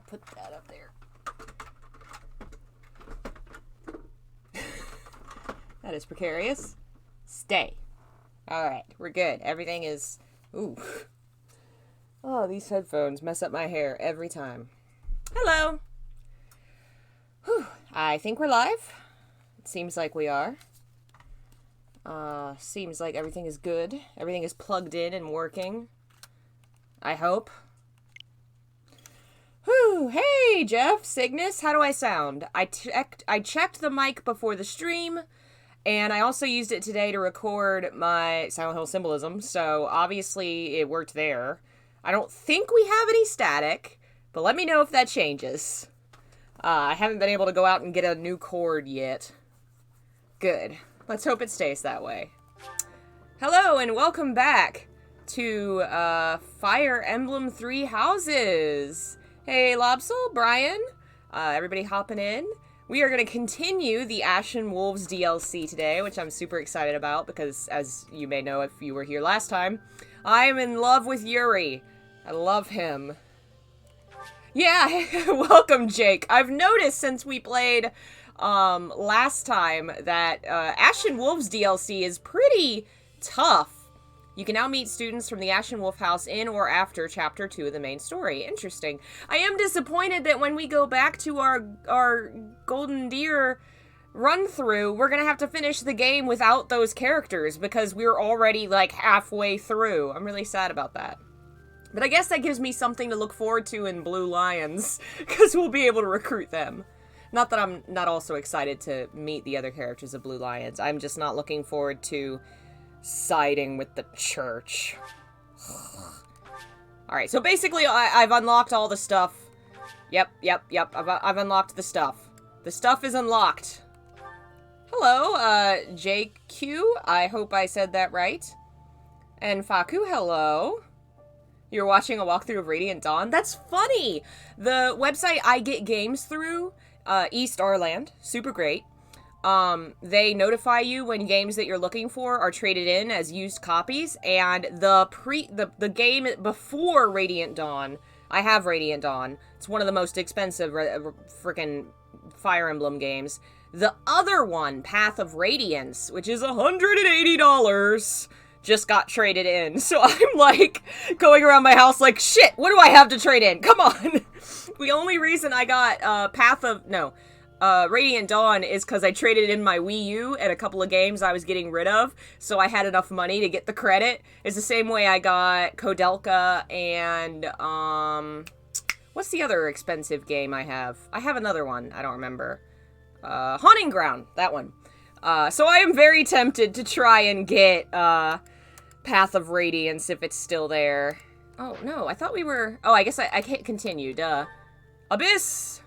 put that up there. That is precarious. Stay. Alright, we're good. Everything is... Ooh. Oh, these headphones mess up my hair every time. Hello! Whew. I think we're live. It seems like we are. Seems like everything is good. Everything is plugged in and working. I hope. Whew. Hey, Jeff, Cygnus, how do I sound? I checked the mic before the stream, and I also used it today to record my Silent Hill symbolism, so obviously it worked there. I don't think we have any static, but let me know if that changes. I haven't been able to go out and get a new cord yet. Good. Let's hope it stays that way. Hello, and welcome back to Fire Emblem 3 Houses. Hey, Lobsel, Brian, everybody hopping in. We are going to continue the Ashen Wolves DLC today, which I'm super excited about because, as you may know if you were here last time, I am in love with Yuri. I love him. Yeah, welcome, Jake. I've noticed since we played last time that Ashen Wolves DLC is pretty tough. You can now meet students from the Ashen Wolf House in or after Chapter 2 of the main story. Interesting. I am disappointed that when we go back to our Golden Deer run-through, we're gonna have to finish the game without those characters because we're already, like, halfway through. I'm really sad about that. But I guess that gives me something to look forward to in Blue Lions, because we'll be able to recruit them. Not that I'm not also excited to meet the other characters of Blue Lions. I'm just not looking forward to siding with the church. Alright, so basically I've unlocked all the stuff. Yep. I've unlocked the stuff. The stuff is unlocked. Hello, JQ. I hope I said that right. And Faku, hello. You're watching a walkthrough of Radiant Dawn? That's funny! The website I get games through, East Arland, super great. They notify you when games that you're looking for are traded in as used copies, and the game before Radiant Dawn, I have Radiant Dawn, it's one of the most expensive frickin' Fire Emblem games. The other one, Path of Radiance, which is $180, just got traded in. So I'm like going around my house like, shit, what do I have to trade in? Come on. The only reason I got Radiant Dawn is because I traded in my Wii U and a couple of games I was getting rid of, so I had enough money to get the credit. It's the same way I got Kodelka and, what's the other expensive game I have? I have another one, I don't remember. Haunting Ground, that one. So I am very tempted to try and get, Path of Radiance if it's still there. Oh, no, I thought we were... Oh, I guess I can't continue, duh. Abyss!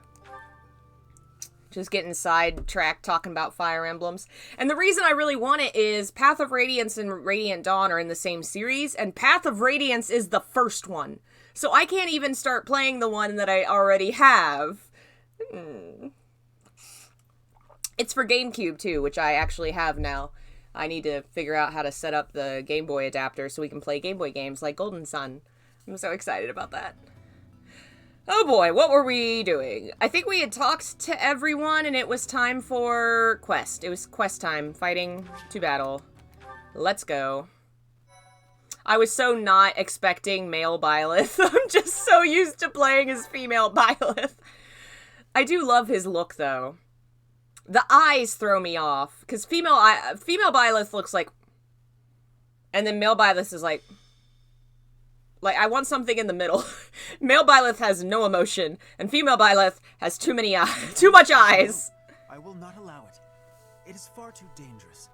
Just getting sidetracked talking about Fire Emblems. And the reason I really want it is Path of Radiance and Radiant Dawn are in the same series, and Path of Radiance is the first one. So I can't even start playing the one that I already have. It's for GameCube, too, which I actually have now. I need to figure out how to set up the Game Boy adapter so we can play Game Boy games like Golden Sun. I'm so excited about that. Oh boy, what were we doing? I think we had talked to everyone and it was time for quest. It was quest time, fighting to battle. Let's go. I was so not expecting male Byleth. I'm just so used to playing as female Byleth. I do love his look though. The eyes throw me off, because female Byleth looks like, and then male Byleth is like, I want something in the middle. Male Byleth has no emotion, and female Byleth has too much eyes. I will not allow it. It is far too dangerous.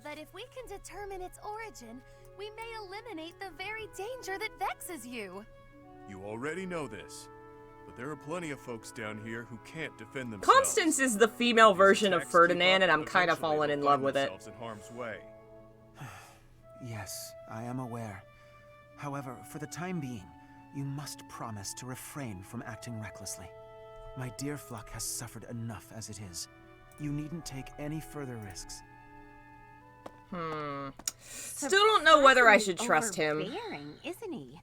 But if we can determine its origin, we may eliminate the very danger that vexes you. You already know this. But there are plenty of folks down here who can't defend themselves. Constance is the female version of Ferdinand, and I'm kind of falling in love with it. In harm's way. Yes, I am aware. However, for the time being, you must promise to refrain from acting recklessly. My dear Fluck has suffered enough as it is. You needn't take any further risks. Still don't know whether I should trust him. Isn't he?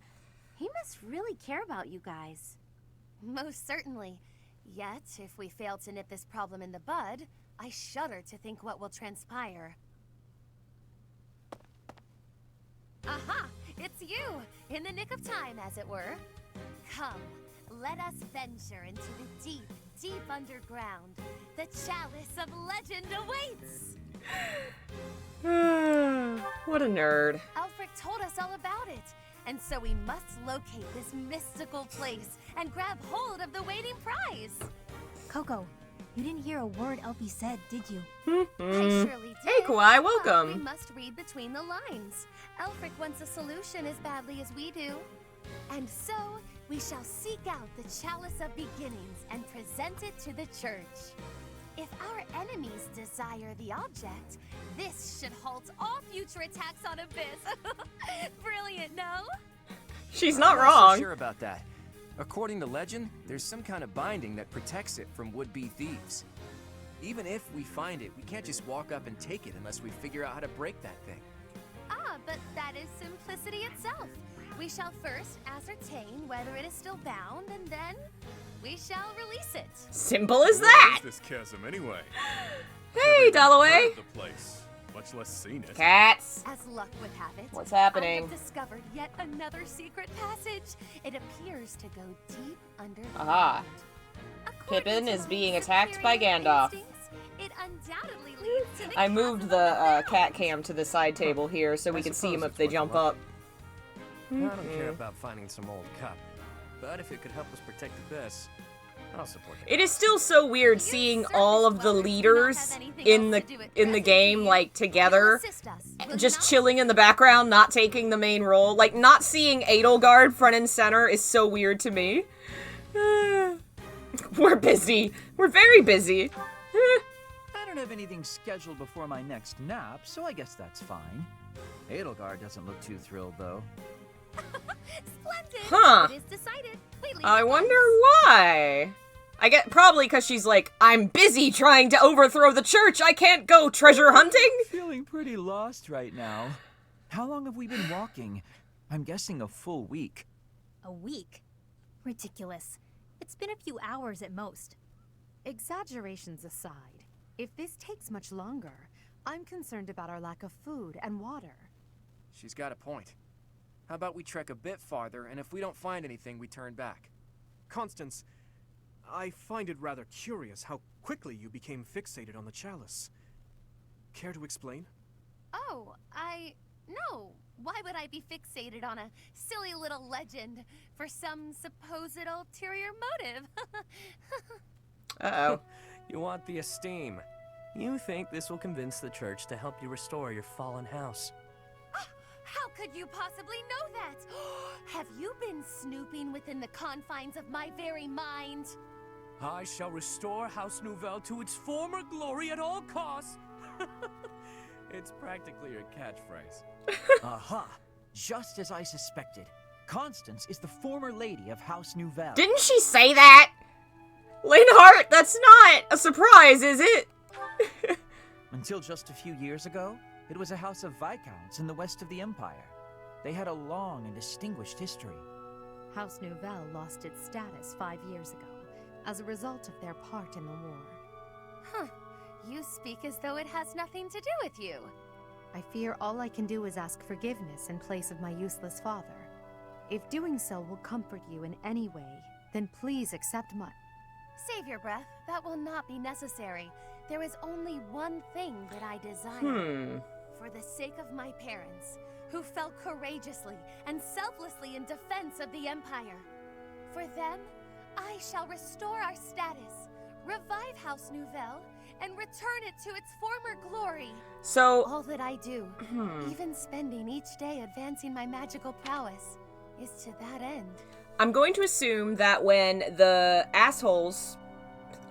He must really care about you guys. Most certainly. Yet, if we fail to nip this problem in the bud, I shudder to think what will transpire. Aha! It's you! In the nick of time, as it were. Come, let us venture into the deep, deep underground. The chalice of legend awaits! What a nerd. Alfric told us all about it, and so we must locate this mystical place and grab hold of the waiting prize. Coco, you didn't hear a word Elfie said, did you? I surely did. Hey, Kawhi, But welcome. we must read between the lines. Alfric wants a solution as badly as we do. And so, we shall seek out the Chalice of Beginnings and present it to the church. If our enemies desire the object, this should halt all future attacks on Abyss. Brilliant, no? She's not I'm not wrong. so sure about that. According to legend, there's some kind of binding that protects it from would-be thieves. Even if we find it, we can't just walk up and take it unless we figure out how to break that thing. Ah, but that is simplicity itself. We shall first ascertain whether it is still bound, and then we shall release it. Simple as Where that. is this chasm anyway? Hey, Dalloway. Heard of the place, much less seen it. Cats. As luck would have it, What's I happening? have discovered yet another secret passage. It appears to go deep underground. Aha. According Pippin to is my being attacked by superior Gandalf. instincts, it undoubtedly leads to the I moved chasm the of cat cam to the side table here so we I can see suppose them if it's they worth a jump look. up. I don't care about finding some old cup, but if it could help us protect Abyss, I'll support it. It is still so weird You seeing surface all of the dwellers do not leaders have anything in else the to do at in the present, game do you? like You'll together, assist us, will just you not? chilling in the background, not taking the main role. Like not seeing Edelgard front and center is so weird to me. We're busy. We're very busy. I don't have anything scheduled before my next nap, so I guess that's fine. Edelgard doesn't look too thrilled, though. Splendid. Huh. It is decided. We leave I at wonder once. why. I get probably because she's like, I'm busy trying to overthrow the church. I can't go treasure hunting. Feeling pretty lost right now. How long have we been walking? I'm guessing a full week. A week? Ridiculous. It's been a few hours at most. Exaggerations aside, if this takes much longer, I'm concerned about our lack of food and water. She's got a point. How about we trek a bit farther, and if we don't find anything, we turn back? Constance, I find it rather curious how quickly you became fixated on the chalice. Care to explain? Oh, no. Why would I be fixated on a silly little legend for some supposed ulterior motive? Uh-oh. You want the esteem. You think this will convince the church to help you restore your fallen house. How could you possibly know that? Have you been snooping within the confines of my very mind? I shall restore House Nouvelle to its former glory at all costs. It's practically your catchphrase. Aha! Just as I suspected. Constance is the former lady of House Nouvelle. Didn't she say that? Linhart, that's not a surprise, is it? Until just a few years ago, it was a house of Viscounts in the west of the Empire. They had a long and distinguished history. House Nouvelle lost its status 5 years ago as a result of their part in the war. Huh. You speak as though it has nothing to do with you. I fear all I can do is ask forgiveness in place of my useless father. If doing so will comfort you in any way, then please accept my... Save your breath. That will not be necessary. There is only one thing that I desire. For the sake of my parents, who fell courageously and selflessly in defense of the Empire. For them, I shall restore our status, revive House Nouvelle, and return it to its former glory. So, All that I do, even spending each day advancing my magical prowess, is to that end. I'm going to assume that when the assholes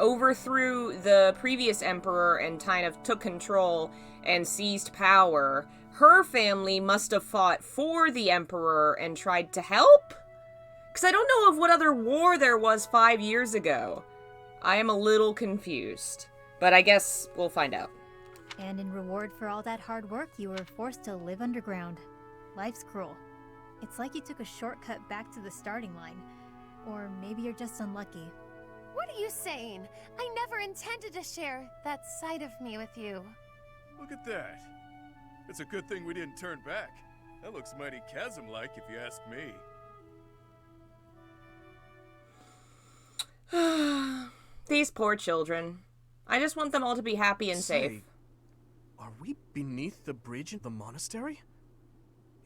overthrew the previous emperor and kind of took control and seized power, her family must have fought for the emperor and tried to help? Because I don't know of what other war there was 5 years ago. I am a little confused. But I guess we'll find out. And in reward for all that hard work, you were forced to live underground. Life's cruel. It's like you took a shortcut back to the starting line. Or maybe you're just unlucky. What are you saying? I never intended to share that side of me with you. Look at that. It's a good thing we didn't turn back. That looks mighty chasm-like if you ask me. These poor children. I just want them all to be happy and safe. Are we beneath the bridge in the monastery?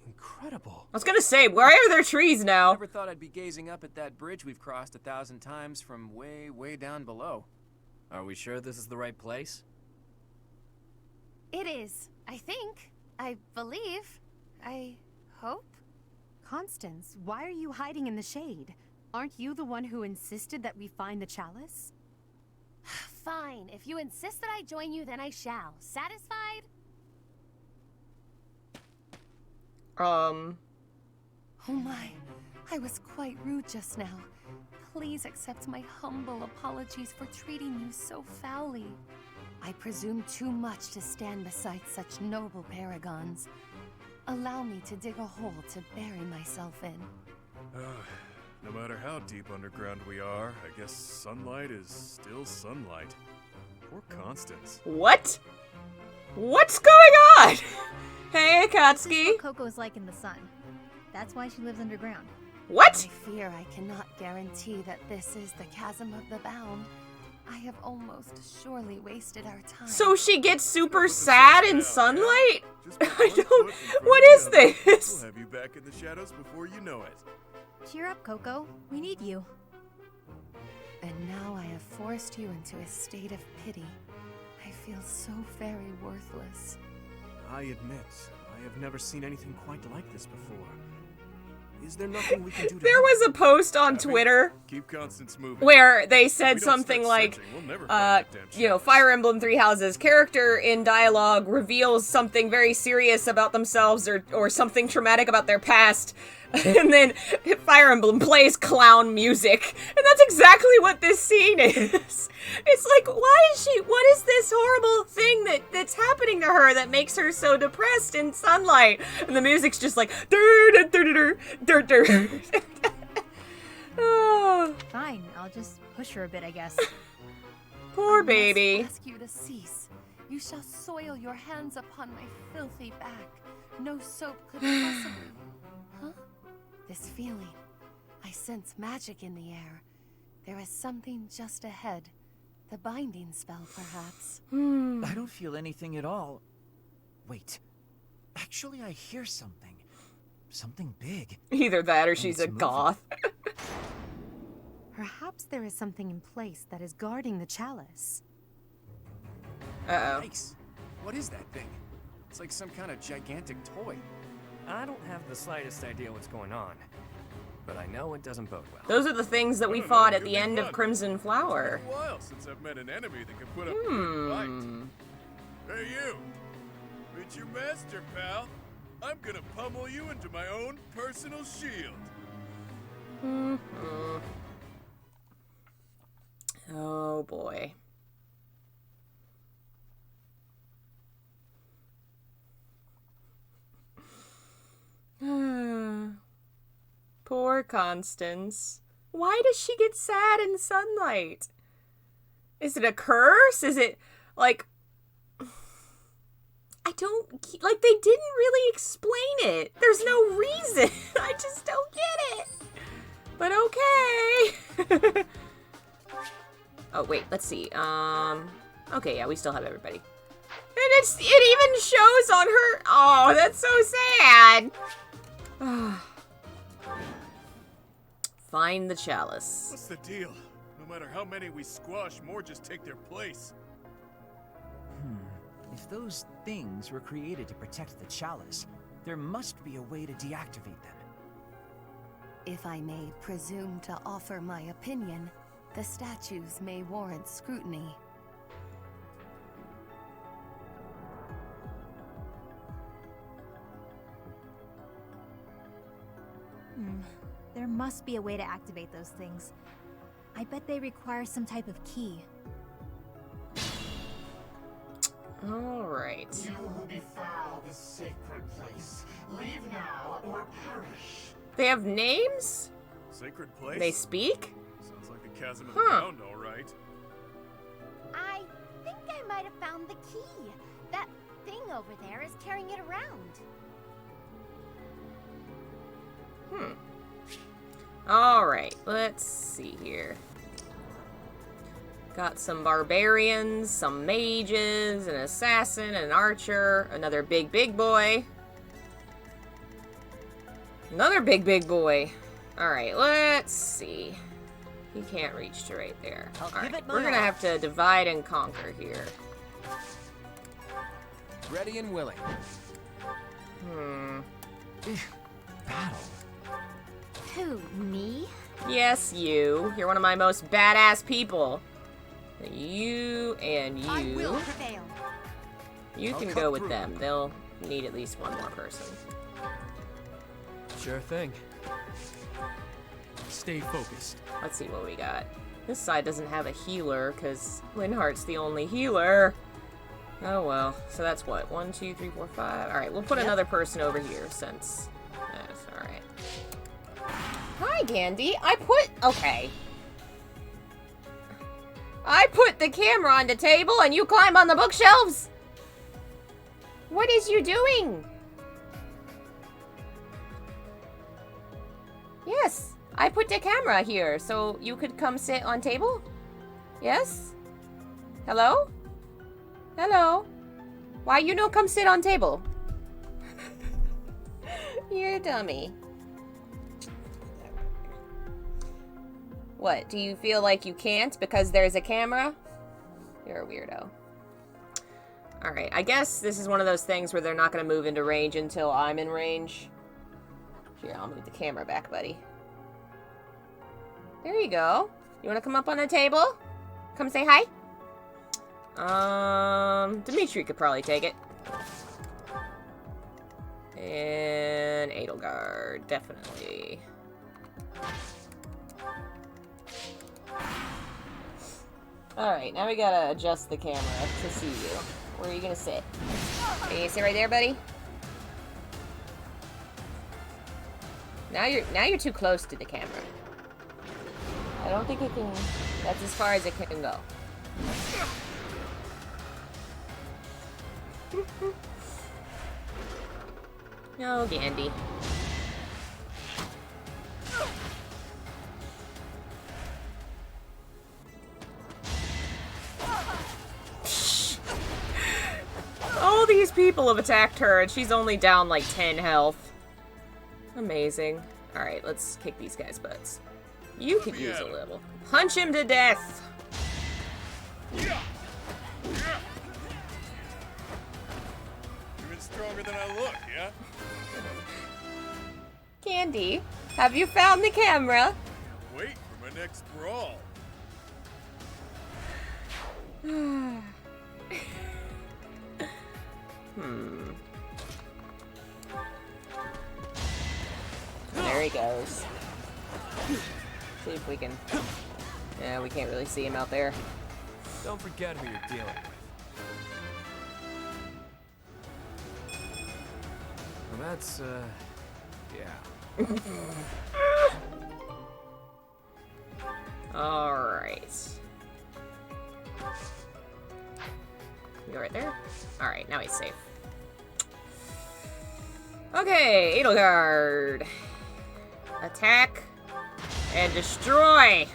Incredible. I was gonna say, where are there trees now? Never thought I'd be gazing up at that bridge we've crossed 1,000 times from way, way down below. Are we sure this is the right place? It is, I think. I believe. I hope. Constance, why are you hiding in the shade? Aren't you the one who insisted that we find the chalice? Fine. If you insist that I join you, then I shall. Satisfied? Oh my. I was quite rude just now. Please accept my humble apologies for treating you so foully. I presume too much to stand beside such noble paragons. Allow me to dig a hole to bury myself in. No matter how deep underground we are, I guess sunlight is still sunlight. Poor Constance. What? What's going on? Hey, Akatsuki. This is what Coco's like in the sun. That's why she lives underground. What? I fear I cannot guarantee that this is the chasm of the bound. I have almost surely wasted our time. So she gets super sad in sunlight? Just put I one don't... foot in front What of is the other. this? We'll have you back in the shadows before you know it. Cheer up, Coco. We need you. And now I have forced you into a state of pity. I feel so very worthless. I admit, I have never seen anything quite like this before. Is there nothing we can do to There help? was a post on Twitter Keep Constance moving. where they If said we don't something start like, searching, we'll never find that damn you know, chalice. Fire Emblem Three Houses character in dialogue reveals something very serious about themselves or something traumatic about their past. And then Fire Emblem plays clown music. And that's exactly what this scene is. It's like, what is this horrible thing that's happening to her that makes her so depressed in sunlight? And the music's just like, oh, Fine, I'll just push her a bit, I guess. poor I must baby. ask you to cease. You shall soil your hands upon my filthy back. No soap could possibly... Huh? This feeling. I sense magic in the air. There is something just ahead. The binding spell, perhaps. I don't feel anything at all. Wait. Actually, I hear something. Something big. Either that or she's it's a moving. goth. Perhaps there is something in place that is guarding the chalice. Uh-oh. Yikes. What is that thing? It's like some kind of gigantic toy. I don't have the slightest idea what's going on, but I know it doesn't bode well. Those are the things that we fought at the end of Crimson Flower. It's been a while since I've met an enemy that can put up a good fight. Hey you! Meet your master, pal. I'm gonna pummel you into my own personal shield. Oh boy. Poor Constance. Why does she get sad in sunlight? Is it a curse? Is it, like... I don't... Like, they didn't really explain it. There's no reason. I just don't get it. But okay. Oh, wait, let's see. Okay, yeah, we still have everybody. And it even shows on her... Oh, that's so sad. Find the chalice. What's the deal? No matter how many we squash, more just take their place. If those things were created to protect the chalice, there must be a way to deactivate them. If I may presume to offer my opinion, the statues may warrant scrutiny. There must be a way to activate those things. I bet they require some type of key. Alright. You who defile this sacred place, leave now or perish. They have names? Say sacred place? They speak? Sounds like the chasm of the mound, all right. I think I might have found the key. That thing over there is carrying it around. Alright, let's see here. Got some barbarians, some mages, an assassin, an archer, another big boy. Another big boy. Alright, let's see. He can't reach to right there. Alright, we're gonna have to divide and conquer here. Ready and willing. Battle. Who, me? Yes, you. You're one of my most badass people. You and you. I will prevail. You can go with them. They'll need at least one more person. Sure thing. Stay focused. Let's see what we got. This side doesn't have a healer, because Linhart's the only healer. Oh well. So that's what? 1, 2, 3, 4, 5. Alright, we'll put another person over here since... Yes, alright. Hi, Gandhi. Okay. I put the camera on the table and you climb on the bookshelves? What is you doing? Yes, I put the camera here so you could come sit on table? Yes? Hello? Hello? Why you don't come sit on table? You're a dummy. What, do you feel like you can't because there's a camera? You're a weirdo. Alright, I guess this is one of those things where they're not going to move into range until I'm in range. Here, I'll move the camera back, buddy. There you go. You want to come up on the table? Come say hi? Dimitri could probably take it. And Edelgard, definitely. Alright, now we gotta adjust the camera to see you. Where are you gonna sit? Are you gonna sit right there, buddy? Now you're too close to the camera. I don't think it can... That's as far as it can go. No, Gandhi. All these people have attacked her, and she's only down like 10 health. Amazing. Alright, let's kick these guys' butts. You could use a little. Punch him to death! Even stronger than I look, yeah? Candy, have you found the camera? Wait for my next brawl. There he goes. See if we can... Yeah, we can't really see him out there. Don't forget who you're dealing with. Well, that's, yeah. Alright. Go right there? Alright, now he's safe. Okay, Edelgard. Attack and destroy.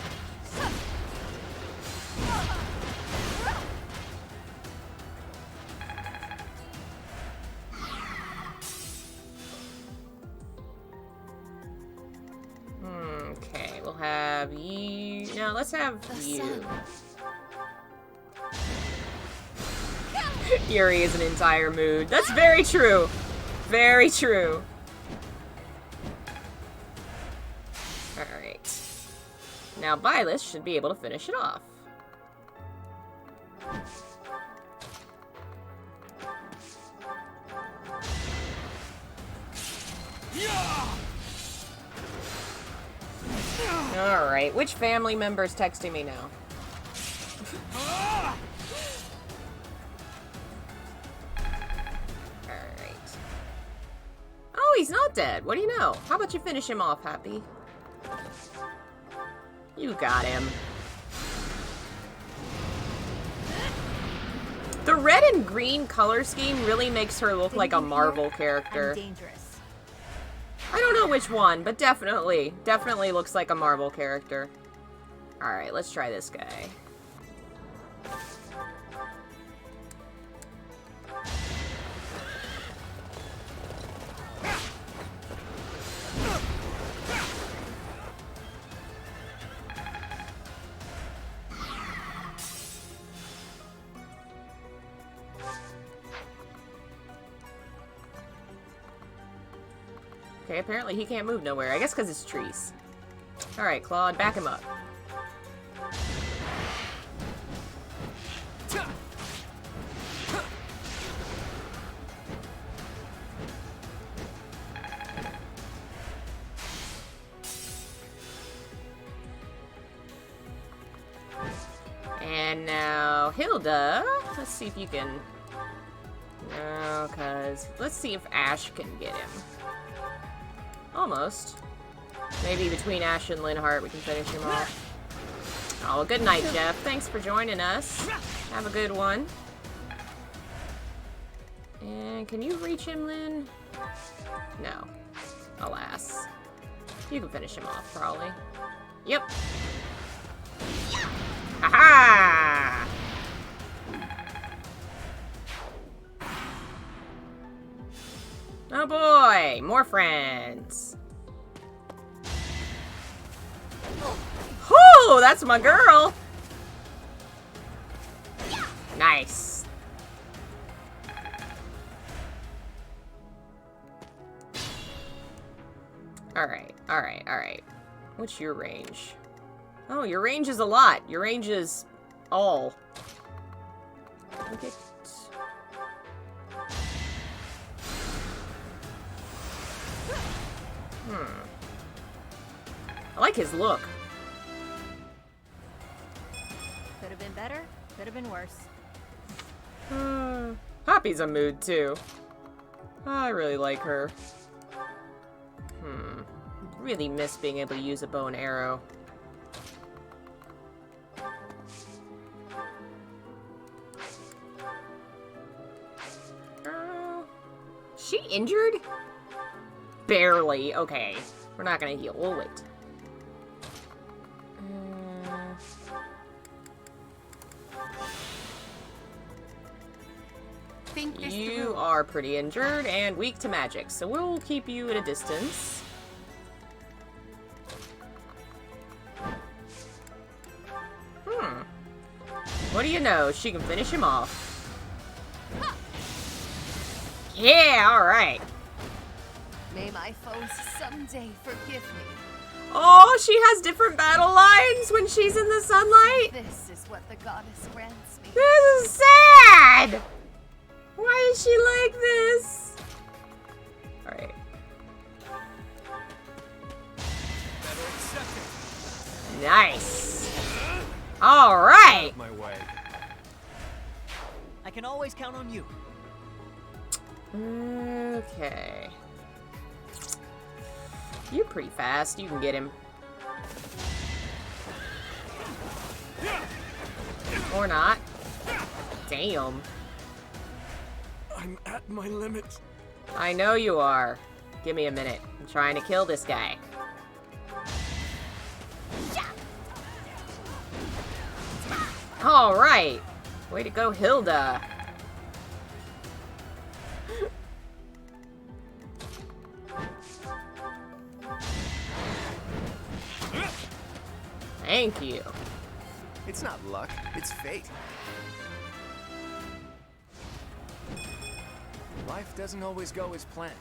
Okay, we'll have you. No, let's have you. Yuri is an entire mood. That's very true. Very true. Alright. Now Byleth should be able to finish it off. Alright, which family member's texting me now? Oh, he's not dead. What do you know? How about you finish him off, Happy? You got him. The red and green color scheme really makes her look like a Marvel character. I'm dangerous. I don't know which one, but definitely looks like a Marvel character. Alright, let's try this guy. Okay, apparently he can't move nowhere. I guess because it's trees. Alright, Claude, back him up. And now, Hilda. Let's see if you can... No, because... Let's see if Ash can get him. Almost. Maybe between Ash and Linhart we can finish him off. Oh, good night, Jeff. Thanks for joining us. Have a good one. And can you reach him, Lynn? No. Alas. You can finish him off, probably. Yep. Ha-ha! Oh boy, more friends. Whoo, that's my girl. Nice. Alright. What's your range? Oh, your range is a lot. Your range is all. Look at... I like his look. Could have been better, could have been worse. Poppy's a mood too. I really like her. Really miss being able to use a bow and arrow. She injured? Barely. Okay. We're not gonna heal. We'll wait. You are pretty injured and weak to magic, so we'll keep you at a distance. What do you know? She can finish him off. Yeah, alright. May my foes someday forgive me. Oh, she has different battle lines when she's in the sunlight. This is what the goddess grants me. This is sad. Why is she like this? Alright. Nice. Alright. My way. I can always count on you. Okay. You're pretty fast. You can get him. Or not. Damn. I'm at my limit. I know you are. Give me a minute. I'm trying to kill this guy. Alright. Way to go, Hilda. Thank you. It's not luck, it's fate. Life doesn't always go as planned.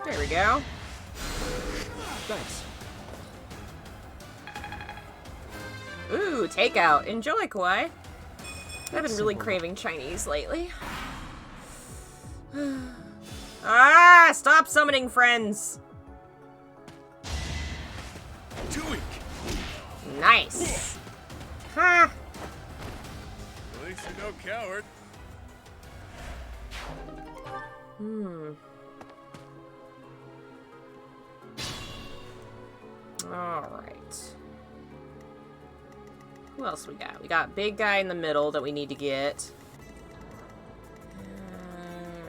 There we go. Thanks. Ooh, takeout. Enjoy, Kawaii. I've been really craving Chinese lately. Ah! Stop summoning friends! Too weak. Nice. Ha! At least you're no coward. Alright. Who else we got? We got big guy in the middle that we need to get.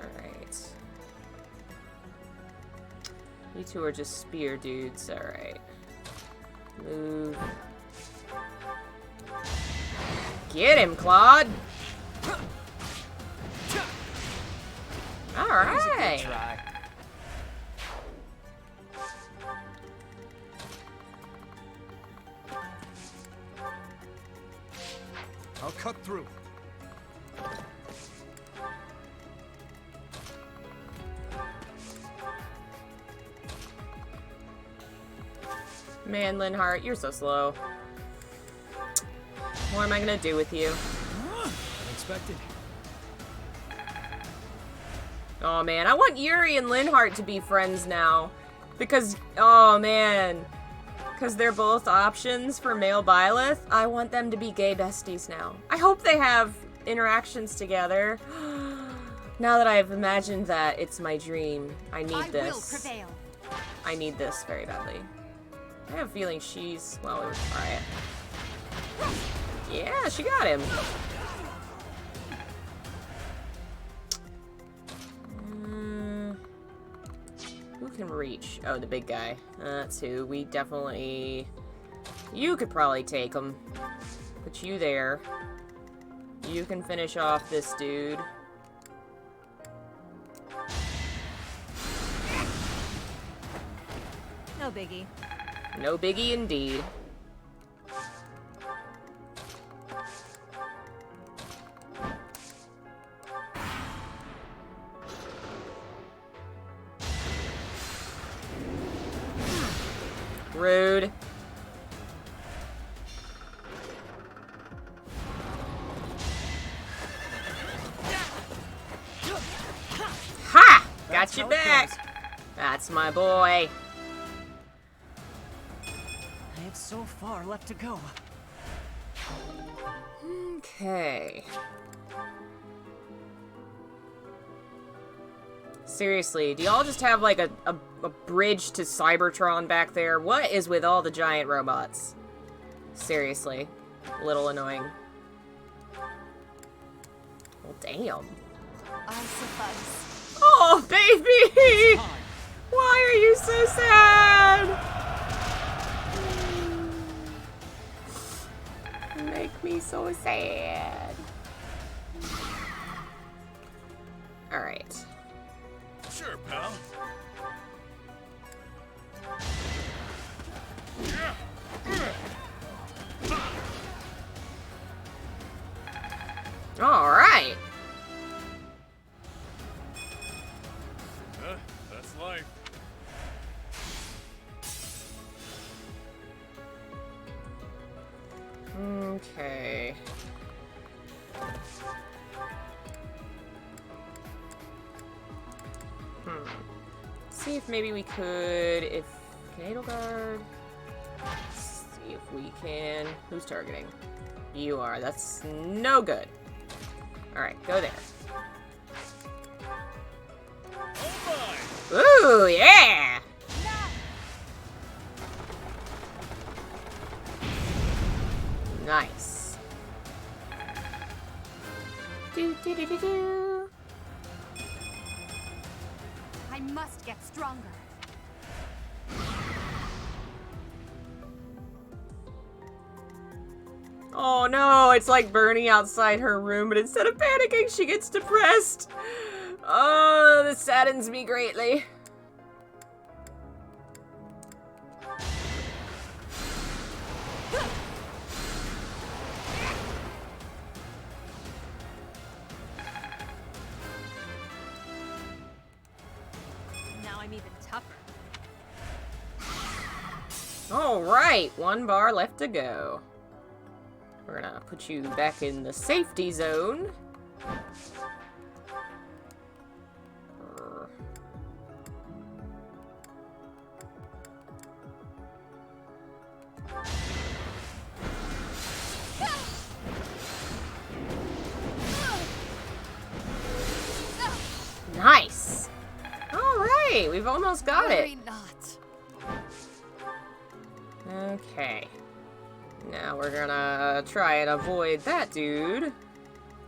Alright. You two are just spear dudes. Alright. Move. Get him, Claude! Alright! I'll cut through. Man, Linhart, you're so slow. What am I gonna do with you? Unexpected. Oh man, I want Yuri and Linhart to be friends now. Because, oh man. Because they're both options for male Byleth. I want them to be gay besties now. I hope they have interactions together. Now that I've imagined that, it's my dream. I need this. I will prevail. I need this very badly. I have a feeling she's... Well, let's try it. Yeah, she got him. Who can reach? Oh, the big guy. That's who. We definitely... You could probably take him. Put you there. You can finish off this dude. No biggie. No biggie indeed. Rude. Ha! Got you back. That's my boy. I have so far left to go. Okay. Seriously, do y'all just have like a bridge to Cybertron back there? What is with all the giant robots? Seriously. A little annoying. Well, damn. I suffice. Oh, baby! Why are you so sad? Make me so sad. Alright. Sure, pal. Alright. That's life. Okay. See if maybe we could, if Canado Guard. Let's see if we can. Who's targeting? You are. That's no good. Alright, go there. Ooh, yeah! Nice. Do do do do do. I must get stronger. Oh no, it's like Bernie outside her room, but instead of panicking, she gets depressed. Oh, this saddens me greatly. Now I'm even tougher. Alright, 1 bar left to go. We're gonna put you back in the safety zone. right! We've almost got it. Worry not. Okay. Now we're gonna try and avoid that dude.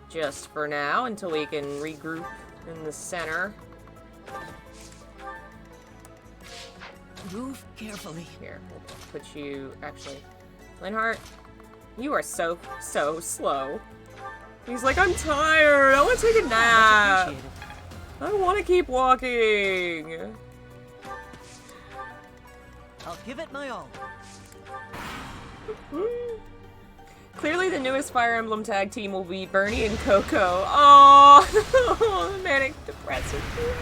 Just for now, until we can regroup in the center. Move carefully. Here, we'll put you... Actually, Linhart, you are so slow. He's like, I'm tired. I want to take a nap. I want to keep walking. I'll give it my all. Clearly, the newest Fire Emblem tag team will be Bernie and Coco. Oh, the manic depressive trio.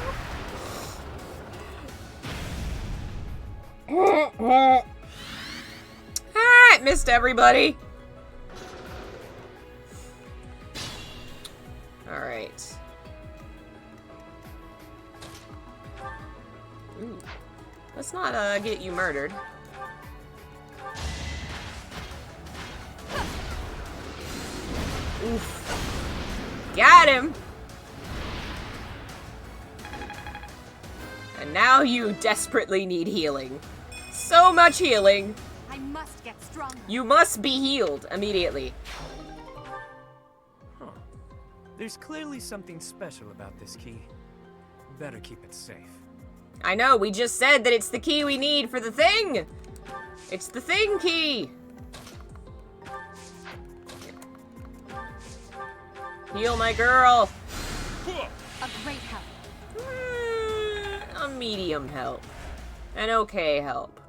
Ah, missed everybody. All right. Ooh. Let's not get you murdered. Oof. Got him! And now you desperately need healing. So much healing. I must get stronger. You must be healed immediately. Huh. There's clearly something special about this key. Better keep it safe. I know, we just said that it's the key we need for the thing! It's the thing key! Heal my girl! A great help. A medium help. An okay help.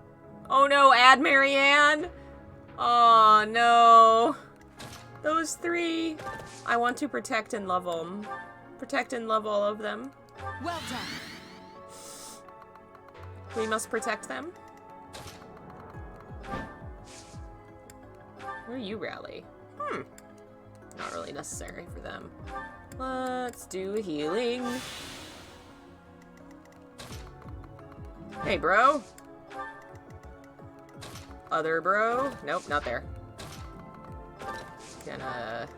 Oh no, add Marianne! Oh no. Those three. I want to protect and love them. Protect and love all of them. Well done. We must protect them. Where you rally? Not really necessary for them. Let's do healing. Hey, bro. Other bro. Nope, not there. Gonna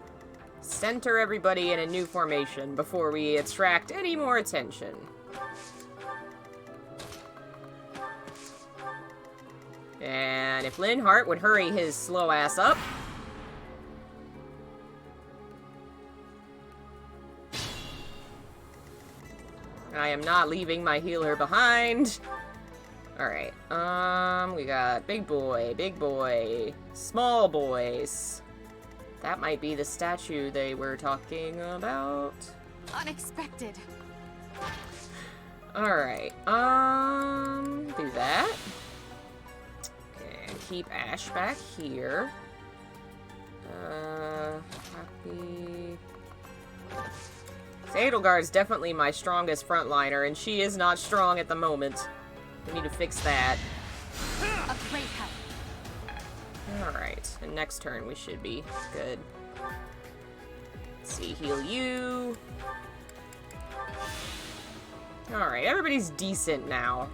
center everybody in a new formation before we attract any more attention. And if Linhart would hurry his slow ass up. I am not leaving my healer behind. Alright, we got big boy, small boys. That might be the statue they were talking about. Unexpected. Alright, do that. And keep Ash back here. Happy... Edelgard's definitely my strongest frontliner, and she is not strong at the moment. We need to fix that. A great help. Alright, and next turn we should be good. Let's see, heal you. Alright, everybody's decent now.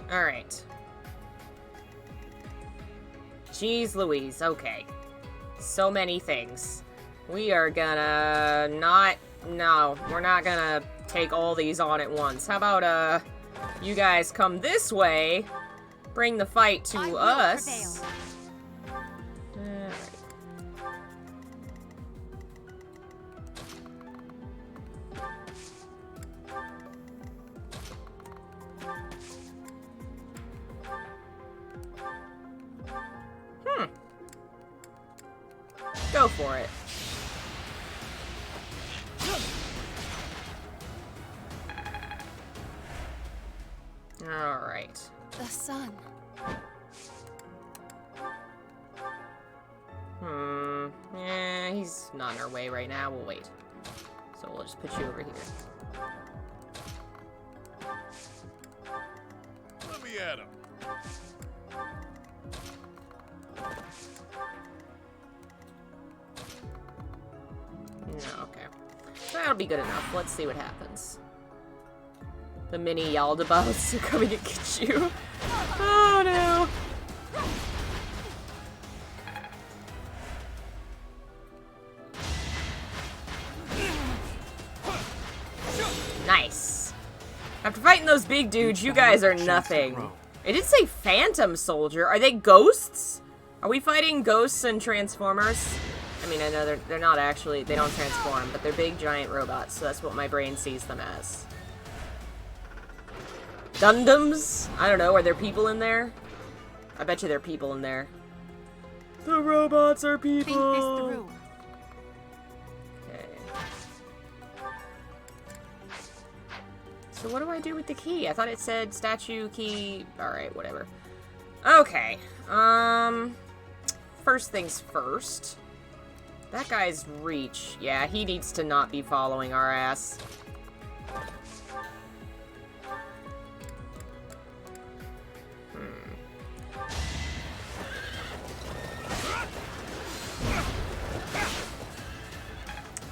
Alright. Jeez Louise, okay. So many things. We are gonna not... No, we're not gonna take all these on at once. How about, you guys come this way, bring the fight to us. Go for it. Alright. The sun. Yeah, he's not in our way right now. We'll wait. So we'll just put you over here. Let me at him. No, okay. That'll be good enough. Let's see what happens. The mini Yaldabouts are coming to get you. Oh no. Nice. After fighting those big dudes, you guys are nothing. It did say Phantom Soldier. Are they ghosts? Are we fighting ghosts and Transformers? I mean, I know they're not actually, they don't transform, but they're big giant robots, so that's what my brain sees them as. Gundams? I don't know, are there people in there? I bet you there are people in there. The robots are people! Okay. So what do I do with the key? I thought it said statue key. Alright, whatever. Okay. First things first. That guy's reach. Yeah, he needs to not be following our ass.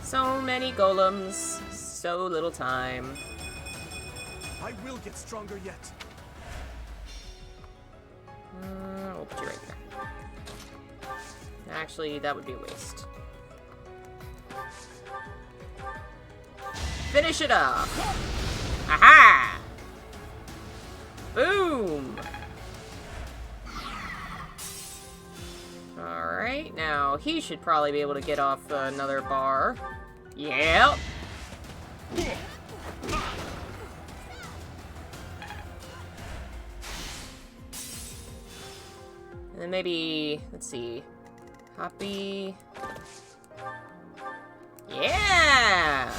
So many golems, so little time. I will get stronger yet. We'll put you right there. Actually, that would be a waste. Finish it up! Aha! Boom! Alright, now he should probably be able to get off another bar. Yep! And then maybe, let's see, Hoppy. Yeah!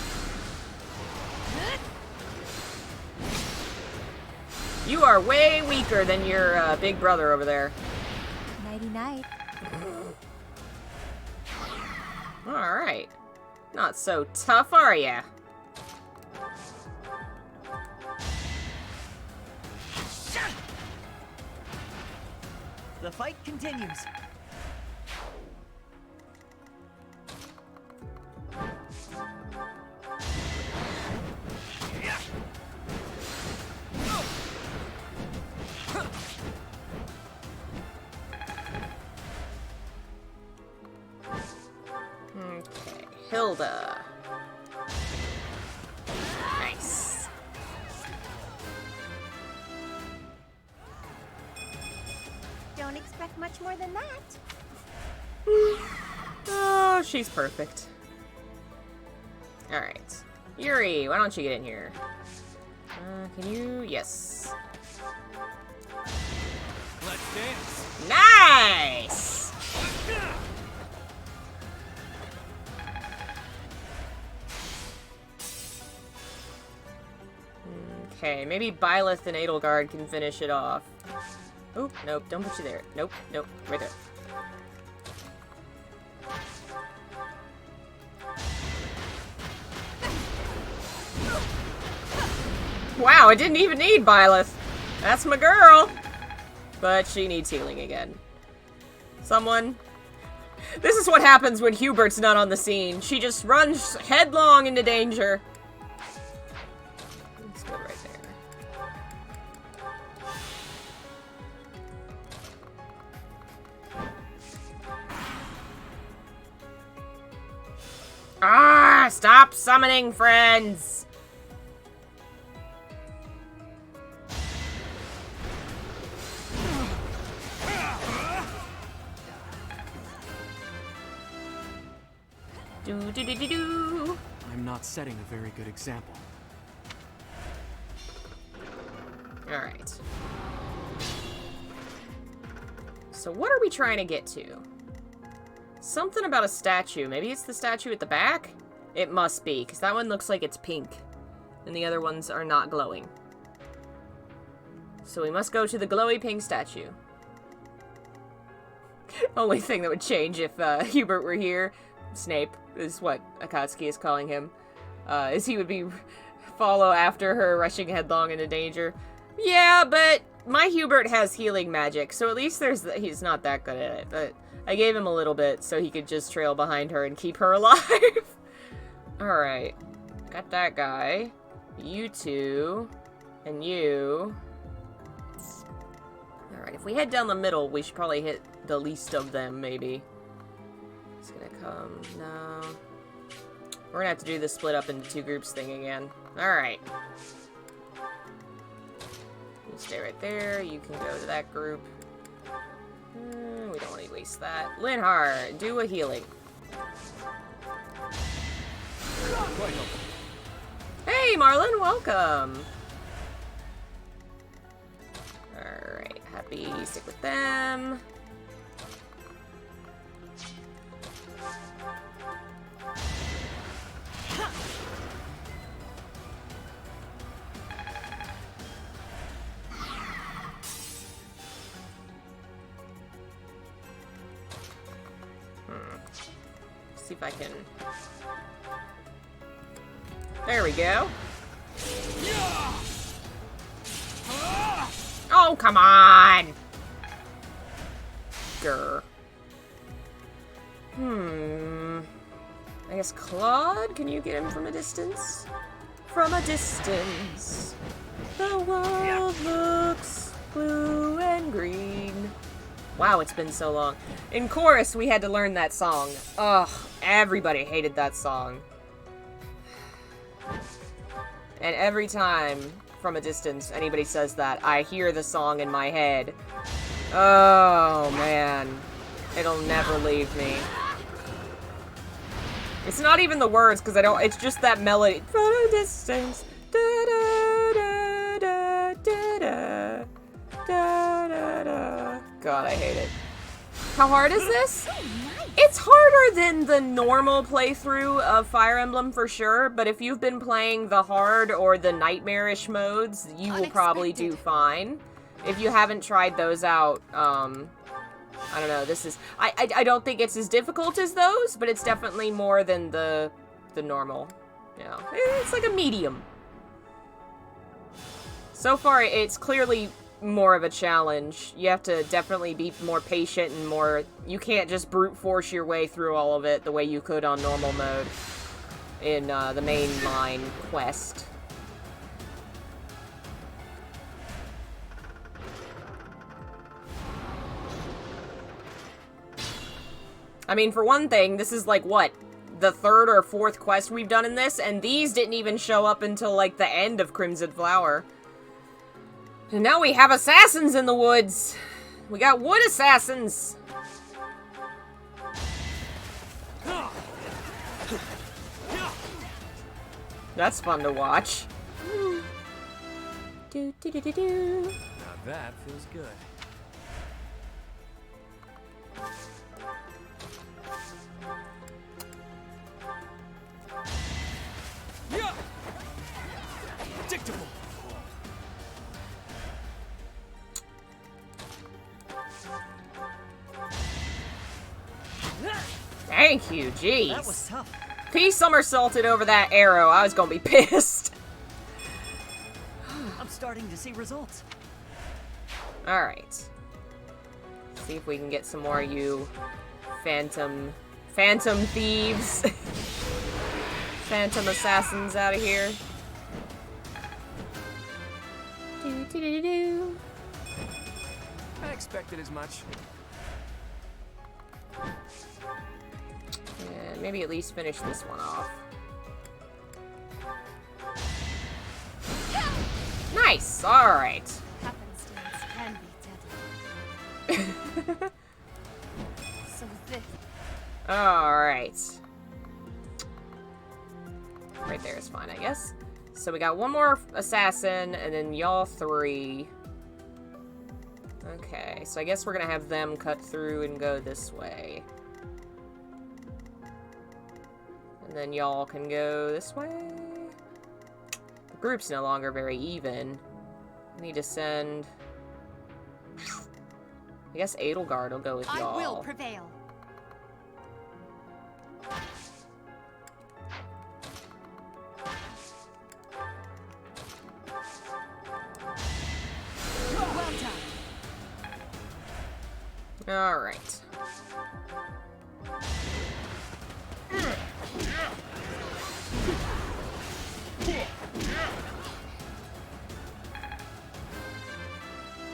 You are way weaker than your big brother over there. Nighty-night. Alright. Not so tough, are ya? The fight continues. Okay, Hilda. Nice. Don't expect much more than that. Oh, she's perfect. Alright. Yuri, why don't you get in here? Can you? Yes. Let's dance. Nice! Okay, maybe Byleth and Edelgard can finish it off. Oh, nope, don't put you there. Nope, nope, right there. Wow, I didn't even need Byleth. That's my girl. But she needs healing again. Someone. This is what happens when Hubert's not on the scene. She just runs headlong into danger. It's good right there. Ah! Stop summoning friends! Do-do-do-do-do. I'm not setting a very good example. Alright. So what are we trying to get to? Something about a statue. Maybe it's the statue at the back? It must be, because that one looks like it's pink. And the other ones are not glowing. So we must go to the glowy pink statue. Only thing that would change if Hubert were here, Snape is what Akatsuki is calling him, is he would be follow after her, rushing headlong into danger. Yeah, but my Hubert has healing magic, so at least he's not that good at it, but I gave him a little bit so he could just trail behind her and keep her alive. Alright, got that guy, you two, and you. Alright, if we head down the middle, we should probably hit the least of them, maybe. It's gonna come, no. We're gonna have to do the split up into 2 groups thing again. Alright. You stay right there. You can go to that group. We don't want to waste that. Linhar, do a healing. Hey, Marlon, welcome. Alright, happy, stick with them. See if I can... There we go. Oh, come on! Grr. I guess Claude? Can you get him from a distance? From a distance, the world looks blue and green. Wow, it's been so long. In chorus, we had to learn that song. Ugh, everybody hated that song. And every time, from a distance, anybody says that, I hear the song in my head. Oh, man. It'll never leave me. It's not even the words, because I don't... It's just that melody. From a distance. Da-da-da-da-da-da. Da-da-da. God, I hate it. How hard is this? It's harder than the normal playthrough of Fire Emblem for sure, but if you've been playing the hard or the nightmarish modes, you will probably do fine. If you haven't tried those out, I don't know, this is... I don't think it's as difficult as those, but it's definitely more than the normal. You know, it's like a medium. So far, it's clearly more of a challenge. You have to definitely be more patient and more... You can't just brute force your way through all of it the way you could on normal mode in the mainline quest. I mean, for one thing, this is like, what? The 3rd or 4th quest we've done in this, and these didn't even show up until, like, the end of Crimson Flower. And now we have assassins in the woods! We got wood assassins! That's fun to watch. Now that feels good. Predictable. Thank you, jeez. That was tough. If he somersaulted over that arrow, I was gonna be pissed. I'm starting to see results. Alright. See if we can get some more of you phantom thieves. Phantom assassins out of here. Do-do-do-do-do. I expected as much. And maybe at least finish this one off. Nice! Alright. Happenstance can be deadly. So this... Alright. Right there is fine, I guess. So we got one more assassin, and then y'all 3. Okay, so I guess we're gonna have them cut through and go this way. And then y'all can go this way. The group's no longer very even. I need to send... I guess Edelgard will go with y'all. I will prevail. Well done. Alright.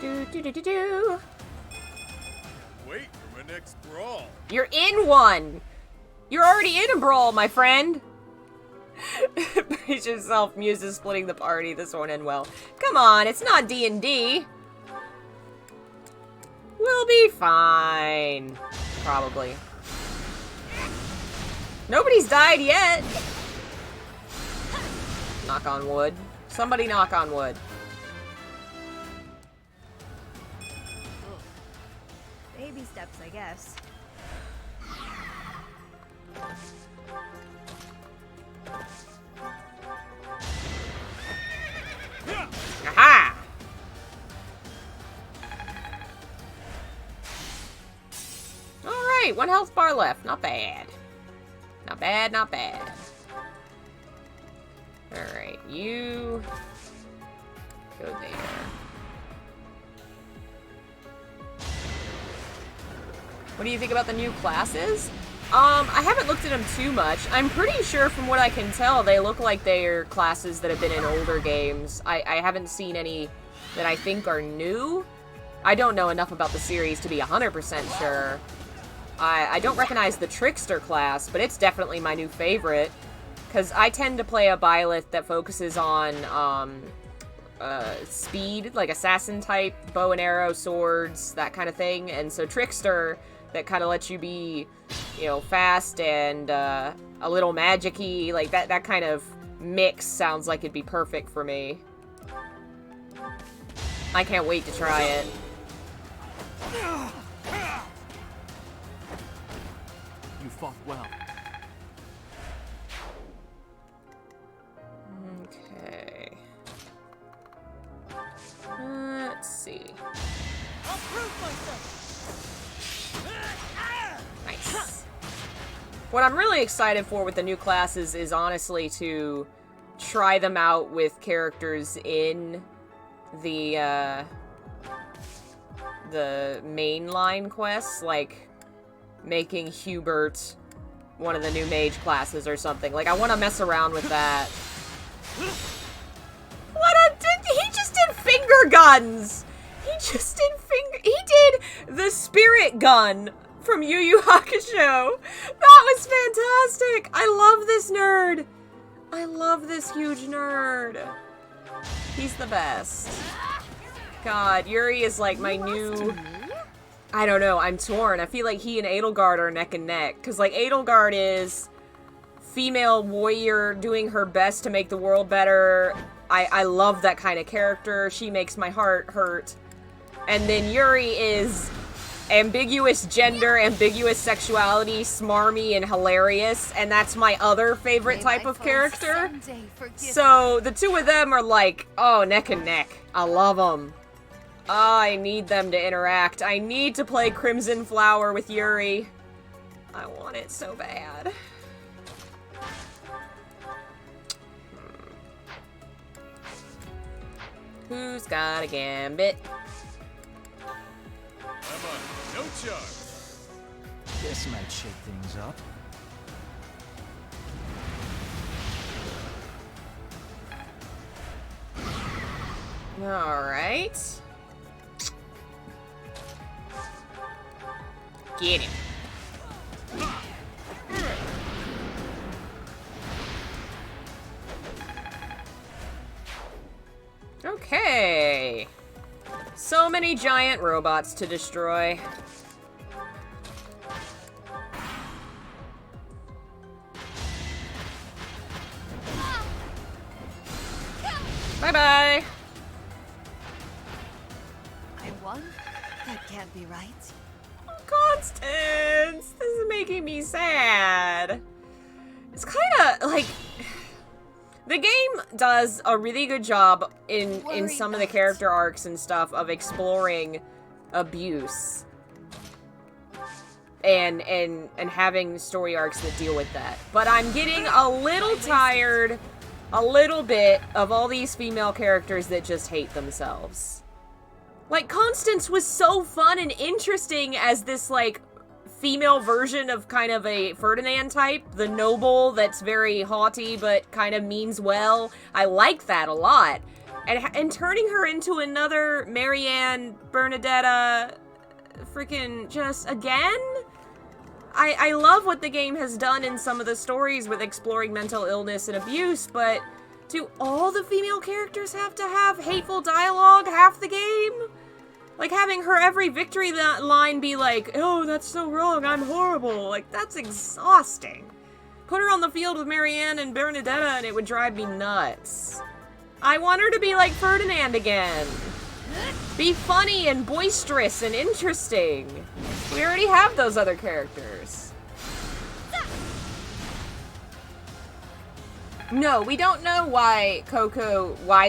Do-do-do-do-do. Wait for my next brawl. You're in one! You're already in a brawl, my friend! Brace yourself, Muse is splitting the party. This won't end well. Come on, it's not D&D. We'll be fine. Probably. Nobody's died yet. Knock on wood. Somebody knock on wood. Baby steps, I guess. Aha! Alright, 1 health bar left. Not bad. Not bad, not bad. Alright, you go there. What do you think about the new classes? I haven't looked at them too much. I'm pretty sure from what I can tell, they look like they're classes that have been in older games. I haven't seen any that I think are new. I don't know enough about the series to be 100% sure. I don't recognize the Trickster class, but it's definitely my new favorite. Because I tend to play a Byleth that focuses on speed, like assassin type, bow and arrow, swords, that kind of thing. And so Trickster, that kind of lets you be, you know, fast and a little magic-y. Like, that kind of mix sounds like it'd be perfect for me. I can't wait to try it. You fought well. Okay. Let's see. I'll prove myself. Nice. What I'm really excited for with the new classes is honestly to try them out with characters in the mainline quests, like making Hubert one of the new mage classes or something. Like, I want to mess around with that. He just did finger guns! He did the spirit gun from Yu Yu Hakusho. That was fantastic! I love this nerd! I love this huge nerd. He's the best. God, Yuri is like my new... I don't know, I'm torn. I feel like he and Edelgard are neck and neck. Because, like, Edelgard is female warrior doing her best to make the world better. I love that kind of character. She makes my heart hurt. And then Yuri is ambiguous gender, ambiguous sexuality, smarmy, and hilarious. And that's my other favorite type of character. So the two of them are like, oh, neck and neck. I love them. Oh, I need them to interact. I need to play Crimson Flower with Yuri. I want it so bad. Who's got a gambit? I'm on no charge. This might shake things up. Alright. Get him. Okay. So many giant robots to destroy. Bye-bye. I won? That can't be right. Constance! This is making me sad. It's kind of like... The game does a really good job in some of the character arcs and stuff of exploring abuse. And having story arcs that deal with that. But I'm getting a little tired, a little bit, of all these female characters that just hate themselves. Like, Constance was so fun and interesting as this, like, female version of kind of a Ferdinand type. The noble that's very haughty but kind of means well. I like that a lot. And turning her into another Marianne Bernadetta freaking just again? I love what the game has done in some of the stories with exploring mental illness and abuse, but do all the female characters have to have hateful dialogue half the game? Like, having her every victory line be like, oh, that's so wrong, I'm horrible. Like, that's exhausting. Put her on the field with Marianne and Bernadetta and it would drive me nuts. I want her to be like Ferdinand again. Be funny and boisterous and interesting. We already have those other characters. No, we don't know why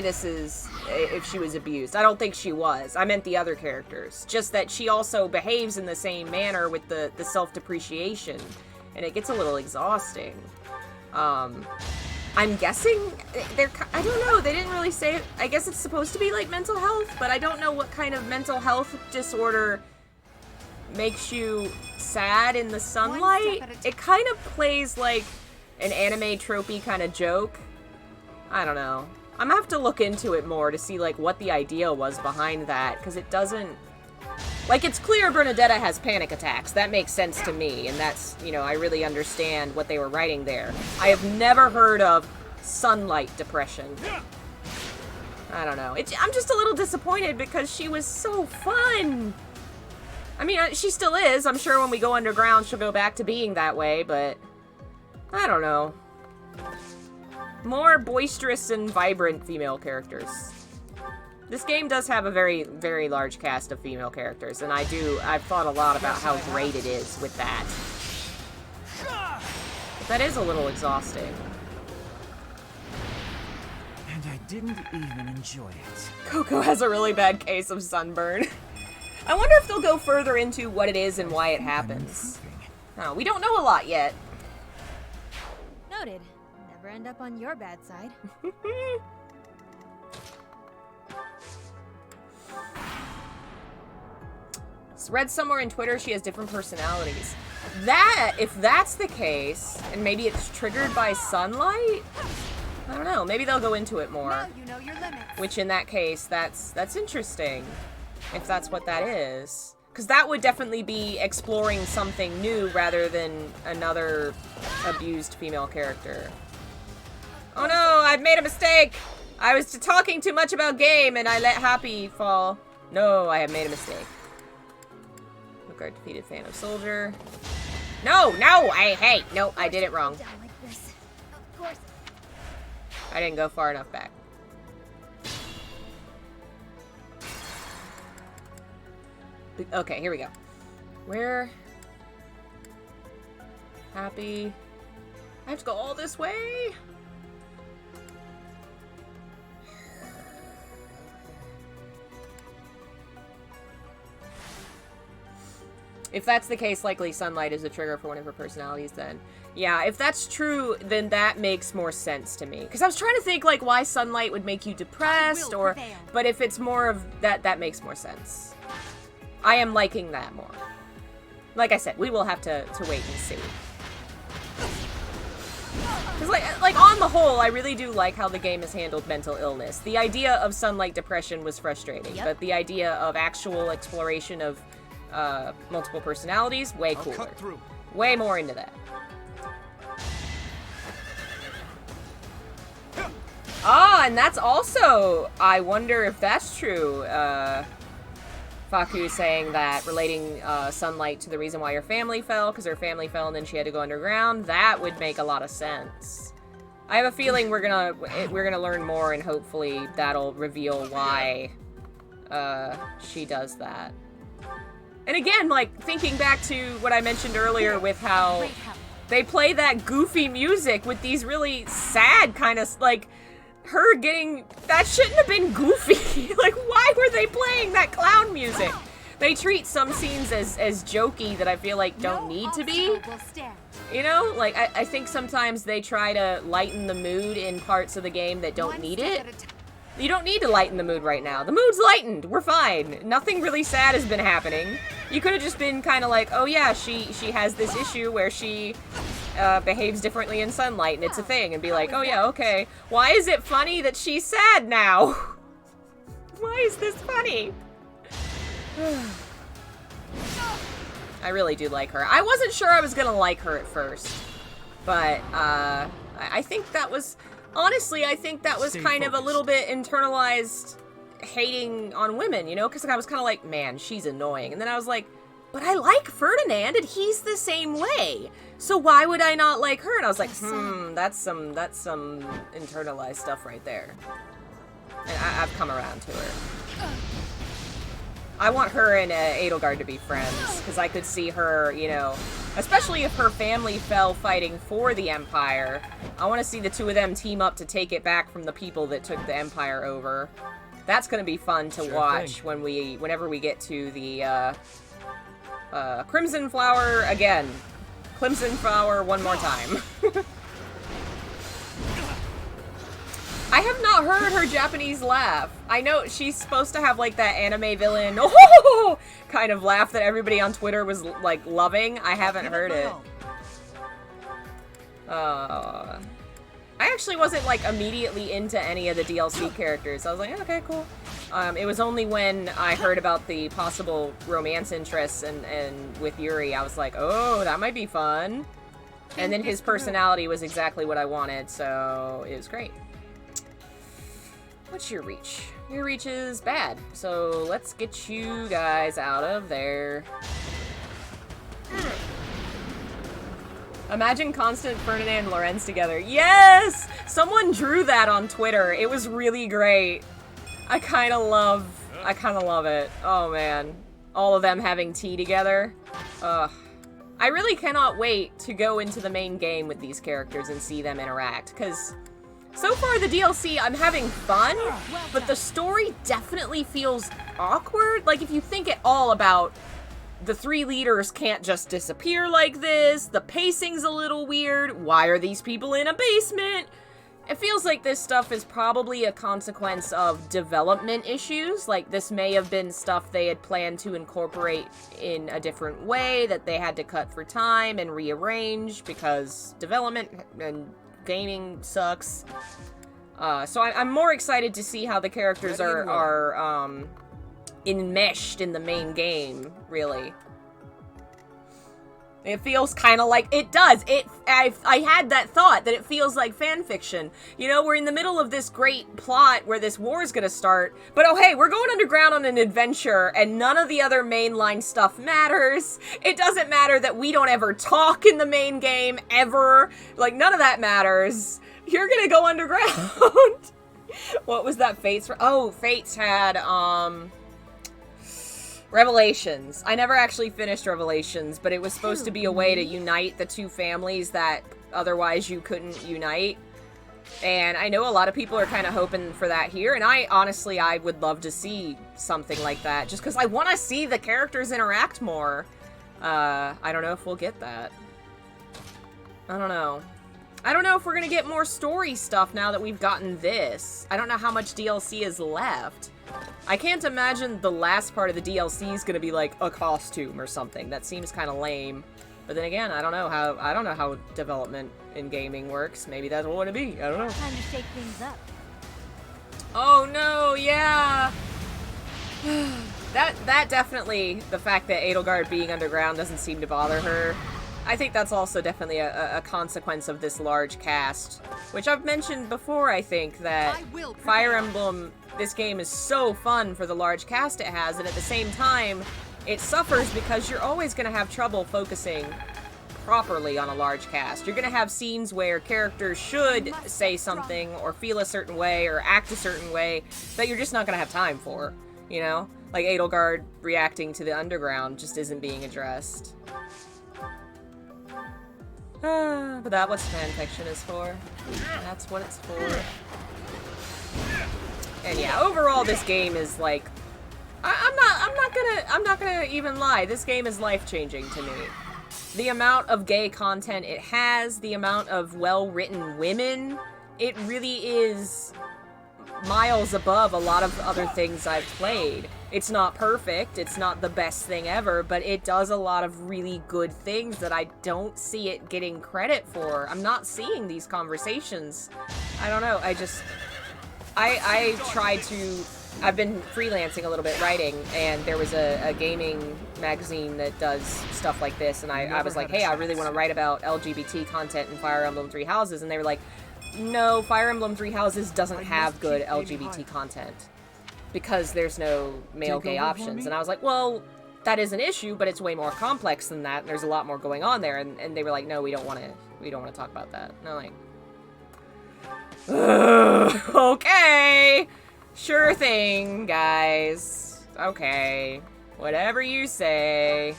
this is, if she was abused. I don't think she was. I meant the other characters. Just that she also behaves in the same manner with the self-depreciation. And it gets a little exhausting. I'm guessing I don't know, they didn't really say it. I guess it's supposed to be like mental health, but I don't know what kind of mental health disorder makes you sad in the sunlight. It kind of plays like an anime tropey kind of joke. I don't know. I'm gonna have to look into it more to see like what the idea was behind that, because it doesn't... Like, it's clear Bernadetta has panic attacks. That makes sense to me, and that's, you know, I really understand what they were writing there. I have never heard of sunlight depression. I don't know. I'm just a little disappointed because she was so fun. I mean, she still is. I'm sure when we go underground, she'll go back to being that way, but I don't know. More boisterous and vibrant female characters. This game does have a very, very large cast of female characters, and I've thought a lot about how great it is with that. But that is a little exhausting. And I didn't even enjoy it. Coco has a really bad case of sunburn. I wonder if they'll go further into what it is and why it happens. Oh, we don't know a lot yet. Noted. Never end up on your bad side. Read somewhere in Twitter she has different personalities. If that's the case, and maybe it's triggered by sunlight? I don't know, maybe they'll go into it more. Now you know your limits. Which in that case, that's interesting. If that's what that is. Because that would definitely be exploring something new rather than another abused female character. Oh no, I've made a mistake! I was talking too much about game and I let Happy fall. No, I have made a mistake. Guard defeated Phantom Soldier. No, hey, no, I did it wrong. I didn't go far enough back. Okay, here we go. Where? Happy. I have to go all this way? If that's the case, likely sunlight is a trigger for one of her personalities then. Yeah, if that's true, then that makes more sense to me. Because I was trying to think, like, why sunlight would make you depressed, or... But if it's more of that, that makes more sense. I am liking that more. Like I said, we will have to wait and see. Because, like, on the whole, I really do like how the game has handled mental illness. The idea of sunlight depression was frustrating, but the idea of actual exploration of multiple personalities, way cooler. Way more into that. Ah, and that's also, I wonder if that's true. Faku saying that, relating sunlight to the reason why her family fell, because her family fell and then she had to go underground. That would make a lot of sense. I have a feeling we're gonna learn more, and hopefully that'll reveal why she does that. And again, like, thinking back to what I mentioned earlier with how they play that goofy music with these really sad kind of, like, her getting... That shouldn't have been goofy. Like, why were they playing that clown music? They treat some scenes as jokey that I feel like don't need to be. You know? Like, I think sometimes they try to lighten the mood in parts of the game that don't need it. You don't need to lighten the mood right now. The mood's lightened. We're fine. Nothing really sad has been happening. You could have just been kind of like, oh yeah, she has this issue where she behaves differently in sunlight and it's a thing, and be like, oh yeah, okay. Why is it funny that she's sad now? Why is this funny? I really do like her. I wasn't sure I was gonna like her at first, but I think that was, honestly, I think that was kind of a little bit internalized hating on women, you know, because I was kind of like, man, she's annoying, and then I was like, but I like Ferdinand, and he's the same way. So why would I not like her? And I was like, that's some internalized stuff right there. And I've come around to her. I want her and Edelgard to be friends, because I could see her, you know, especially if her family fell fighting for the Empire. I want to see the two of them team up to take it back from the people that took the Empire over. That's going to be fun to watch whenever we get to the Crimson Flower again. Crimson Flower one more time. I have not heard her Japanese laugh. I know she's supposed to have like that anime villain kind of laugh that everybody on Twitter was like loving. I haven't heard it. I actually wasn't like immediately into any of the DLC characters. I was like, okay, cool. It was only when I heard about the possible romance interests and with Yuri, I was like, oh, that might be fun. And then his personality was exactly what I wanted, so it was great. What's your reach? Your reach is bad, so let's get you guys out of there. Imagine Constant, Ferdinand, and Lorenz together. Yes! Someone drew that on Twitter. It was really great. I kind of love it. Oh, man. All of them having tea together. Ugh. I really cannot wait to go into the main game with these characters and see them interact, because so far the DLC, I'm having fun, but the story definitely feels awkward. Like, if you think at all about the three leaders can't just disappear like this, the pacing's a little weird, why are these people in a basement? It feels like this stuff is probably a consequence of development issues. Like, this may have been stuff they had planned to incorporate in a different way that they had to cut for time and rearrange because development and gaming sucks. So I'm more excited to see how the characters are enmeshed in the main game, really. It feels kind of like, it does. I had that thought that it feels like fan fiction. You know, we're in the middle of this great plot where this war is gonna start, but oh hey, we're going underground on an adventure and none of the other mainline stuff matters. It doesn't matter that we don't ever talk in the main game, ever. Like, none of that matters. You're gonna go underground. What was that Fates? Oh, Fates had, Revelations. I never actually finished Revelations, but it was supposed to be a way to unite the two families that otherwise you couldn't unite. And I know a lot of people are kind of hoping for that here, and I would love to see something like that, just because I want to see the characters interact more. I don't know if we'll get that. I don't know. I don't know if we're gonna get more story stuff now that we've gotten this. I don't know how much DLC is left. I can't imagine the last part of the DLC is gonna be like a costume or something. That seems kind of lame. But then again, I don't know how development in gaming works. Maybe that's what it'll be. I don't know. Time to shake things up. Oh no, yeah. That definitely, the fact that Edelgard being underground doesn't seem to bother her. I think that's also definitely a consequence of this large cast, which I've mentioned before. I think that Fire Emblem, this game is so fun for the large cast it has, and at the same time, it suffers because you're always going to have trouble focusing properly on a large cast. You're going to have scenes where characters should say something or feel a certain way or act a certain way that you're just not going to have time for, you know? Like Edelgard reacting to the underground just isn't being addressed. But that's what fanfiction is for. That's what it's for. And yeah, overall this game is like, I'm not gonna even lie. This game is life-changing to me. The amount of gay content it has, the amount of well-written women, it really is miles above a lot of other things I've played. It's not perfect, it's not the best thing ever, but it does a lot of really good things that I don't see it getting credit for. I'm not seeing these conversations. I don't know, I try to I've been freelancing a little bit, writing, and there was a gaming magazine that does stuff like this, and I was like, hey, I really want to write about LGBT content in Fire Emblem Three Houses, and they were like, no, Fire Emblem Three Houses doesn't have good LGBT content because there's no male gay options. And I was like, well, that is an issue, but it's way more complex than that, and there's a lot more going on there. And they were like, no, we don't want to talk about that. And I'm like, okay, sure thing, guys. Okay, whatever you say.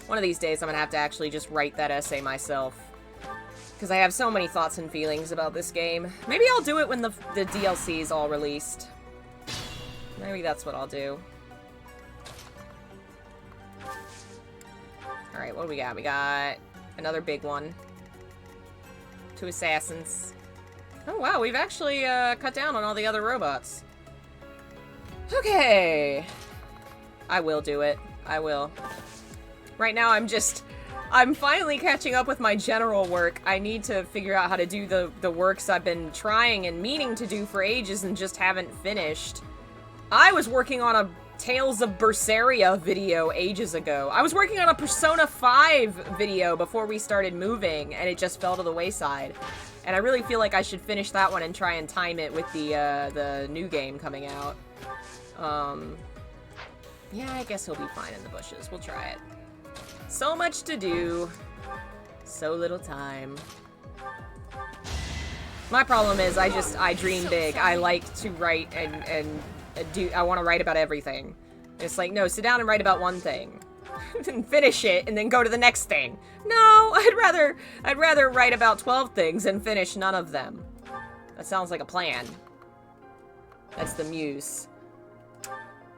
One of these days, I'm gonna have to actually just write that essay myself. Because I have so many thoughts and feelings about this game. Maybe I'll do it when the DLC is all released. Maybe that's what I'll do. Alright, what do we got? We got another big one. 2 assassins. Oh wow, we've actually cut down on all the other robots. Okay. I will do it. I will. Right now, I'm finally catching up with my general work. I need to figure out how to do the works I've been trying and meaning to do for ages and just haven't finished. I was working on a Tales of Berseria video ages ago. I was working on a Persona 5 video before we started moving, and it just fell to the wayside. And I really feel like I should finish that one and try and time it with the new game coming out. Yeah, I guess he'll be fine in the bushes. We'll try it. So much to do, so little time. My problem is I dream big. I like to write and I want to write about everything. It's like, no, sit down and write about one thing. And finish it and then go to the next thing. No, I'd rather write about 12 things and finish none of them. That sounds like a plan. That's the Muse.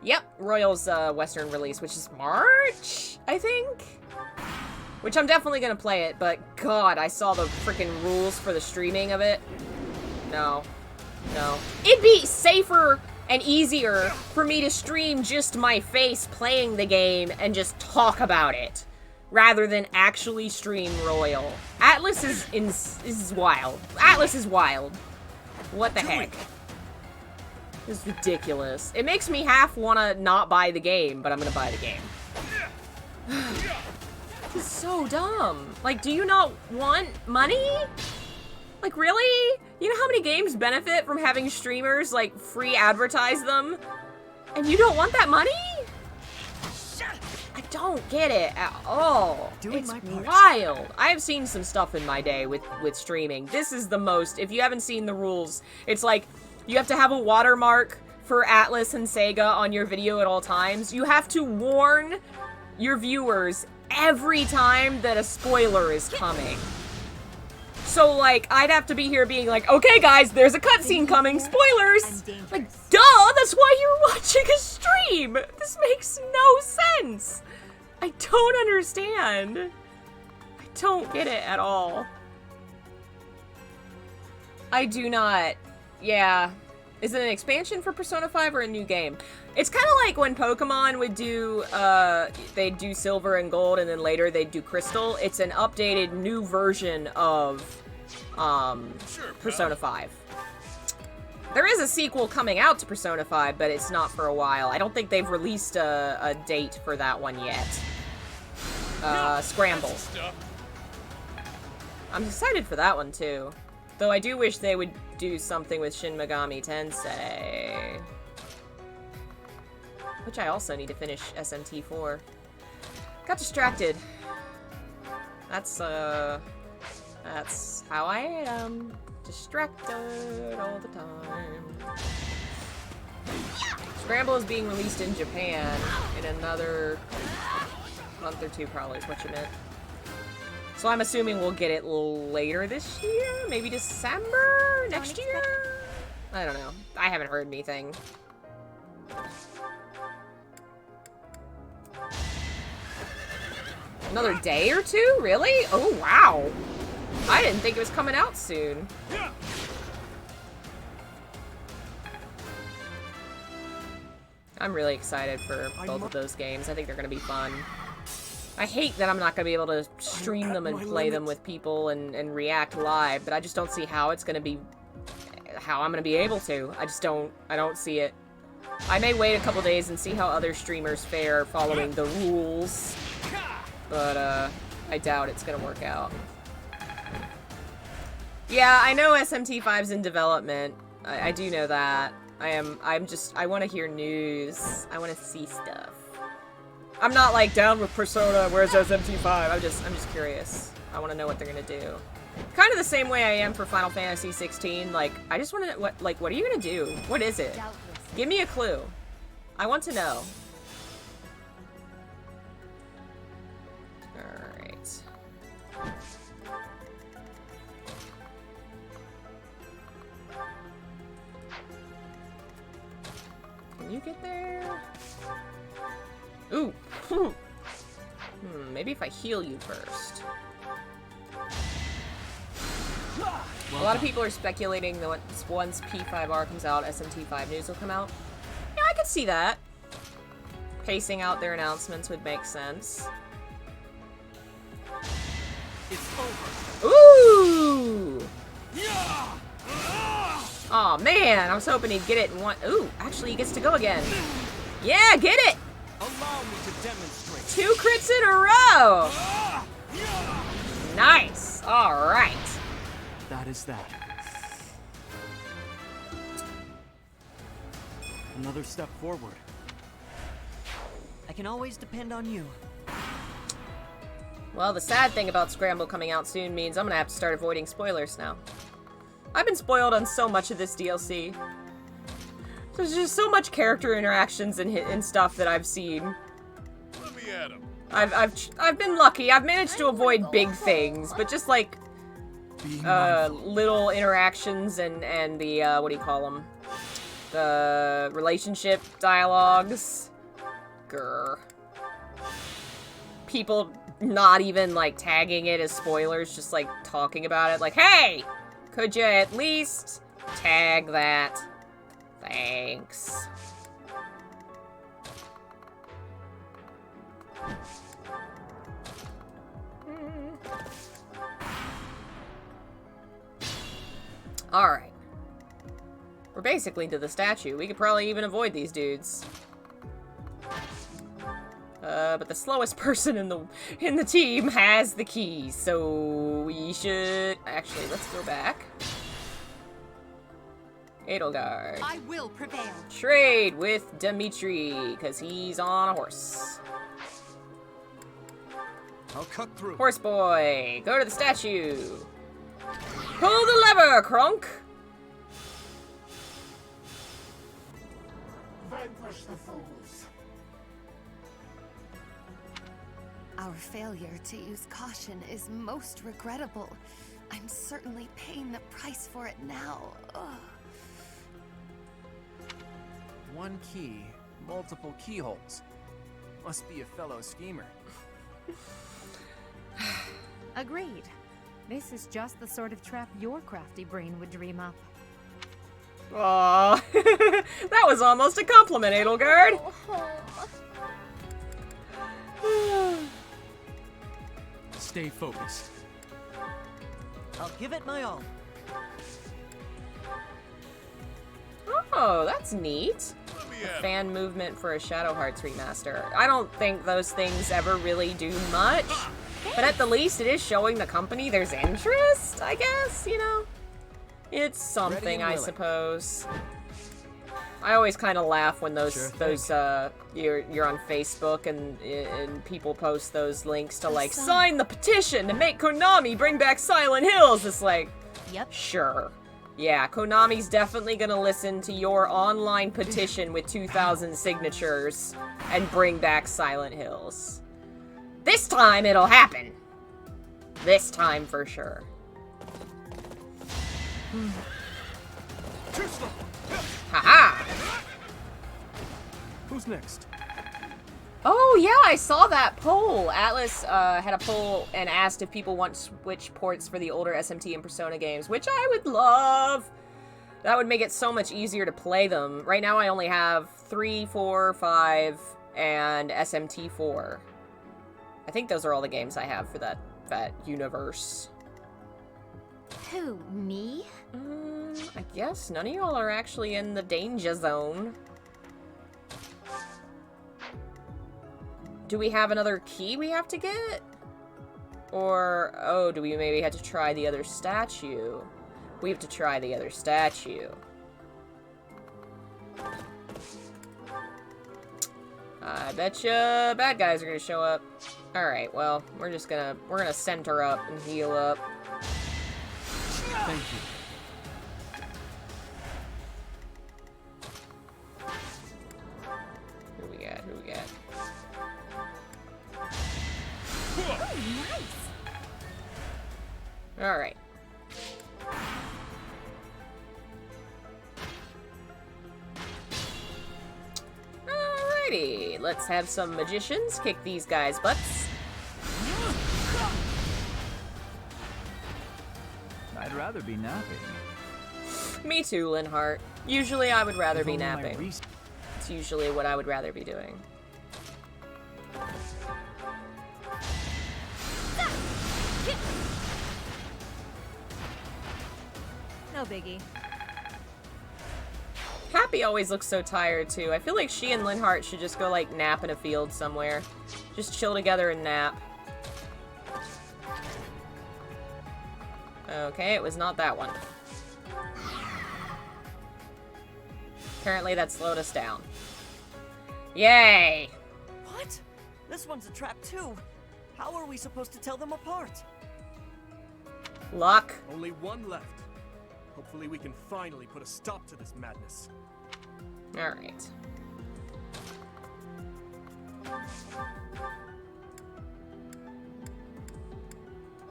Yep, Royal's Western release, which is March, I think? Which I'm definitely gonna play it, but God, I saw the freaking rules for the streaming of it. No. No. It'd be safer and easier for me to stream just my face playing the game and just talk about it, rather than actually stream Royal. Atlas is wild. Atlas is wild. What the heck? This is ridiculous. It makes me half want to not buy the game, but I'm gonna buy the game. This is so dumb. Like, do you not want money? Like, really? You know how many games benefit from having streamers, like, free advertise them? And you don't want that money? I don't get it at all. It's wild. I have seen some stuff in my day with streaming. This is the most, if you haven't seen the rules, it's like, you have to have a watermark for Atlas and Sega on your video at all times. You have to warn your viewers every time that a spoiler is coming. So, like, I'd have to be here being like, okay, guys, there's a cutscene coming, spoilers! Like, duh, that's why you're watching a stream! This makes no sense! I don't understand. I don't get it at all. I do not. Yeah. Is it an expansion for Persona 5 or a new game? It's kind of like when Pokemon would do, they'd do Silver and Gold and then later they'd do Crystal. It's an updated new version of, Persona 5. There is a sequel coming out to Persona 5, but it's not for a while. I don't think they've released a date for that one yet. Scramble. I'm excited for that one, too. Though I do wish they would do something with Shin Megami Tensei. Which I also need to finish SMT4. Got distracted. That's how I am. Distracted all the time. Scramble is being released in Japan in another month or two, probably is what you meant. So I'm assuming we'll get it later this year? Maybe December? Next year? I don't know. I haven't heard anything. Another day or two? Really? Oh, wow. I didn't think it was coming out soon. I'm really excited for both of those games. I think they're going to be fun. I hate that I'm not going to be able to stream them and play them with people and react live, but I just don't see how it's going to be how I'm gonna be able to. I don't see it. I may wait a couple days and see how other streamers fare following the rules. But, I doubt it's gonna work out. Yeah, I know SMT5's in development. I do know that. I want to hear news. I want to see stuff. I'm not, like, down with Persona, where's SMT5? I'm just curious. I want to know what they're gonna do. Kind of the same way I am for Final Fantasy 16. Like, I just want to know, what are you gonna do? What is it? Give me a clue. I want to know. Alright. Can you get there? Ooh. Maybe if I heal you first. A lot of people are speculating that once P5R comes out, SMT5 news will come out. Yeah, I could see that. Pacing out their announcements would make sense. It's over. Ooh! Aw, man, I was hoping he'd get it in one. Ooh, actually, he gets to go again. Yeah, get it! Allow me to demonstrate. 2 crits in a row! Nice! Alright. That is that. Another step forward. I can always depend on you. Well, the sad thing about Scramble coming out soon means I'm gonna have to start avoiding spoilers now. I've been spoiled on so much of this DLC. There's just so much character interactions and stuff that I've seen. Let me at him. I've been lucky. I've managed to avoid big things, but just like little interactions and the what do you call them? The relationship dialogues. Grr. People not even like tagging it as spoilers, just like talking about it. Like, hey, could you at least tag that? Thanks. Alright. We're basically to the statue. We could probably even avoid these dudes. But the slowest person in the team has the key, so we should... Actually, let's go back. Edelgard. I will prevail. Trade with Dimitri, because he's on a horse. I'll cut through. Horse boy, go to the statue. Pull the lever, Kronk. Vanquish the fools. Our failure to use caution is most regrettable. I'm certainly paying the price for it now. Ugh. One key, multiple keyholes. Must be a fellow schemer. Agreed. This is just the sort of trap your crafty brain would dream up. Aww. That was almost a compliment, Edelgard. Stay focused. I'll give it my all. Oh, that's neat. A fan movement for a Shadow Hearts remaster. I don't think those things ever really do much, but at the least it is showing the company there's interest, I guess, you know? It's something, I suppose. I always kind of laugh when you're on Facebook and people post those links to like sign the petition to make Konami bring back Silent Hills. It's like, yep, sure. Yeah, Konami's definitely gonna listen to your online petition with 2,000 signatures and bring back Silent Hills. This time it'll happen. This time for sure. Haha! Who's next? Oh yeah, I saw that poll. Atlas had a poll and asked if people want Switch ports for the older SMT and Persona games, which I would love. That would make it so much easier to play them. Right now I only have 3, 4, 5, and SMT4. I think those are all the games I have for that universe. Who, me? I guess none of y'all are actually in the danger zone. Do we have another key we have to get? Or, oh, do we maybe have to try the other statue? We have to try the other statue. I betcha bad guys are gonna show up. Alright, well, we're gonna center up and heal up. Thank you. Who we got? Who we got? Oh, nice. Alright. Alrighty, let's have some magicians kick these guys' butts. I'd rather be napping. Me too, Linhart. Usually I would rather If be only my napping. res- It's usually what I would rather be doing. No biggie. Happy always looks so tired, too. I feel like she and Linhart should just go, like, nap in a field somewhere. Just chill together and nap. Okay, it was not that one. Apparently that slowed us down. Yay! What? This one's a trap too. How are we supposed to tell them apart? Luck. Only one left. Hopefully we can finally put a stop to this madness. Alright.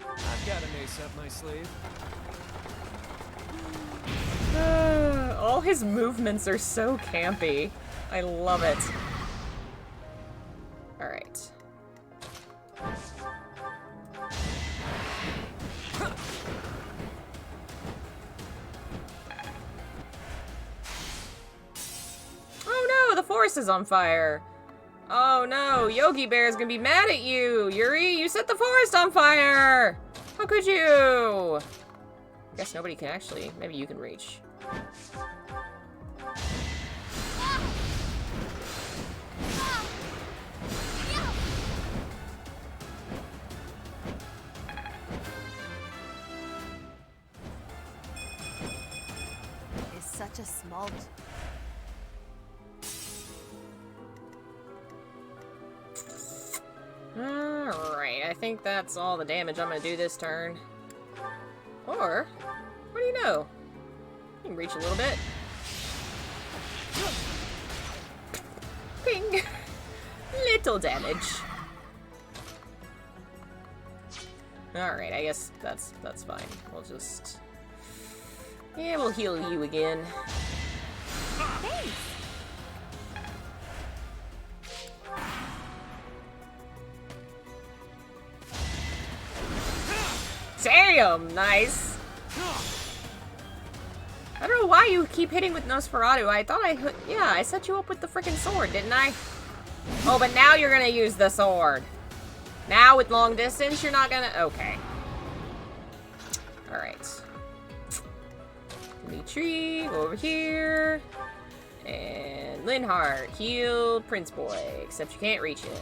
I've got an ace up my sleeve. All his movements are so campy. I love it. Alright. Oh no, the forest is on fire. Oh no, Yogi Bear is gonna be mad at you. Yuri, you set the forest on fire. How could you? I guess nobody can actually. Maybe you can reach. Is such a small. Alright, I think that's all the damage I'm gonna do this turn. Or, what do you know? You can reach a little bit. Ping! Little damage. Alright, I guess that's fine. We'll just... Yeah, we'll heal you again. Thanks. Damn, nice. I don't know why you keep hitting with Nosferatu. I thought yeah, I set you up with the freaking sword, didn't I? Oh, but now you're gonna use the sword. Now with long distance, you're not gonna... Okay. Alright. Dimitri, go over here. And Linhart, heal Prince Boy, except you can't reach him.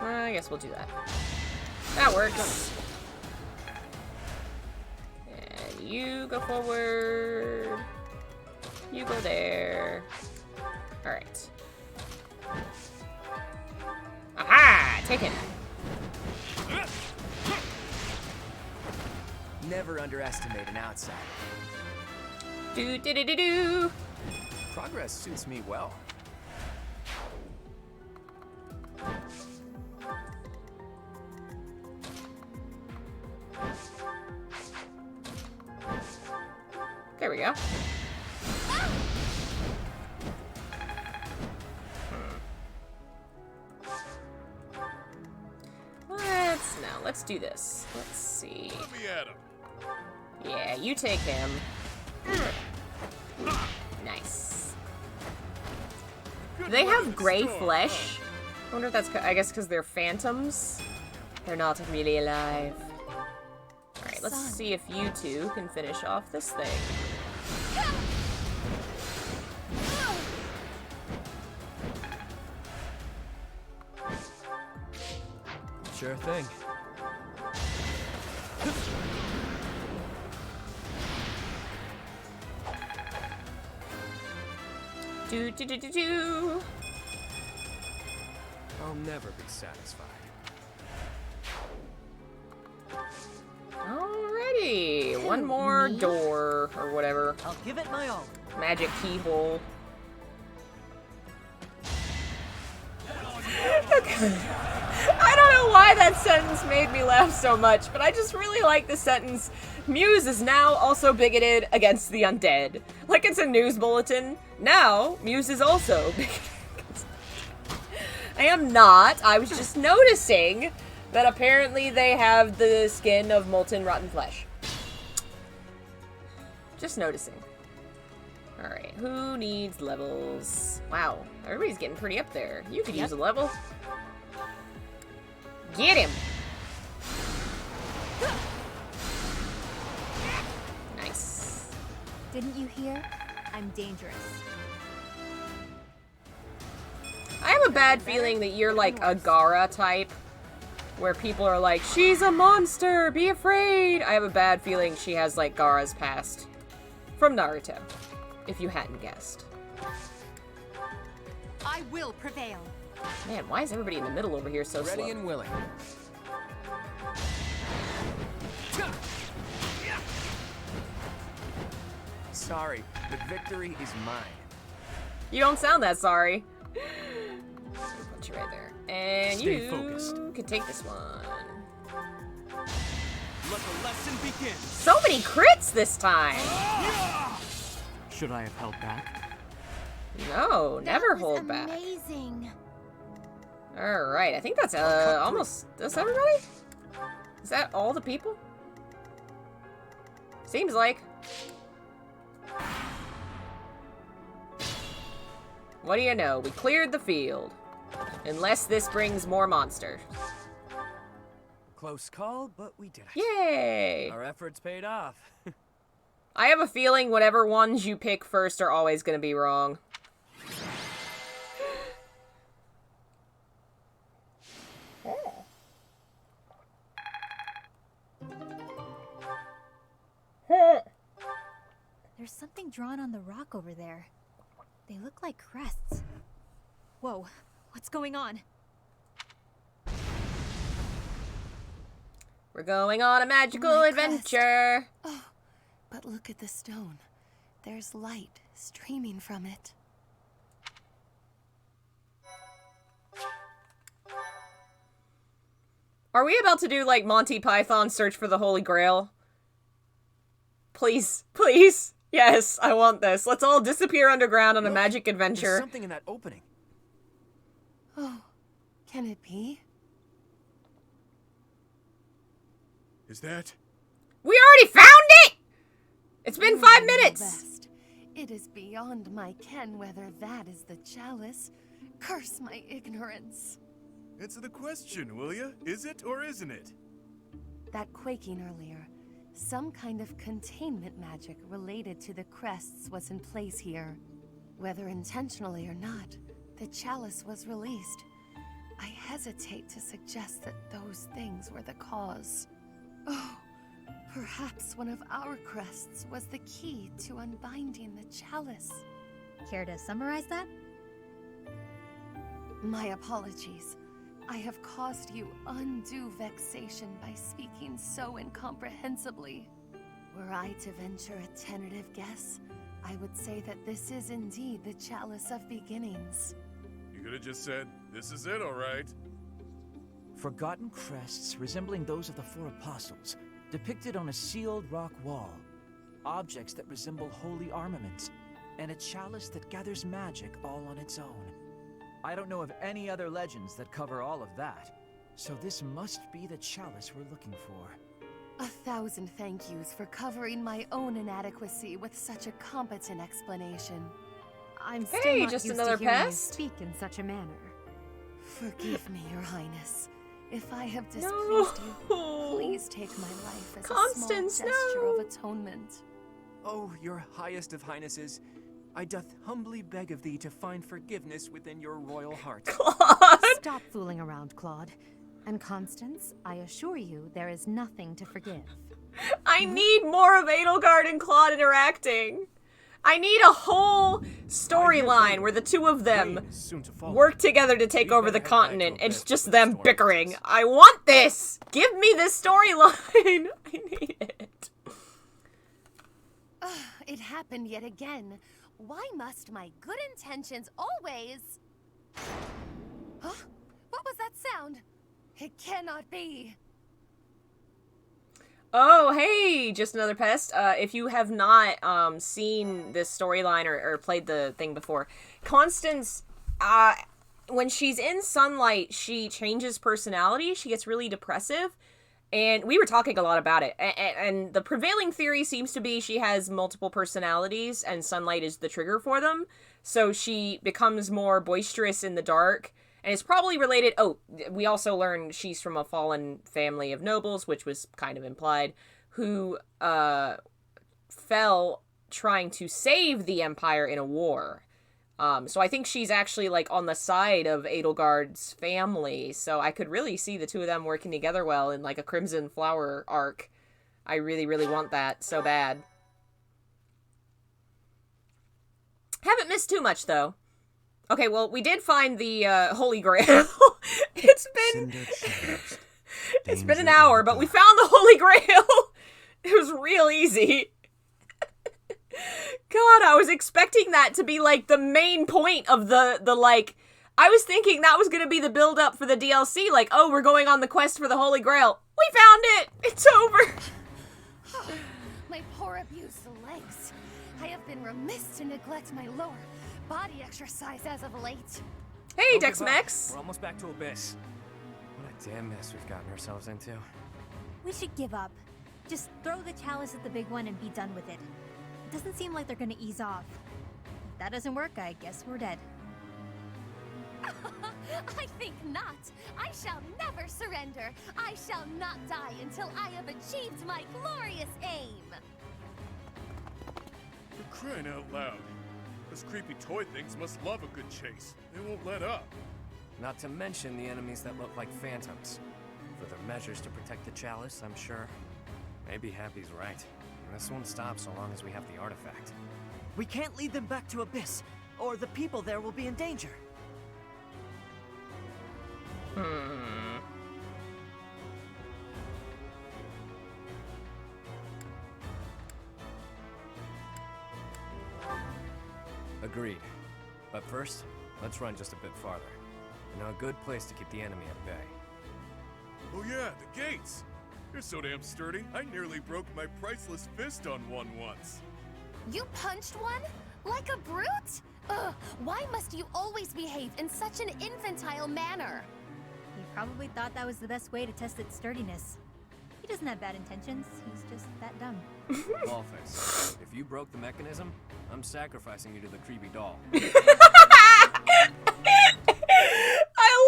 I guess we'll do that. That works. And you go forward. You go there. Alright. Aha! Take him. Never underestimate an outsider. Do. Progress suits me well. There we go. Let's do this. Let's see. Let me at him. Yeah, you take him. Nice. Do they have gray flesh? I wonder if that's, I guess, because they're phantoms. They're not really alive. Alright, let's see if you two can finish off this thing. Sure thing. Do. I'll never be satisfied. Alrighty, one more door or whatever. I'll give it my all. Magic keyhole. Okay. I don't know why that sentence made me laugh so much, but I just really like the sentence, Muse is now also bigoted against the undead. Like it's a news bulletin. Now, Muse is also bigoted against the undead. I am not. I was just noticing that apparently they have the skin of molten rotten flesh. Just noticing. Alright, who needs levels? Wow, everybody's getting pretty up there. You could use a level. Get him! Nice. Didn't you hear? I'm dangerous. I have a bad feeling that you're like a Gaara type, where people are like, she's a monster, be afraid! I have a bad feeling she has like Gaara's past from Naruto, if you hadn't guessed. I will prevail. Man, why is everybody in the middle over here so slow? Ready and willing. Sorry, the victory is mine. You don't sound that sorry. Put you right there. And Stay you focused. can take this one. Let the lesson begin. So many crits this time! Should I have held back? No, never hold back. Amazing. Alright, I think that's almost... That's everybody? Is that all the people? Seems like. What do you know? We cleared the field. Unless this brings more monsters. Close call, but we did it. Yay! Our efforts paid off. I have a feeling whatever ones you pick first are always going to be wrong. There's something drawn on the rock over there. They look like crests. Whoa, what's going on? We're going on a magical adventure. Oh, but look at the stone. There's light streaming from it. Are we about to do like Monty Python Search for the Holy Grail? Please, please. Yes, I want this. Let's all disappear underground on a magic adventure. There's something in that opening. Oh, can it be? Is that? We already found it! It's been 5 minutes! Best. It is beyond my ken whether that is the chalice. Curse my ignorance. Answer the question, will ya? Is it or isn't it? That quaking earlier. Some kind of containment magic related to the crests was in place here. Whether intentionally or not, the chalice was released. I hesitate to suggest that those things were the cause. Oh, perhaps one of our crests was the key to unbinding the chalice. Care to summarize that? My apologies. I have caused you undue vexation by speaking so incomprehensibly. Were I to venture a tentative guess, I would say that this is indeed the Chalice of Beginnings. You could have just said, this is it, all right. Forgotten crests resembling those of the Four Apostles, depicted on a sealed rock wall. Objects that resemble holy armaments, and a chalice that gathers magic all on its own. I don't know of any other legends that cover all of that, so this must be the chalice we're looking for. 1,000 thank yous for covering my own inadequacy with such a competent explanation. I'm still Hey, not just used another to hearing you pest? speak in such a manner. Forgive me, Your Highness. If I have displeased you, please take my life as Constance, a small gesture of atonement. Oh, your highest of highnesses, I doth humbly beg of thee to find forgiveness within your royal heart. Claude! Stop fooling around, Claude. And Constance, I assure you, there is nothing to forgive. I need more of Edelgard and Claude interacting. I need a whole storyline where the two of them work together to take over the continent. It's just them bickering. I want this! Give me this storyline! I need it. It happened yet again. Why must my good intentions always... Huh? What was that sound? It cannot be. Oh, hey, just another pest. If you have not seen this storyline or played the thing before, Constance, when she's in sunlight, she changes personality. She gets really depressive. And we were talking a lot about it. And the prevailing theory seems to be she has multiple personalities and sunlight is the trigger for them. So she becomes more boisterous in the dark. And it's probably related... Oh, we also learned she's from a fallen family of nobles, which was kind of implied, who fell trying to save the Empire in a war. So I think she's actually, like, on the side of Edelgard's family. So I could really see the two of them working together well in, like, a Crimson Flower arc. I really, really want that so bad. Haven't missed too much, though. Okay, well, we did find the Holy Grail. It's been an hour, but we found the Holy Grail. It was real easy. God, I was expecting that to be, like, the main point of the like... I was thinking that was going to be the build-up for the DLC. Like, oh, we're going on the quest for the Holy Grail. We found it! It's over! My poor abused legs. I have been remiss to neglect my lower body exercise as of late. Hey, Dex-Mex! We're almost back to Abyss. What a damn mess we've gotten ourselves into. We should give up. Just throw the chalice at the big one and be done with it. It doesn't seem like they're gonna ease off. If that doesn't work, I guess we're dead. I think not. I shall never surrender. I shall not die until I have achieved my glorious aim. For crying out loud. Those creepy toy things must love a good chase. They won't let up. Not to mention the enemies that look like phantoms. For their measures to protect the chalice, I'm sure. Maybe Happy's right. This won't stop so long as we have the artifact. We can't lead them back to Abyss, or the people there will be in danger. Agreed. But first, let's run just a bit farther. You know, a good place to keep the enemy at bay. Oh yeah, the gates! You're so damn sturdy, I nearly broke my priceless fist on one once. You punched one? Like a brute? Ugh, why must you always behave in such an infantile manner? He probably thought that was the best way to test its sturdiness. He doesn't have bad intentions, he's just that dumb. Ballface, if you broke the mechanism, I'm sacrificing you to the creepy doll. I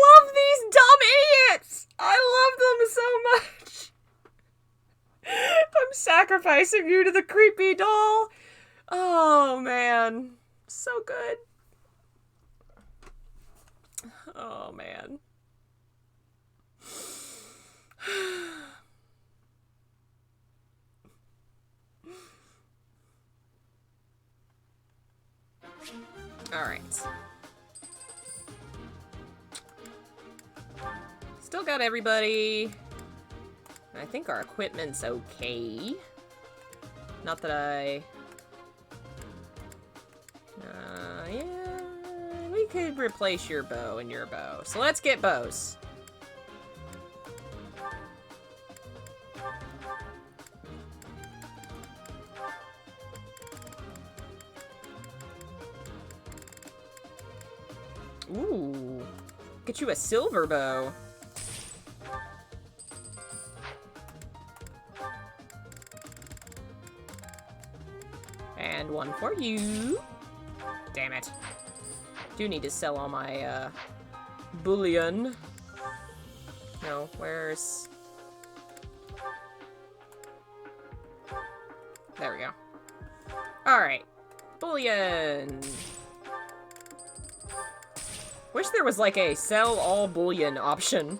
love these dumb idiots! I love them so much! I'm sacrificing you to the creepy doll! Oh, man. So good. Oh, man. Alright. Still got everybody. I think our equipment's okay. Not that I... yeah... We could replace your bow and your bow. So let's get bows. Ooh. Get you a silver bow. And one for you. Damn it. Do need to sell all my, bullion. No, where's... There we go. Alright. Bullion! Wish there was like a sell all bullion option.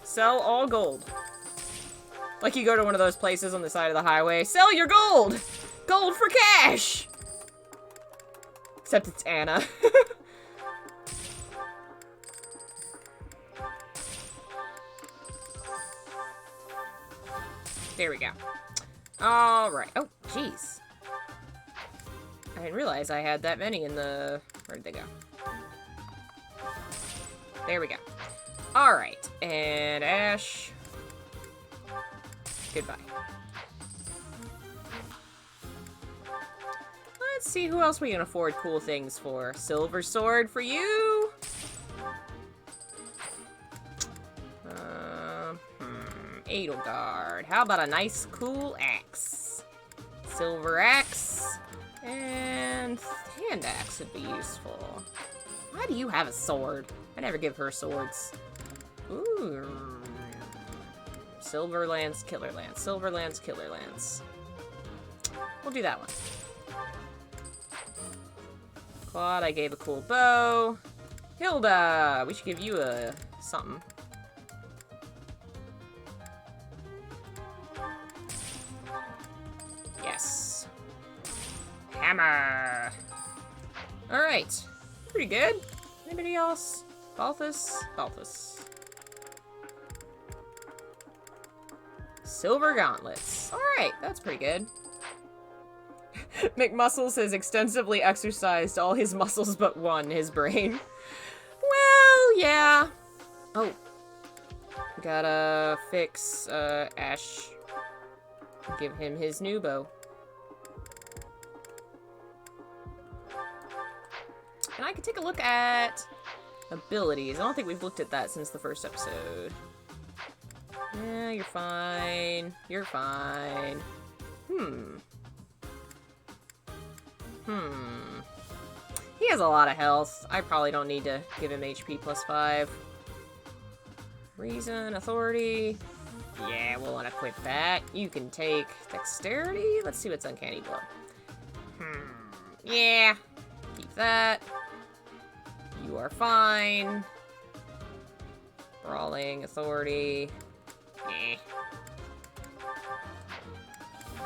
Sell all gold. Like you go to one of those places on the side of the highway. Sell your gold! Gold for cash! Except it's Anna. There we go. Alright. Oh, jeez. I didn't realize I had that many in the... Where'd they go? There we go. Alright. And Ash. Goodbye. Let's see who else we can afford cool things for. Silver sword for you. Edelgard. How about a nice cool axe? Silver axe. And hand axe would be useful. Why do you have a sword? I never give her swords. Ooh. Silver lance, killer lance. Silver lance, killer lance. We'll do that one. Claude, I gave a cool bow. Hilda, we should give you a something. Yes. Hammer. Alright. Pretty good. Anybody else? Balthus? Balthus. Silver gauntlets. Alright, that's pretty good. McMuscles has extensively exercised all his muscles but one, his brain. Well, yeah. Oh. Gotta fix, Ash. Give him his new bow. And I can take a look at abilities. I don't think we've looked at that since the first episode. Yeah, you're fine. You're fine. He has a lot of health. I probably don't need to give him HP plus 5. Reason, authority. Yeah, we'll unequip that. You can take dexterity. Let's see what's uncanny blow. Yeah. Keep that. You are fine. Brawling, authority.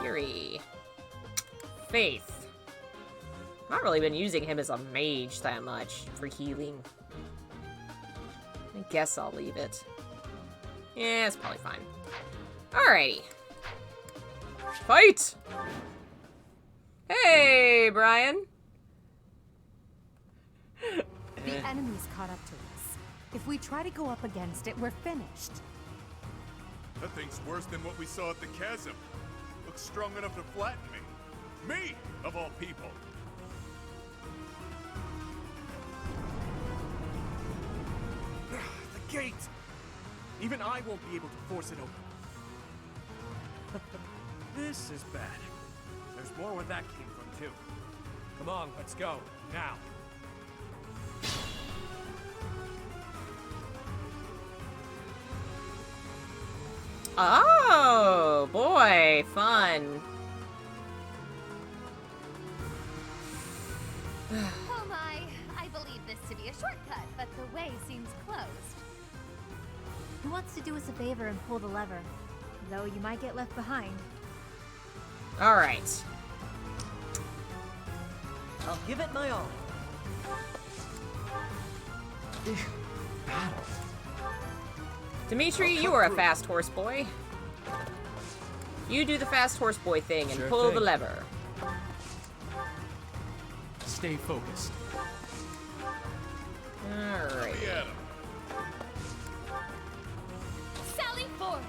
Fury. Faith. Not really been using him as a mage that much for healing. I guess I'll leave it. Yeah, it's probably fine. Alrighty. Fight! Hey, Brian! The enemy's caught up to us. If we try to go up against it, we're finished. That thing's worse than what we saw at the chasm. Looks strong enough to flatten me. Me, of all people. The gate! Even I won't be able to force it open. This is bad. There's more where that came from, too. Come on, let's go. Now. Oh, boy. Fun. Oh my, I believe this to be a shortcut, but the way seems closed. Who wants to do us a favor and pull the lever? Though you might get left behind. Alright. I'll give it my all. Dimitri, you are a fast horse boy. You do the fast horse boy thing and Sure pull thing. the lever. Stay focused. Alright. Yeah. Sally forth!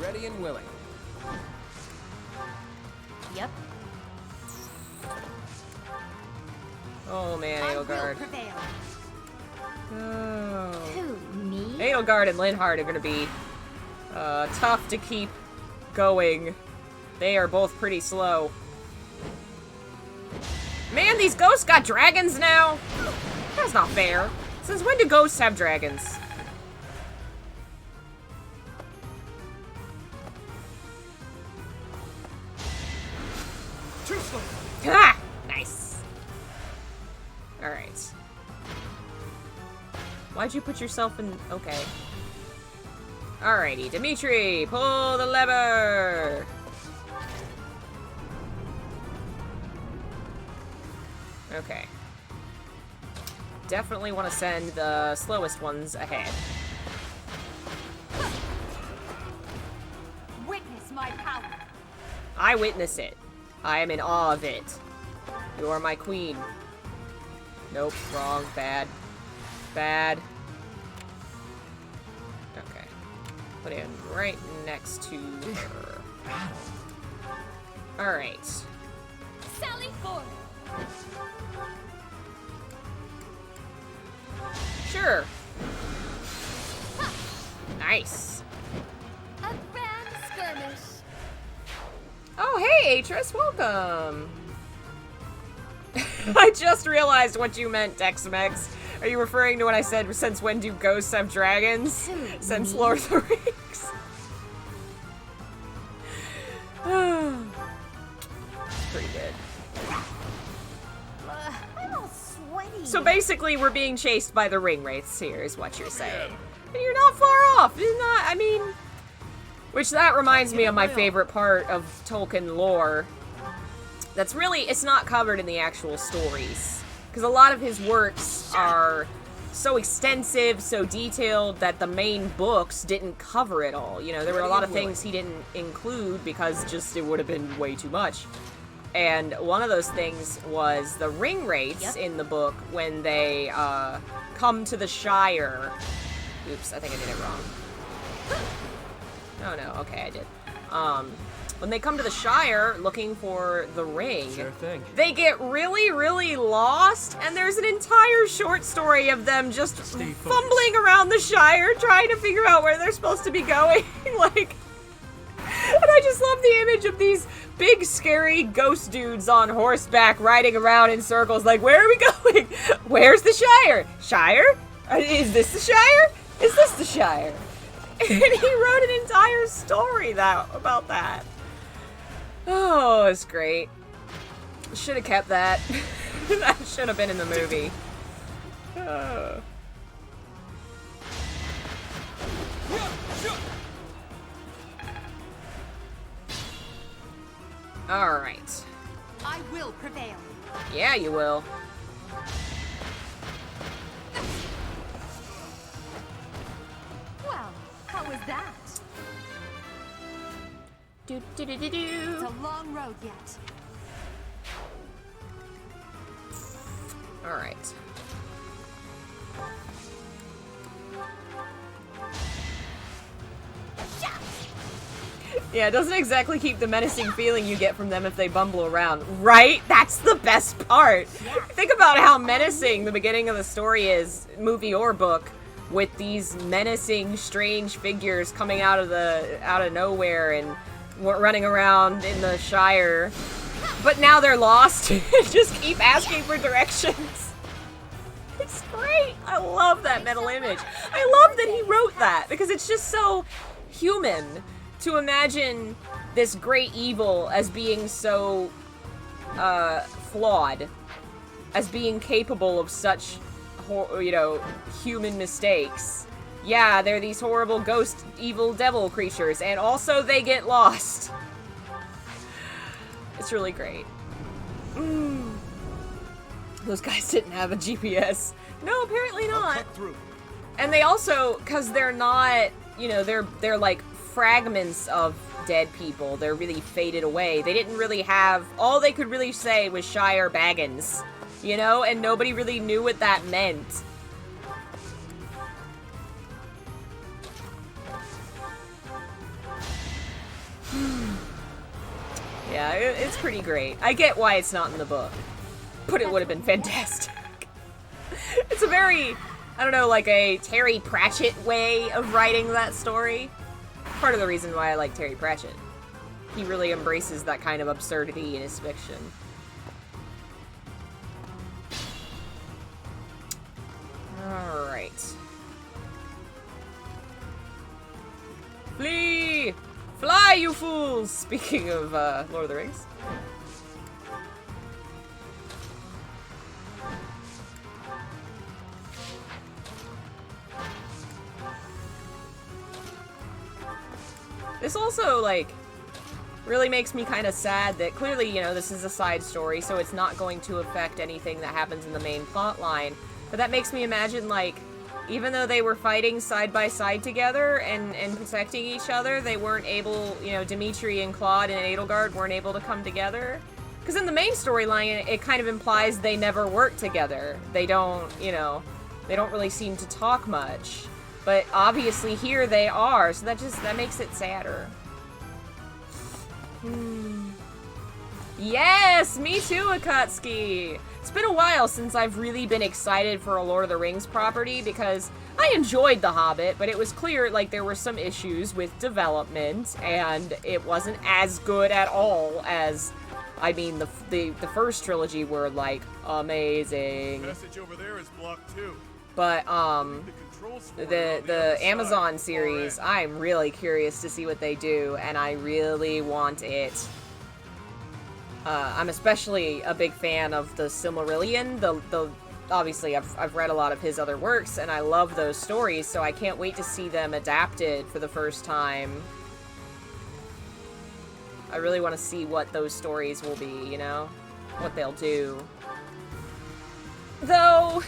Ready and willing. Yep. Oh man, I will Edelgard. prevail. Oh. Who, me? Edelgard and Linhardt are gonna be tough to keep going. They are both pretty slow. Man, these ghosts got dragons now? That's not fair. Since when do ghosts have dragons? Too slow. Ah! Nice. Alright. Why'd you put yourself in... Okay. Alrighty, Dimitri, pull the lever! Okay. Definitely want to send the slowest ones ahead. Witness my power. I witness it. I am in awe of it. You are my queen. Nope, wrong, bad. Bad. Okay. Put it right next to her. Alright. Sally forth. Sure. Nice. A grand skirmish. Oh, hey, Atris, welcome. I just realized what you meant, Tex-Mex. Are you referring to when I said, since when do ghosts have dragons? Since Lord of the Rings. Pretty good. I'm all sweaty. So basically, we're being chased by the ring wraiths here, is what you're saying. And you're not far off. You're not, I mean... Which, that reminds me of my favorite part of Tolkien lore. That's really, it's not covered in the actual stories. Because a lot of his works are so extensive, so detailed, that the main books didn't cover it all. You know, there were a lot of things he didn't include because just it would have been way too much. And one of those things was the ring wraiths in the book when they come to the Shire. Oops, I think I did it wrong. Oh no, okay, I did. When they come to the Shire looking for the ring, Sure thing. they get really, really lost, and there's an entire short story of them just fumbling around the Shire trying to figure out where they're supposed to be going. Like, and I just love the image of these big, scary ghost dudes on horseback riding around in circles like, where are we going? Where's the Shire? Shire? Is this the Shire? Is this the Shire? And he wrote an entire story about that. Oh, it's great. Should have kept that. That should have been in the movie. Alright. I will prevail. Yeah, you will. Well, how was that? It's a long road yet. Alright. Yeah, it doesn't exactly keep the menacing feeling you get from them if they bumble around, right? That's the best part! Think about how menacing the beginning of the story is, movie or book, with these menacing, strange figures coming out of nowhere and running around in the Shire. But now they're lost and just keep asking for directions. It's great! I love that mental image. I love that he wrote that, because it's just so human to imagine this great evil as being so flawed, as being capable of such, you know, human mistakes. Yeah, they're these horrible ghost, evil devil creatures, and also they get lost. It's really great. Those guys didn't have a GPS. No, apparently not. And they also, because they're not, you know, they're like fragments of dead people. They're really faded away. They didn't really have, all they could really say was Shire Baggins, you know, and nobody really knew what that meant. Yeah, it's pretty great. I get why it's not in the book, but it would have been fantastic. It's a very, I don't know, like a Terry Pratchett way of writing that story. Part of the reason why I like Terry Pratchett. He really embraces that kind of absurdity in his fiction. Alright. you fools! Speaking of Lord of the Rings. This also, like, really makes me kind of sad that clearly, you know, this is a side story, so it's not going to affect anything that happens in the main plot line. But that makes me imagine, like, even though they were fighting side by side together and protecting each other, they weren't able, you know, Dimitri and Claude and Edelgard weren't able to come together. Because in the main storyline, it kind of implies they never work together. They don't, you know, they don't really seem to talk much. But obviously here they are, so that makes it sadder. Yes, me too, Akatsuki! It's been a while since I've really been excited for a Lord of the Rings property because I enjoyed The Hobbit, but it was clear, like, there were some issues with development, and it wasn't as good at all as, I mean, the first trilogy were, like, amazing. Message over there is blocked too. But, the Amazon series, I'm really curious to see what they do, and I really want it. I'm especially a big fan of the Silmarillion. Obviously, I've read a lot of his other works, and I love those stories, so I can't wait to see them adapted for the first time. I really want to see what those stories will be, you know? What they'll do. Though...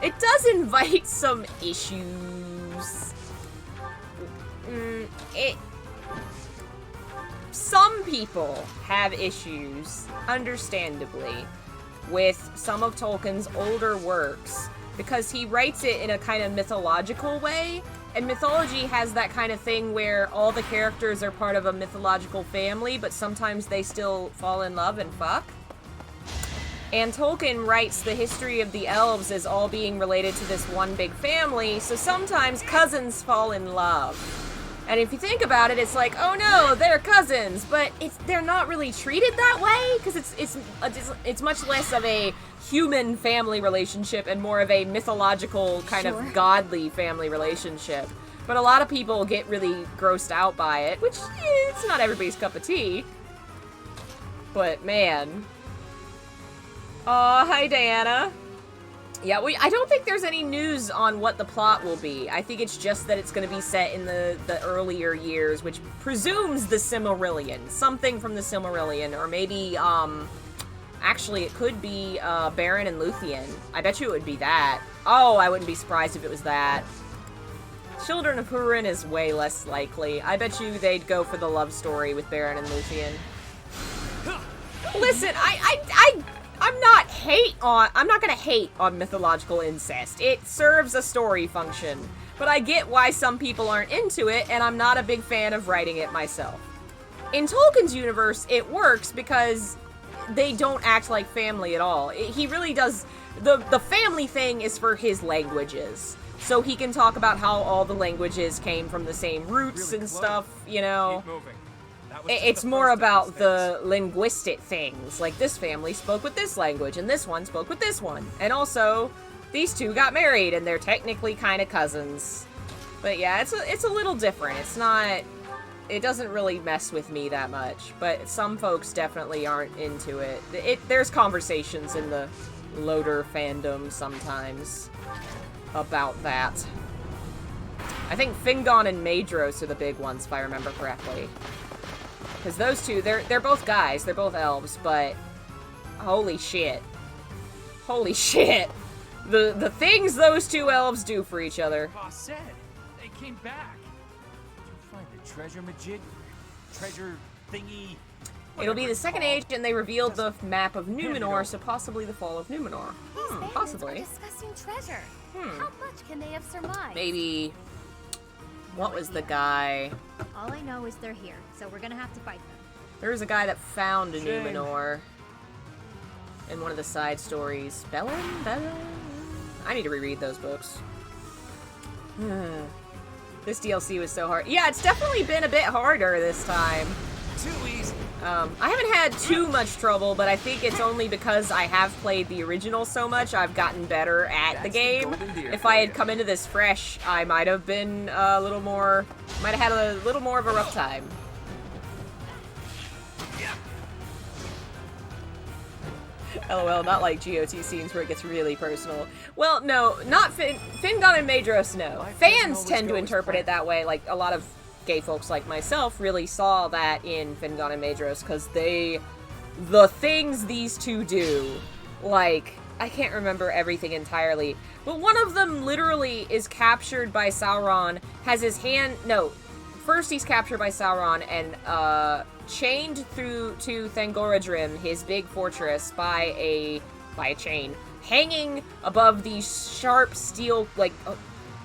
it does invite some issues. Some people have issues, understandably, with some of Tolkien's older works because he writes it in a kind of mythological way, and mythology has that kind of thing where all the characters are part of a mythological family, but sometimes they still fall in love and fuck. And Tolkien writes the history of the elves as all being related to this one big family, so sometimes cousins fall in love. And if you think about it, it's like, oh no, they're cousins, but they're not really treated that way, because it's much less of a human family relationship and more of a mythological kind of godly family relationship. But a lot of people get really grossed out by it, which it's not everybody's cup of tea. But man. Aw, hi Diana. Yeah, I don't think there's any news on what the plot will be. I think it's just that it's going to be set in the earlier years, which presumes the Silmarillion. Something from the Silmarillion, or maybe, actually it could be, Beren and Luthien. I bet you it would be that. Oh, I wouldn't be surprised if it was that. Children of Húrin is way less likely. I bet you they'd go for the love story with Beren and Luthien. Listen, I'm not gonna hate on mythological incest. It serves a story function. But I get why some people aren't into it, and I'm not a big fan of writing it myself. In Tolkien's universe, it works because they don't act like family at all. He really does... The family thing is for his languages. So he can talk about how all the languages came from the same roots and stuff, you know? It's more about the linguistic things, like this family spoke with this language, and this one spoke with this one. And also, these two got married, and they're technically kind of cousins. But yeah, it's a little different. It's not... It doesn't really mess with me that much, but some folks definitely aren't into it. There's conversations in the Loader fandom sometimes about that. I think Fingon and Maedhros are the big ones, if I remember correctly. Because those two, they're both guys, they're both elves, but holy shit. Holy shit. The things those two elves do for each other. Pa said they came back. Did you find the treasure majig? Treasure thingy? It'll be the Second Age, and they revealed the map of Numenor, so possibly the fall of Numenor. Possibly. Discussing treasure. How much can they have surmised? Maybe... What was the guy? All I know is they're here, so we're gonna have to fight them. There was a guy that found a Numenor in one of the side stories. Bellin? I need to reread those books. This DLC was so hard. Yeah, it's definitely been a bit harder this time. Too easy. I haven't had too much trouble, but I think it's only because I have played the original so much, I've gotten better at the game. If I had come into this fresh, I might have been a little more, might have had a little more of a rough time. LOL, not like GOT scenes where it gets really personal. Well, no, not Fingon and Maedros, no. Fans tend to interpret it that way, like a lot of gay folks like myself really saw that in Fingon and Maedros, because the things these two do, like, I can't remember everything entirely, but one of them literally is captured by Sauron, has his hand, no, first he's captured by Sauron and, chained through to Thangorodrim, his big fortress, by a chain, hanging above these sharp steel, like,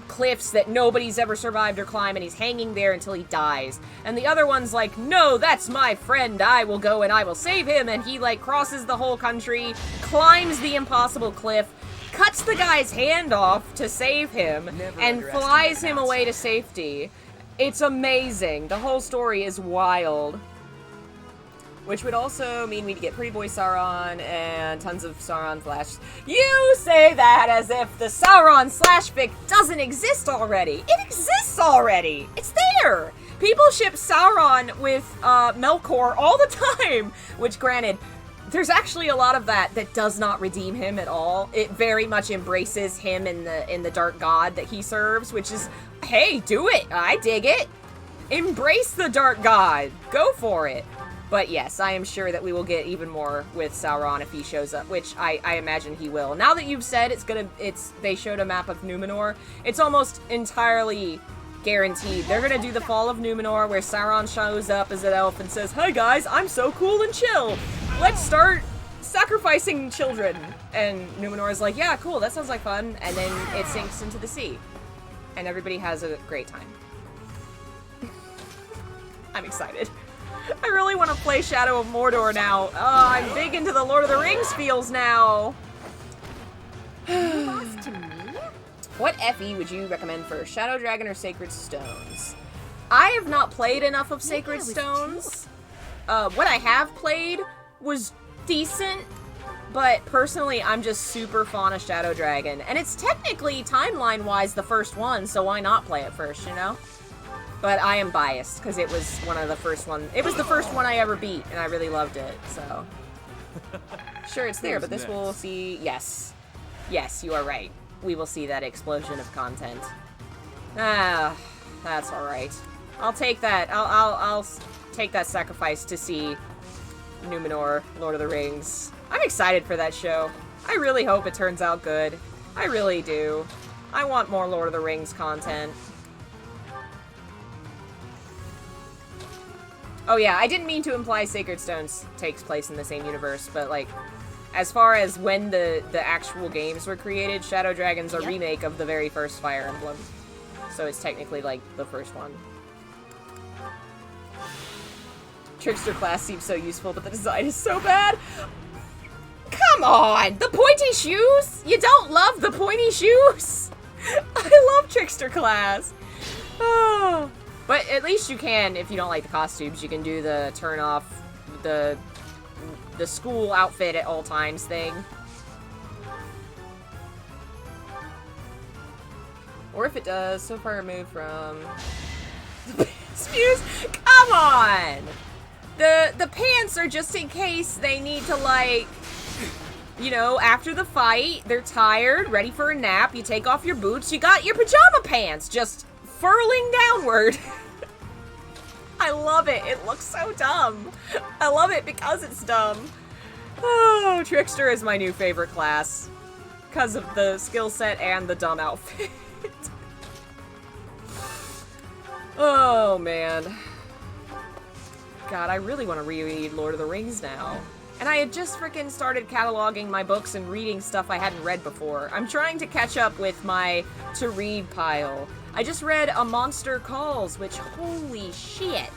cliffs that nobody's ever survived or climbed, and he's hanging there until he dies. And the other one's like, no, that's my friend, I will go and I will save him, and he, like, crosses the whole country, climbs the impossible cliff, cuts the guy's hand off to save him, and flies him away to safety. It's amazing. The whole story is wild. Which would also mean we'd get Pretty Boy Sauron and tons of Sauron flash. You say that as if the Sauron slash fic doesn't exist already. It exists already. It's there. People ship Sauron with Melkor all the time. Which, granted, there's actually a lot of that does not redeem him at all. It very much embraces him in the dark god that he serves, which is, hey, do it. I dig it. Embrace the dark god. Go for it. But yes, I am sure that we will get even more with Sauron if he shows up, which I imagine he will. Now that you've said they showed a map of Numenor, it's almost entirely guaranteed. They're gonna do the Fall of Numenor, where Sauron shows up as an elf and says, hey guys, I'm so cool and chill. Let's start sacrificing children. And Numenor is like, yeah, cool, that sounds like fun. And then it sinks into the sea. And everybody has a great time. I'm excited. I really want to play Shadow of Mordor now. Oh, I'm big into the Lord of the Rings feels now. What FE would you recommend for Shadow Dragon or Sacred Stones? I have not played enough of Sacred Stones. What I have played was decent, but personally, I'm just super fond of Shadow Dragon. And it's technically, timeline-wise, the first one, so why not play it first, you know? But I am biased, because it was one of the first one. It was the first one I ever beat, and I really loved it, so. Sure, it's there, but this will see, yes. Yes, you are right. We will see that explosion of content. Ah, that's alright. I'll take that. I'll take that sacrifice to see Numenor, Lord of the Rings. I'm excited for that show. I really hope it turns out good. I really do. I want more Lord of the Rings content. Oh yeah, I didn't mean to imply Sacred Stones takes place in the same universe, but like, as far as when the actual games were created, Shadow Dragon's a remake of the very first Fire Emblem. So it's technically like the first one. Trickster class seems so useful, but the design is so bad. Come on! The pointy shoes? You don't love the pointy shoes? I love Trickster class. Oh. But at least you can, if you don't like the costumes, you can do the turn off the school outfit at all times thing. Or if it does, so far removed from the pants Muse. Come on! The pants are just in case they need to, like, you know, after the fight, they're tired, ready for a nap, you take off your boots, you got your pajama pants, just furling downward. I love it. It looks so dumb. I love it because it's dumb. Oh, Trickster is my new favorite class. Because of the skill set and the dumb outfit. Oh, man. God, I really want to reread Lord of the Rings now. And I had just freaking started cataloging my books and reading stuff I hadn't read before. I'm trying to catch up with my to-read pile. I just read A Monster Calls, which, holy shit.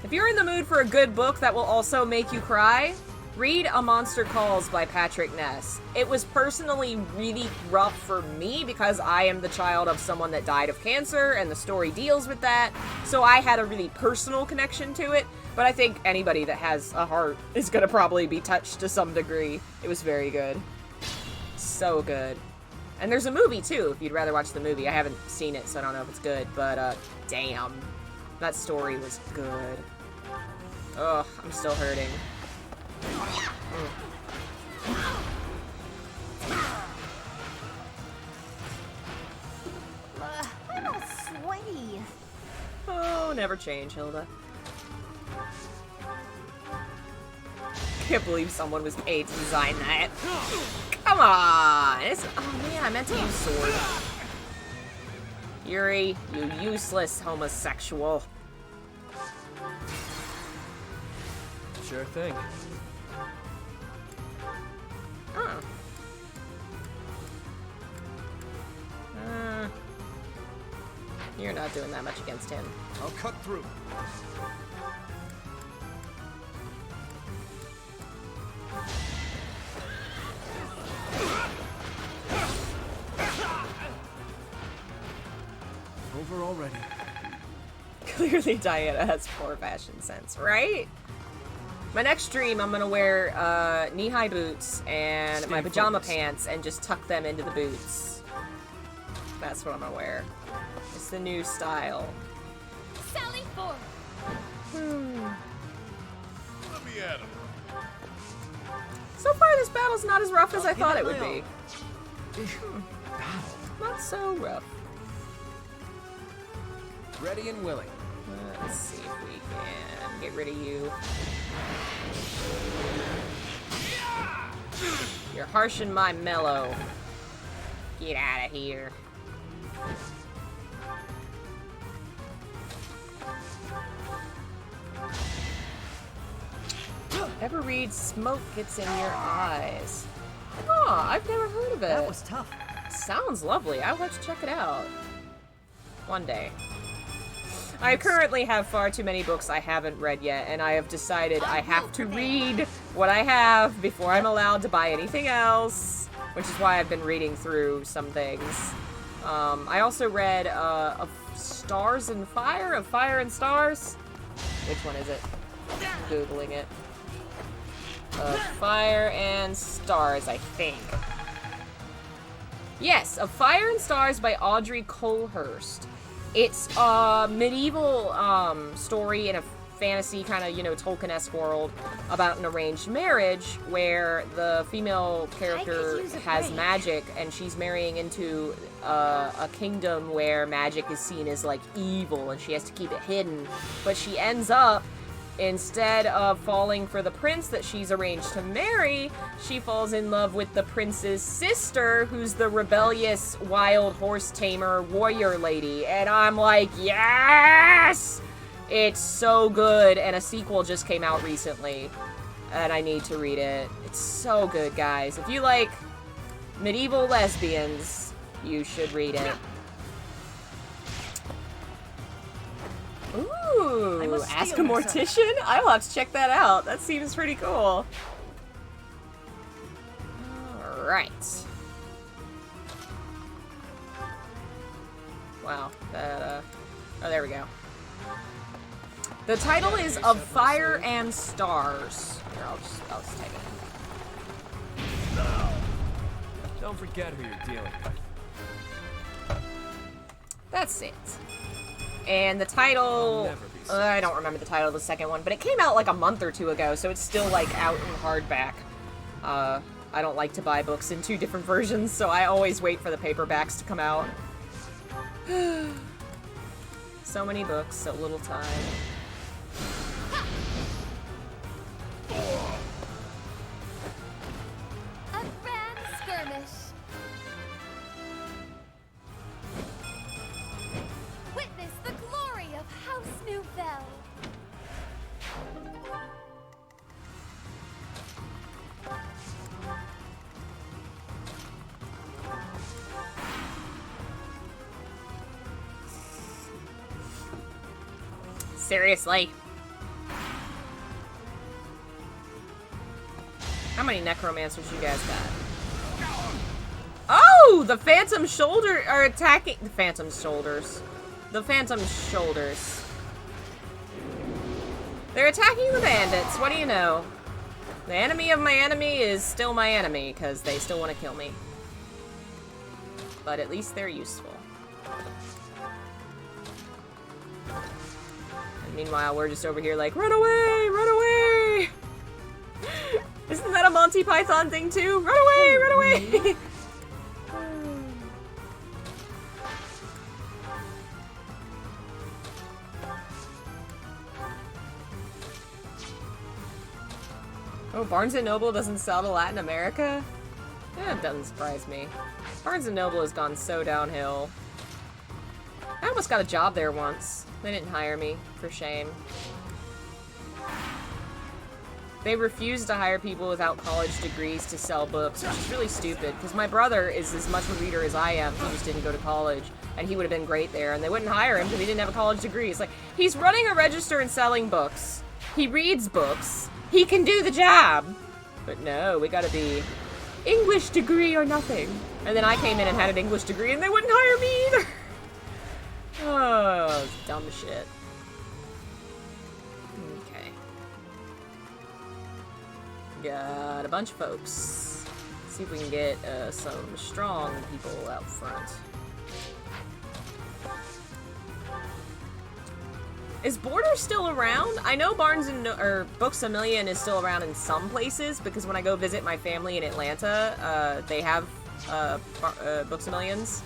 If you're in the mood for a good book that will also make you cry, read A Monster Calls by Patrick Ness. It was personally really rough for me because I am the child of someone that died of cancer, and the story deals with that, so I had a really personal connection to it. But I think anybody that has a heart is gonna probably be touched to some degree. It was very good. So good. And there's a movie, too, if you'd rather watch the movie. I haven't seen it, so I don't know if it's good, but, damn. That story was good. Ugh, I'm still hurting. I'm all sweaty. Oh, never change, Hilda. Can't believe someone was paid to design that. Come on! Oh man, I meant to use sword. Yuri, you useless homosexual. Sure thing. Oh. You're not doing that much against him. I'll cut through. Over already. Clearly Diana has poor fashion sense, right? My next stream, I'm gonna wear knee-high boots and my pajama pants and just tuck them into the boots. That's what I'm gonna wear. It's the new style. Sally forward. Let me at him. So far, this battle's not as rough as I thought it would be. Not so rough. Ready and willing. Let's see if we can get rid of you. You're harshing my mellow. Get out of here. Ever read Smoke Gets in Your Eyes? Oh, I've never heard of it. That was tough. Sounds lovely. I'll have to check it out. One day. I currently have far too many books I haven't read yet, and I have decided I have to read what I have before I'm allowed to buy anything else, which is why I've been reading through some things. I also read of Stars and Fire, of Fire and Stars. Which one is it? I'm Googling it. Fire and Stars, I think. Yes, Of Fire and Stars by Audrey Colehurst. It's a medieval story in a fantasy kind of, you know, Tolkien-esque world about an arranged marriage where the female character has magic and she's marrying into a kingdom where magic is seen as, like, evil and she has to keep it hidden. But she ends up, instead of falling for the prince that she's arranged to marry, she falls in love with the prince's sister, who's the rebellious wild horse tamer warrior lady. And I'm like, yes! It's so good, and a sequel just came out recently, and I need to read it. It's so good, guys. If you like medieval lesbians, you should read it. Ooh, Ask a Mortician? I will have to check that out. That seems pretty cool. Alright. Wow. Oh, there we go. The title is Of Fire and Stars. Here, I'll just type it. Don't forget who you're dealing with. That's it. And the title, I don't remember the title of the second one, but it came out like a month or two ago, so it's still like out in hardback. I don't like to buy books in 2 different versions, so I always wait for the paperbacks to come out. So many books, so little time. A grand skirmish. Witness the glory of House Nouvelle. Seriously. How many necromancers you guys got? Oh! The Phantom Shoulder are attacking the Phantom Shoulders. The Phantom Shoulders. They're attacking the bandits. What do you know? The enemy of my enemy is still my enemy, because they still want to kill me. But at least they're useful. And meanwhile, we're just over here like, run away! Run away! Isn't that a Monty Python thing too? Run away! Run away! Oh, Barnes & Noble doesn't sell to Latin America? That doesn't surprise me. Barnes & Noble has gone so downhill. I almost got a job there once. They didn't hire me, for shame. They refuse to hire people without college degrees to sell books, which is really stupid, because my brother is as much a reader as I am. He just didn't go to college, and he would have been great there, and they wouldn't hire him because he didn't have a college degree. It's like, he's running a register and selling books. He reads books. He can do the job. But no, we gotta be English degree or nothing. And then I came in and had an English degree, and they wouldn't hire me either. Oh, dumb shit. Okay. Got a bunch of folks. Let's see if we can get some strong people out front. Is Border still around? I know Books A Million is still around in some places, because when I go visit my family in Atlanta, they have Books A Millions.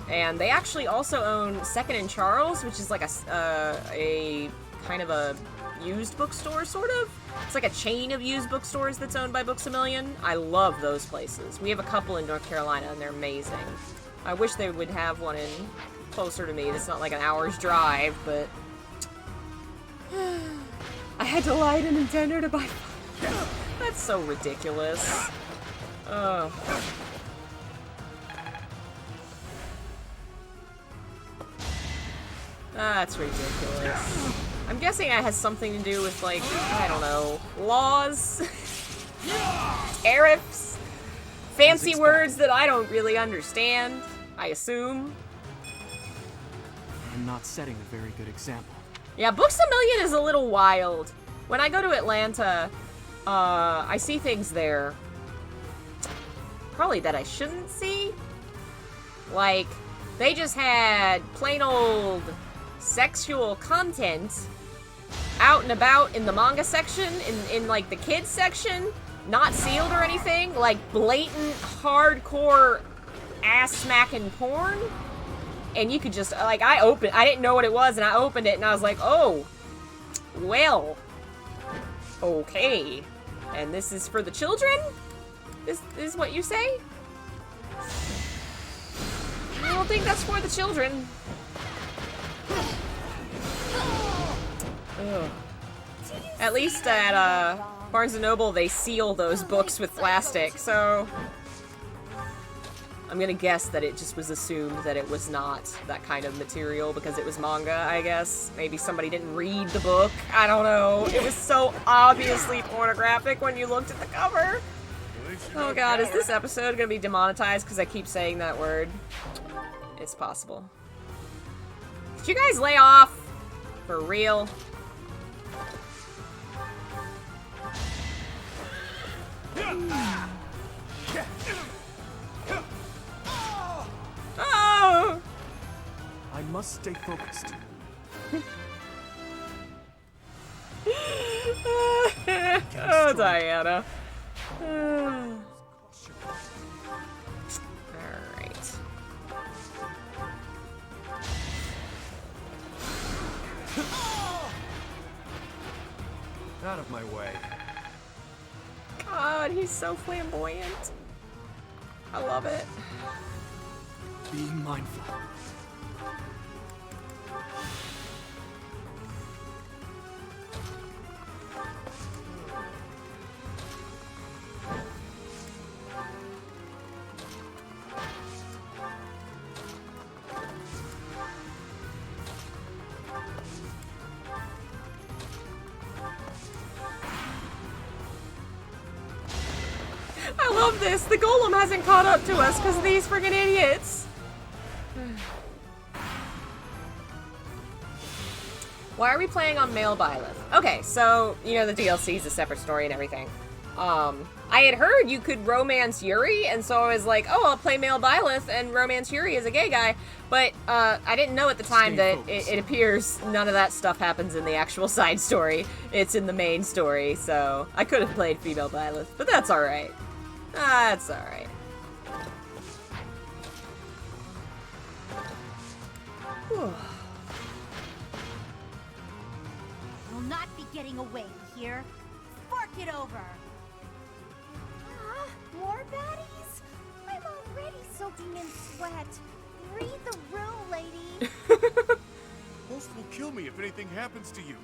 And they actually also own Second and Charles, which is like a kind of a used bookstore, sort of. It's like a chain of used bookstores that's owned by Books A Million. I love those places. We have a couple in North Carolina, and they're amazing. I wish they would have one in closer to me. It's not like an hour's drive, but I had to lie to Nintendo to buy. That's so ridiculous. That's ridiculous. I'm guessing it has something to do with, like, I don't know, laws, tariffs, fancy words that I don't really understand, I assume. I'm not setting a very good example. Yeah, Books A Million is a little wild. When I go to Atlanta, I see things there probably that I shouldn't see. Like, they just had plain old sexual content out and about in the manga section, in like the kids section, not sealed or anything, like blatant hardcore ass smacking porn. And you could just, like, I didn't know what it was, and I opened it, and I was like, oh, well, okay. And this is for the children? This is what you say? I don't think that's for the children. Ugh. At least at Barnes & Noble, they seal those books with plastic, so I'm gonna guess that it just was assumed that it was not that kind of material because it was manga, I guess. Maybe somebody didn't read the book. I don't know. It was so obviously pornographic when you looked at the cover. Oh god, is this episode gonna be demonetized because I keep saying that word? It's possible. Did you guys lay off? For real? Oh! I must stay focused. Oh, Diana. Alright. Out of my way. God, he's so flamboyant. I love it. Be mindful. I love this. The golem hasn't caught up to us because of these friggin' idiots. Why are we playing on male Byleth? Okay, so, you know, the DLC is a separate story and everything. I had heard you could romance Yuri, and so I was like, oh, I'll play male Byleth and romance Yuri as a gay guy. But, I didn't know at the time that it appears none of that stuff happens in the actual side story. It's in the main story, so I could have played female Byleth, but that's alright. That's alright. Will not be getting away here. Fork it over. More baddies? I'm already soaking in sweat. Read the room, lady. Host will kill me if anything happens to you.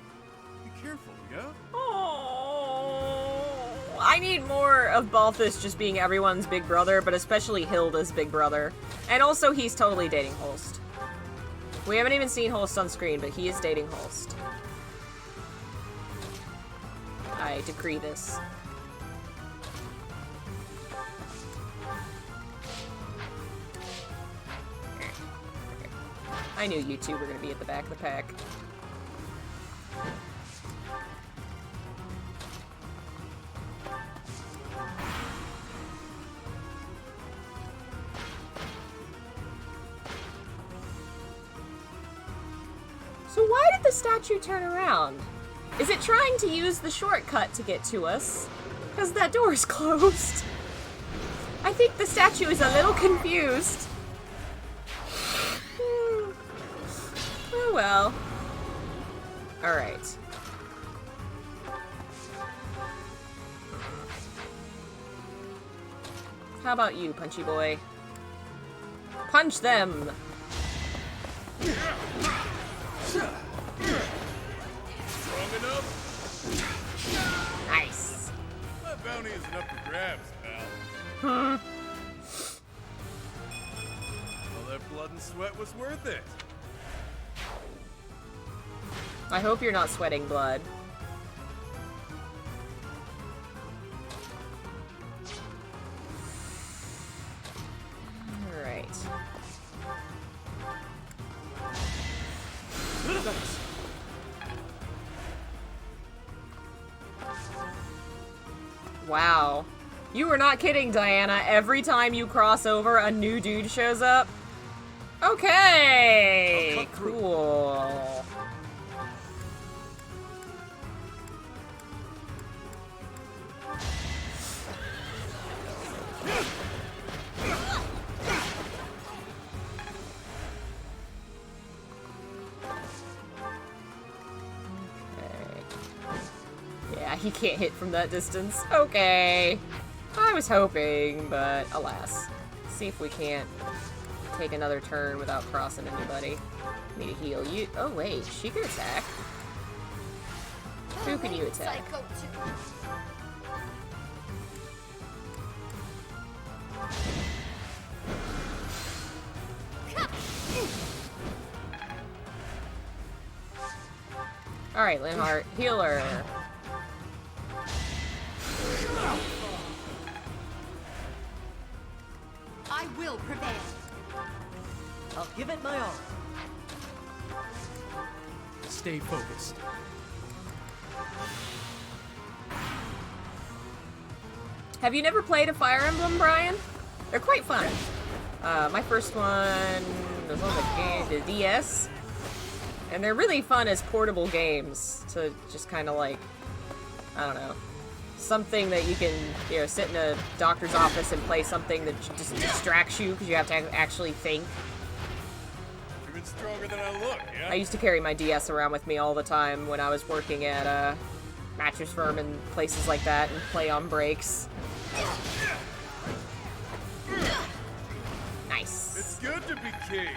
Be careful, yeah? Oh, I need more of Balthus just being everyone's big brother, but especially Hilda's big brother. And also, he's totally dating Holst. We haven't even seen Holst on screen, but he is dating Holst. I decree this. I knew you two were going to be at the back of the pack. So why did the statue turn around? Is it trying to use the shortcut to get to us? Because that door is closed. I think the statue is a little confused. Oh well. Alright. How about you, Punchy Boy? Punch them! Strong enough? Nice. My bounty isn't up for grabs, pal. All that blood and sweat was worth it. I hope you're not sweating blood. Alright. Wow. You were not kidding, Diana. Every time you cross over, a new dude shows up. Okay! Cool. Yeah, he can't hit from that distance. Okay. I was hoping, but alas. See if we can't take another turn without crossing anybody. Need to heal you. Oh wait, she can attack. Who can you attack? Alright, Linhardt, healer. I will prevail. I'll give it my all. Stay focused. Have you never played a Fire Emblem, Brian? They're quite fun. My first one was on the DS. And they're really fun as portable games to just kind of like, I don't know, something that you can, you know, sit in a doctor's office and play something that just distracts you because you have to actually think. You've been stronger than I look, yeah? I used to carry my DS around with me all the time when I was working at a mattress firm and places like that and play on breaks. Nice. It's good to be king.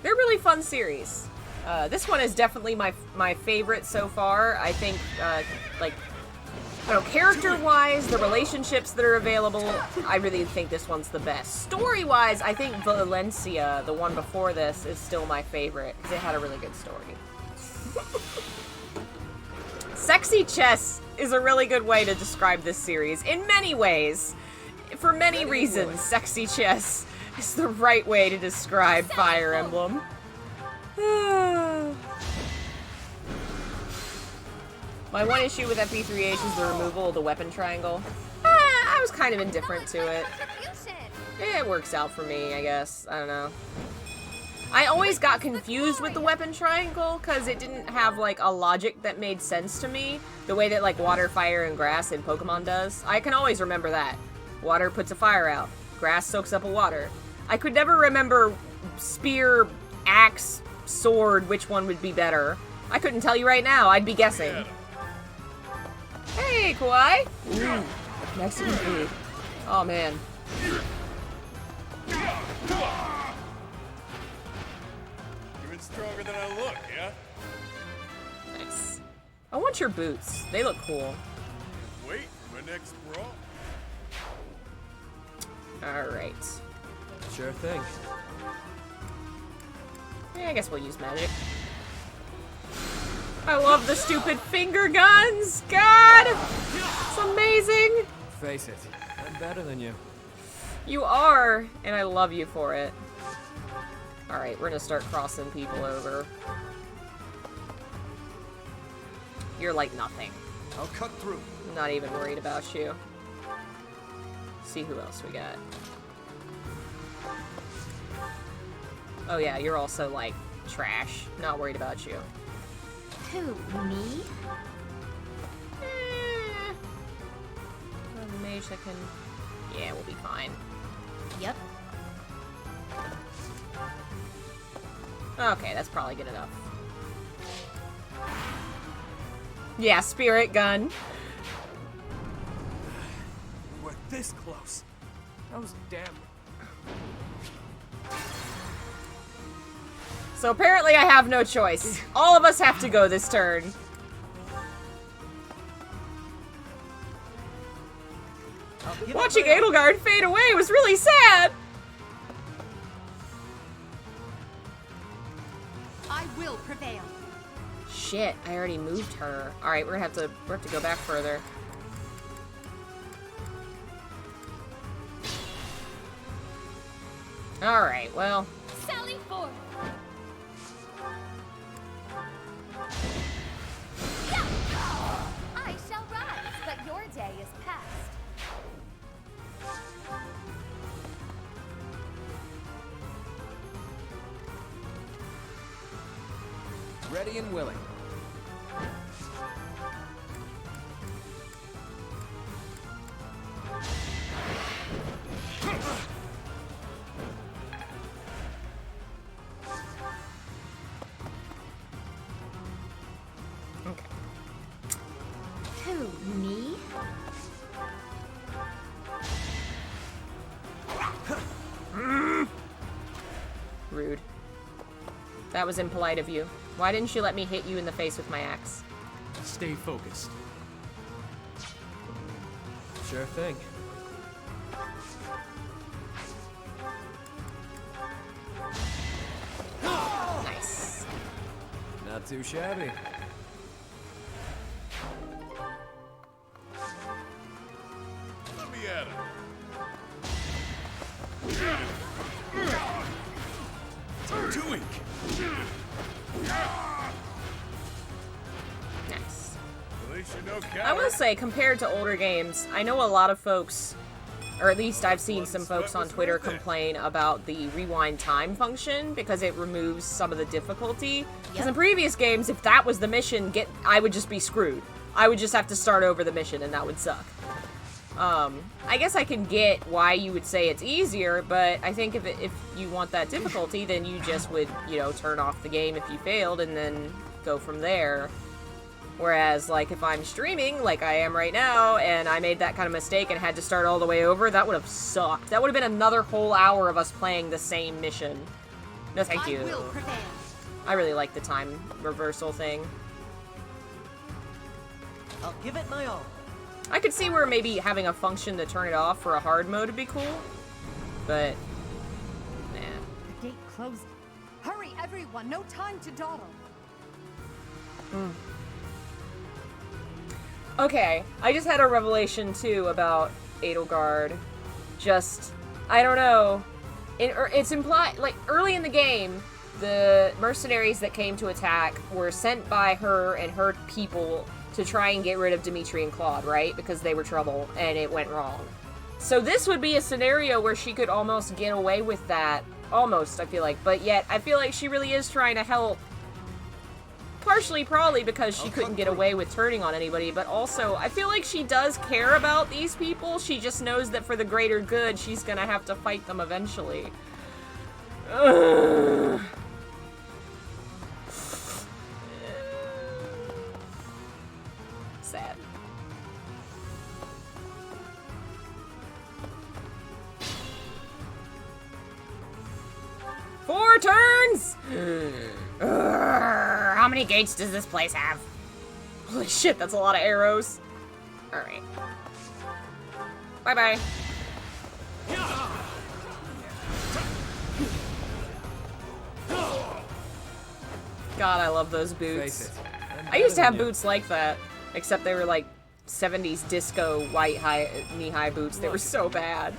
They're really fun series. This one is definitely my favorite so far. I think, like, I don't know, character-wise, the relationships that are available, I really think this one's the best. Story-wise, I think Valencia, the one before this, is still my favorite, because it had a really good story. Sexy chess is a really good way to describe this series, in many ways. For many reasons, sexy chess is the right way to describe Fire Emblem. My one issue with FP3H is the removal of the weapon triangle. I was kind of indifferent to it. It works out for me, I guess. I don't know. I always got confused with the weapon triangle because it didn't have, like, a logic that made sense to me. The way that, like, water, fire, and grass in Pokemon does. I can always remember that. Water puts a fire out. Grass soaks up a water. I could never remember spear, axe, sword, which one would be better. I couldn't tell you right now. I'd be guessing. Hey, Kawaii! Ooh, Mexican food. Oh, man. Even stronger than I look, yeah? Nice. I want your boots. They look cool. Wait for my next brawl. Alright. Sure thing. Yeah, I guess we'll use magic. I love the stupid finger guns! God! It's amazing! Face it, I'm better than you. You are, and I love you for it. Alright, we're gonna start crossing people over. You're like nothing. I'll cut through. I'm not even worried about you. See who else we got. Oh yeah, you're also like trash. Not worried about you. Who, me? A mage that can... Yeah, we'll be fine. Yep. Okay, that's probably good enough. Yeah, spirit gun. We're this close. That was damn. So apparently I have no choice. All of us have to go this turn. Watching Edelgard fade away was really sad. I will prevail. Shit, I already moved her. All right, we're gonna have to go back further. All right, well. Sally forth. I shall rise, but your day is past. Ready and willing. Who, me? Rude. That was impolite of you. Why didn't you let me hit you in the face with my axe? Stay focused. Sure thing. Nice. Not too shabby. Let me at him. Too weak. Nice. At least you know counter. I will say, compared to older games, I know a lot of folks, or at least I've seen some folks on Twitter complain about the rewind time function because it removes some of the difficulty. Because in previous games, if that was the mission, I would just be screwed. I would just have to start over the mission and that would suck. I guess I can get why you would say it's easier, but I think if you want that difficulty, then you just would, you know, turn off the game if you failed and then go from there. Whereas, like, if I'm streaming, like I am right now, and I made that kind of mistake and had to start all the way over, that would have sucked. That would have been another whole hour of us playing the same mission. No, thank you. I will prevail. I really like the time reversal thing. I'll give it my all. I could see where maybe having a function to turn it off for a hard mode would be cool, but nah. The gate closed. Hurry, everyone! No time to dawdle. Okay, I just had a revelation too about Edelgard. Just, I don't know. It's implied, like, early in the game, the mercenaries that came to attack were sent by her and her people to to try and get rid of Dimitri and Claude, right? Because they were trouble, and it went wrong. So this would be a scenario where she could almost get away with that. Almost, I feel like. But yet, I feel like she really is trying to help. Partially, probably, because she couldn't get away with turning on anybody, but also, I feel like she does care about these people. She just knows that for the greater good, she's gonna have to fight them eventually. Ugh. Sad. Four turns! How many gates does this place have? Holy shit, that's a lot of arrows. Alright. Bye-bye. God, I love those boots. I used to have boots like that, except they were like 70s disco white knee-high boots. They were so bad.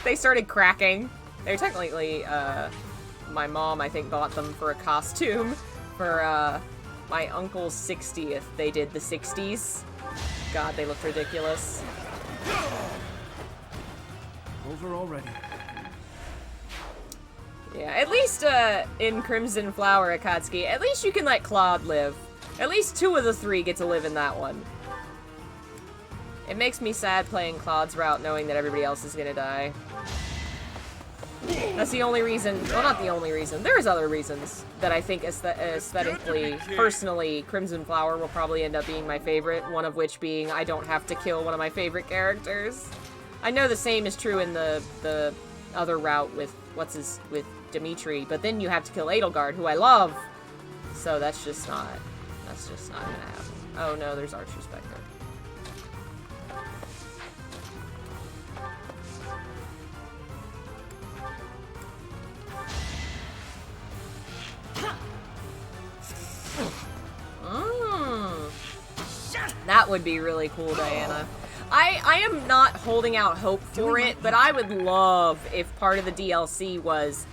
They started cracking. They were technically, my mom, I think, bought them for a costume for, my uncle's 60th. They did the 60s. God, they looked ridiculous. Over already. Yeah, at least, in Crimson Flower, Akatsuki, at least you can let Claude live. At least 2 of the 3 get to live in that one. It makes me sad playing Claude's route knowing that everybody else is gonna die. That's the only reason, well, not the only reason, there's other reasons that I think aesthetically, personally, Crimson Flower will probably end up being my favorite, one of which being I don't have to kill one of my favorite characters. I know the same is true in the other route with, with Dimitri, but then you have to kill Edelgard, who I love, so that's just not gonna happen. Oh no, there's Archer Spectre. That would be really cool, Diana. I am not holding out hope for it, but I would love if part of the DLC was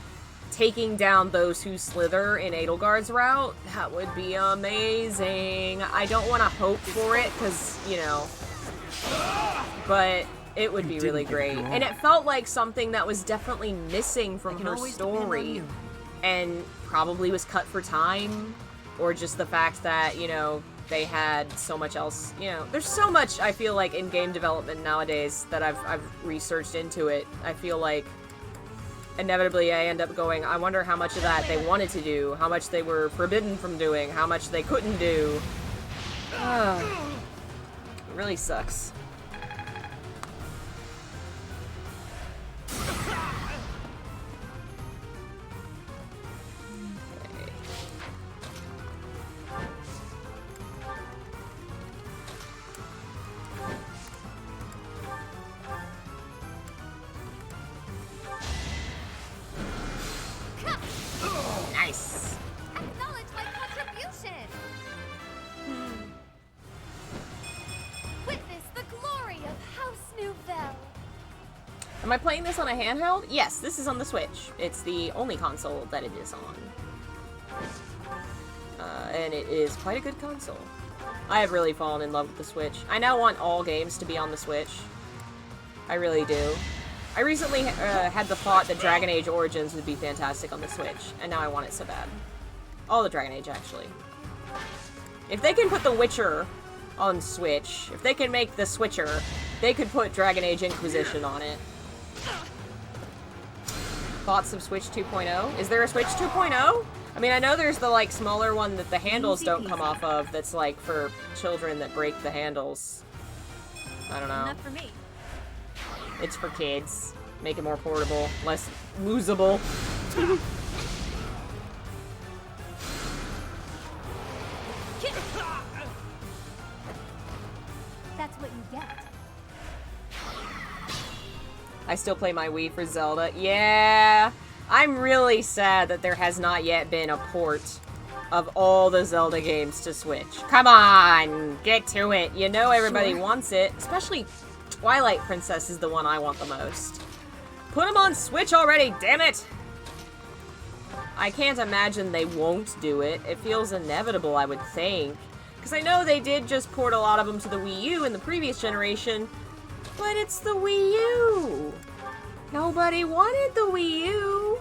taking down those who slither in Edelgard's route. That would be amazing. I don't want to hope for it, because, you know, but it would be really great. And it felt like something that was definitely missing from her story, and probably was cut for time, or just the fact that, you know, they had so much else, you know, there's so much, I feel like, in game development nowadays that I've researched into it. I feel like inevitably I end up going, I wonder how much of that they wanted to do, how much they were forbidden from doing, how much they couldn't do. It really sucks. Nice. Acknowledge my contribution. Witness the glory of House Nouvelle. Am I playing this on a handheld? Yes, this is on the Switch. It's the only console that it is on. And it is quite a good console. I have really fallen in love with the Switch. I now want all games to be on the Switch. I really do. I recently had the thought that Dragon Age Origins would be fantastic on the Switch, and now I want it so bad. All the Dragon Age, actually. If they can put The Witcher on Switch, if they can make the Switcher, they could put Dragon Age Inquisition on it. Thoughts of Switch 2.0? Is there a Switch 2.0? I mean, I know there's the, like, smaller one that the handles don't come off of that's, like, for children that break the handles. I don't know. Not for me. It's for kids. Make it more portable, less losable. That's what you get. I still play my Wii for Zelda. Yeah! I'm really sad that there has not yet been a port of all the Zelda games to Switch. Come on! Get to it! You know everybody wants it. Especially Twilight Princess is the one I want the most. Put them on Switch already, damn it! I can't imagine they won't do it. It feels inevitable, I would think. Because I know they did just port a lot of them to the Wii U in the previous generation, but it's the Wii U. Nobody wanted the Wii U.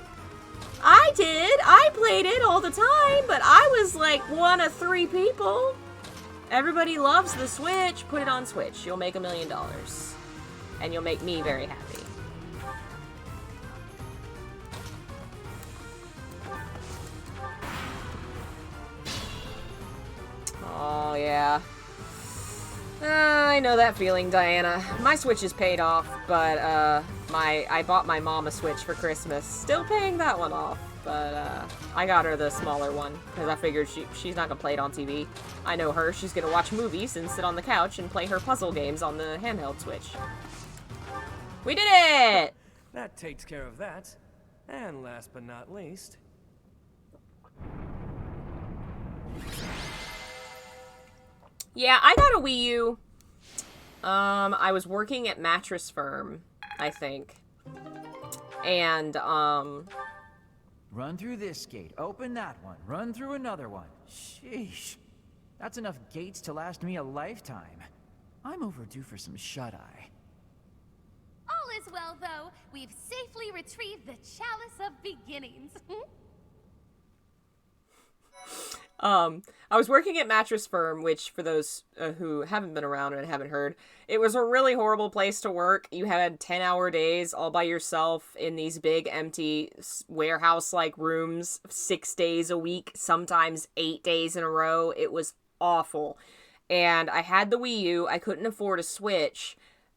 I did. I played it all the time, but I was like one of 3 people. Everybody loves the Switch. Put it on Switch. You'll make $1 million. And you'll make me very happy. Oh, yeah. I know that feeling, Diana. My Switch is paid off, but I bought my mom a Switch for Christmas. Still paying that one off, but I got her the smaller one because I figured she's not gonna play it on TV. I know her. She's gonna watch movies and sit on the couch and play her puzzle games on the handheld Switch. We did it! That takes care of that. And last but not least... Yeah, I got a Wii U. I was working at Mattress Firm, I think. And, Run through this gate, open that one, run through another one. Sheesh. That's enough gates to last me a lifetime. I'm overdue for some shut-eye. All is well, though. We've safely retrieved the Chalice of Beginnings. I was working at Mattress Firm, which, for those who haven't been around and haven't heard, it was a really horrible place to work. You had 10-hour days all by yourself in these big, empty, warehouse-like rooms, 6 days a week, sometimes 8 days in a row. It was awful. And I had the Wii U. I couldn't afford a Switch,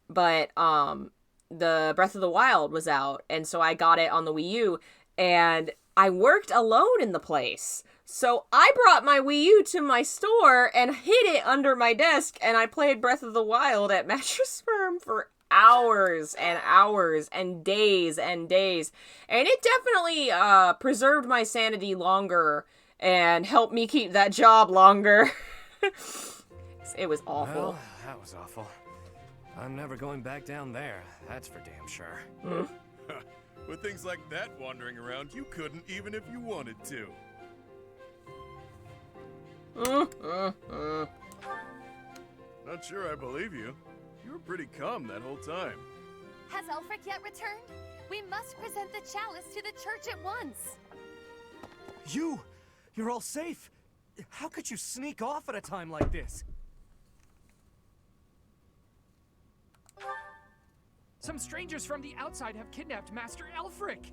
but the Breath of the Wild was out, and so I got it on the Wii U, and I worked alone in the place. So I brought my Wii U to my store and hid it under my desk, and I played Breath of the Wild at Mattress Firm for hours and hours and days and days. And it definitely preserved my sanity longer and helped me keep that job longer. It was awful. Well, that was awful. I'm never going back down there, that's for damn sure. With things like that wandering around, you couldn't even if you wanted to. Not sure I believe you. You were pretty calm that whole time. Has Elfric yet returned? We must present the chalice to the church at once. You're all safe. How could you sneak off at a time like this? Some strangers from the outside have kidnapped Master Elfric.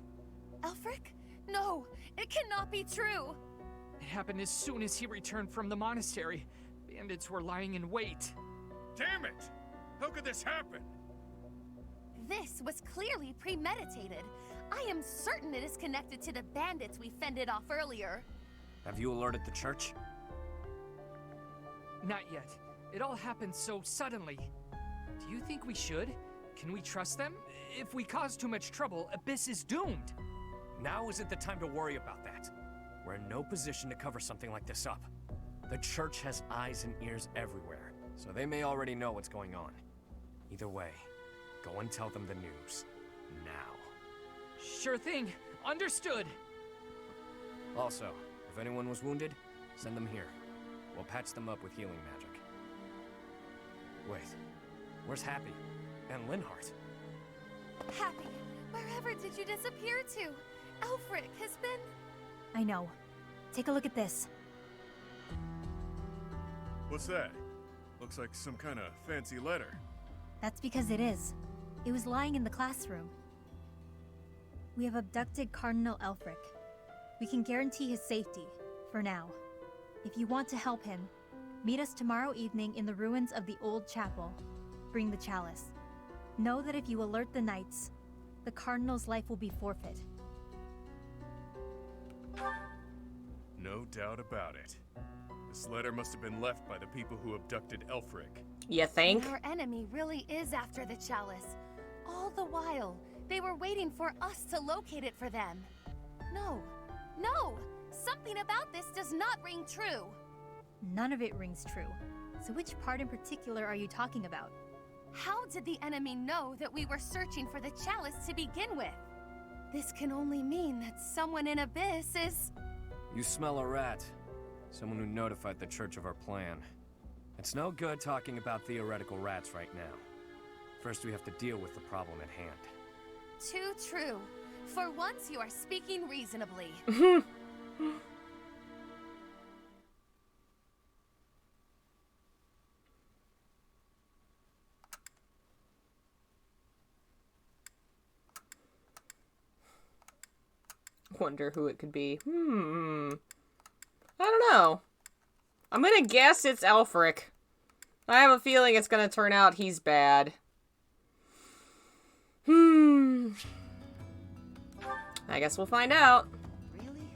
Elfric? No, it cannot be true. It happened as soon as he returned from the monastery. Bandits were lying in wait. Damn it! How could this happen? This was clearly premeditated. I am certain it is connected to the bandits we fended off earlier. Have you alerted the church? Not yet. It all happened so suddenly. Do you think we should? Can we trust them? If we cause too much trouble, Abyss is doomed. Now isn't the time to worry about that. We're in no position to cover something like this up. The church has eyes and ears everywhere, so they may already know what's going on. Either way, go and tell them the news. Now. Sure thing. Understood. Also, if anyone was wounded, send them here. We'll patch them up with healing magic. Wait, where's Happy? And Linhardt? Happy, wherever did you disappear to? Elfric has been... I know. Take a look at this. What's that? Looks like some kind of fancy letter. That's because it is. It was lying in the classroom. We have abducted Cardinal Elfric. We can guarantee his safety, for now. If you want to help him, meet us tomorrow evening in the ruins of the old chapel. Bring the chalice. Know that if you alert the knights, the Cardinal's life will be forfeit. No doubt about it. This letter must have been left by the people who abducted Elfric. You think? Our enemy really is after the chalice. All the while, they were waiting for us to locate it for them. No, no! Something about this does not ring true. None of it rings true. So which part in particular are you talking about? How did the enemy know that we were searching for the chalice to begin with? This can only mean that someone in Abyss is... You smell a rat. Someone who notified the church of our plan. It's no good talking about theoretical rats right now. First, we have to deal with the problem at hand. Too true. For once, you are speaking reasonably. Wonder who it could be. I don't know. I'm gonna guess it's Elfric. I have a feeling it's gonna turn out he's bad. I guess we'll find out. Really?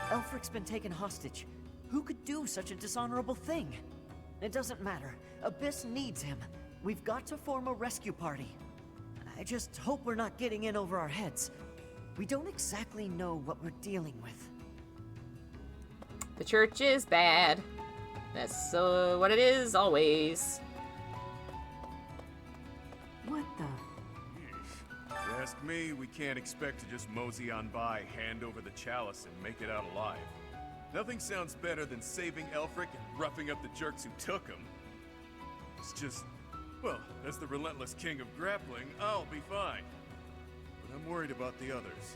Elfric's been taken hostage. Who could do such a dishonorable thing? It doesn't matter. Abyss needs him. We've got to form a rescue party. I just hope we're not getting in over our heads. We don't exactly know what we're dealing with. The church is bad. That's what it is always. What the? If you ask me, we can't expect to just mosey on by, hand over the chalice, and make it out alive. Nothing sounds better than saving Elfric and roughing up the jerks who took him. It's just, well, as the relentless king of grappling, I'll be fine. But I'm worried about the others.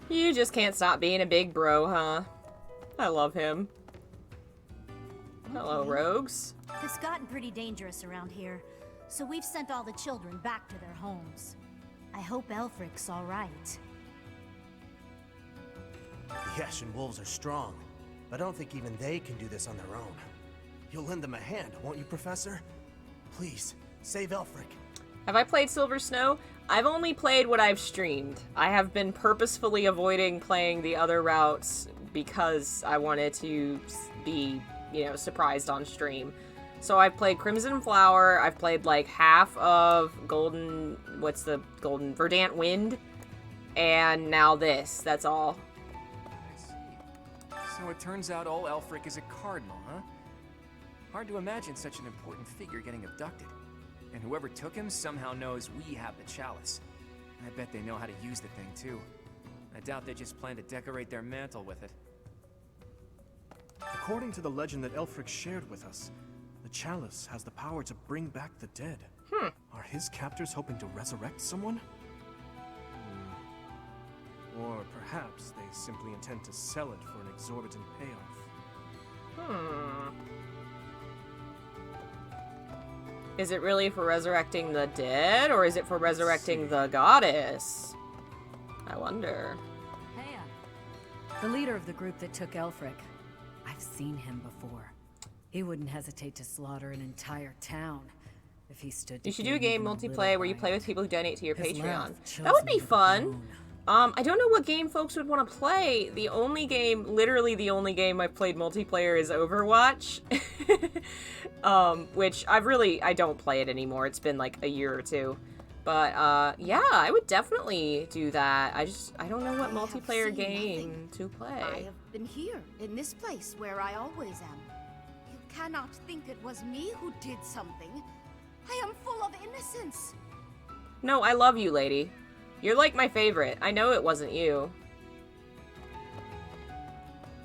You just can't stop being a big bro, huh? I love him. Hello, rogues. It's gotten pretty dangerous around here, so we've sent all the children back to their homes. I hope Elfric's all right. The Ashen Wolves are strong, but I don't think even they can do this on their own. You'll lend them a hand, won't you, Professor? Please, save Elfric. Have I played Silver Snow? I've only played what I've streamed. I have been purposefully avoiding playing the other routes because I wanted to be, you know, surprised on stream. So I've played Crimson Flower, I've played like half of Verdant Wind, and now this. That's all. I see. So it turns out old Elfric is a cardinal, huh? Hard to imagine such an important figure getting abducted. And whoever took him somehow knows we have the chalice. I bet they know how to use the thing, too. I doubt they just plan to decorate their mantle with it. According to the legend that Elfric shared with us, the chalice has the power to bring back the dead. Are his captors hoping to resurrect someone? Or perhaps they simply intend to sell it for an exorbitant payoff. Is it really for resurrecting the dead, or is it for resurrecting the goddess? I wonder. Hey, the leader of the group that took Elfric. I've seen him before. He wouldn't hesitate to slaughter an entire town if he stood to You should do a game multiplayer where you play with people who donate to your His Patreon. laugh That would be chills me to the fun. bone. I don't know what game folks would want to play. The only game, literally the only game I've played multiplayer is Overwatch. Which I don't play it anymore. It's been like a year or two. But, yeah, I would definitely do that. I don't know what multiplayer game to play. I have been here, in this place, where I always am. You cannot think it was me who did something. I am full of innocence. No, I love you, lady. You're like my favorite. I know it wasn't you.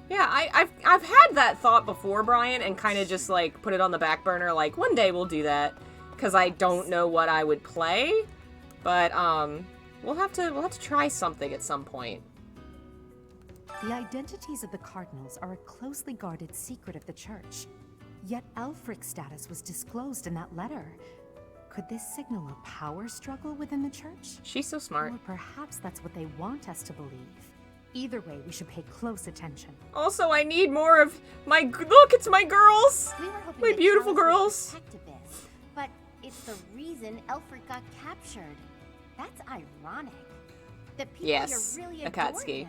Yeah, I've had that thought before, Brian, and kind of just like put it on the back burner. Like one day we'll do that because I don't know what I would play, but we'll have to try something at some point. The identities of the cardinals are a closely guarded secret of the church. Yet Elfric's status was disclosed in that letter. Could this signal a power struggle within the church? She's so smart. Or perhaps that's what they want us to believe. Either way, we should pay close attention. Also, I need more of my... Look, it's my girls! We were hoping My that beautiful Charles would girls! protect Abyss, but it's the reason Elfric got captured. That's ironic. The people Yes, here really Akatsuki. adore him.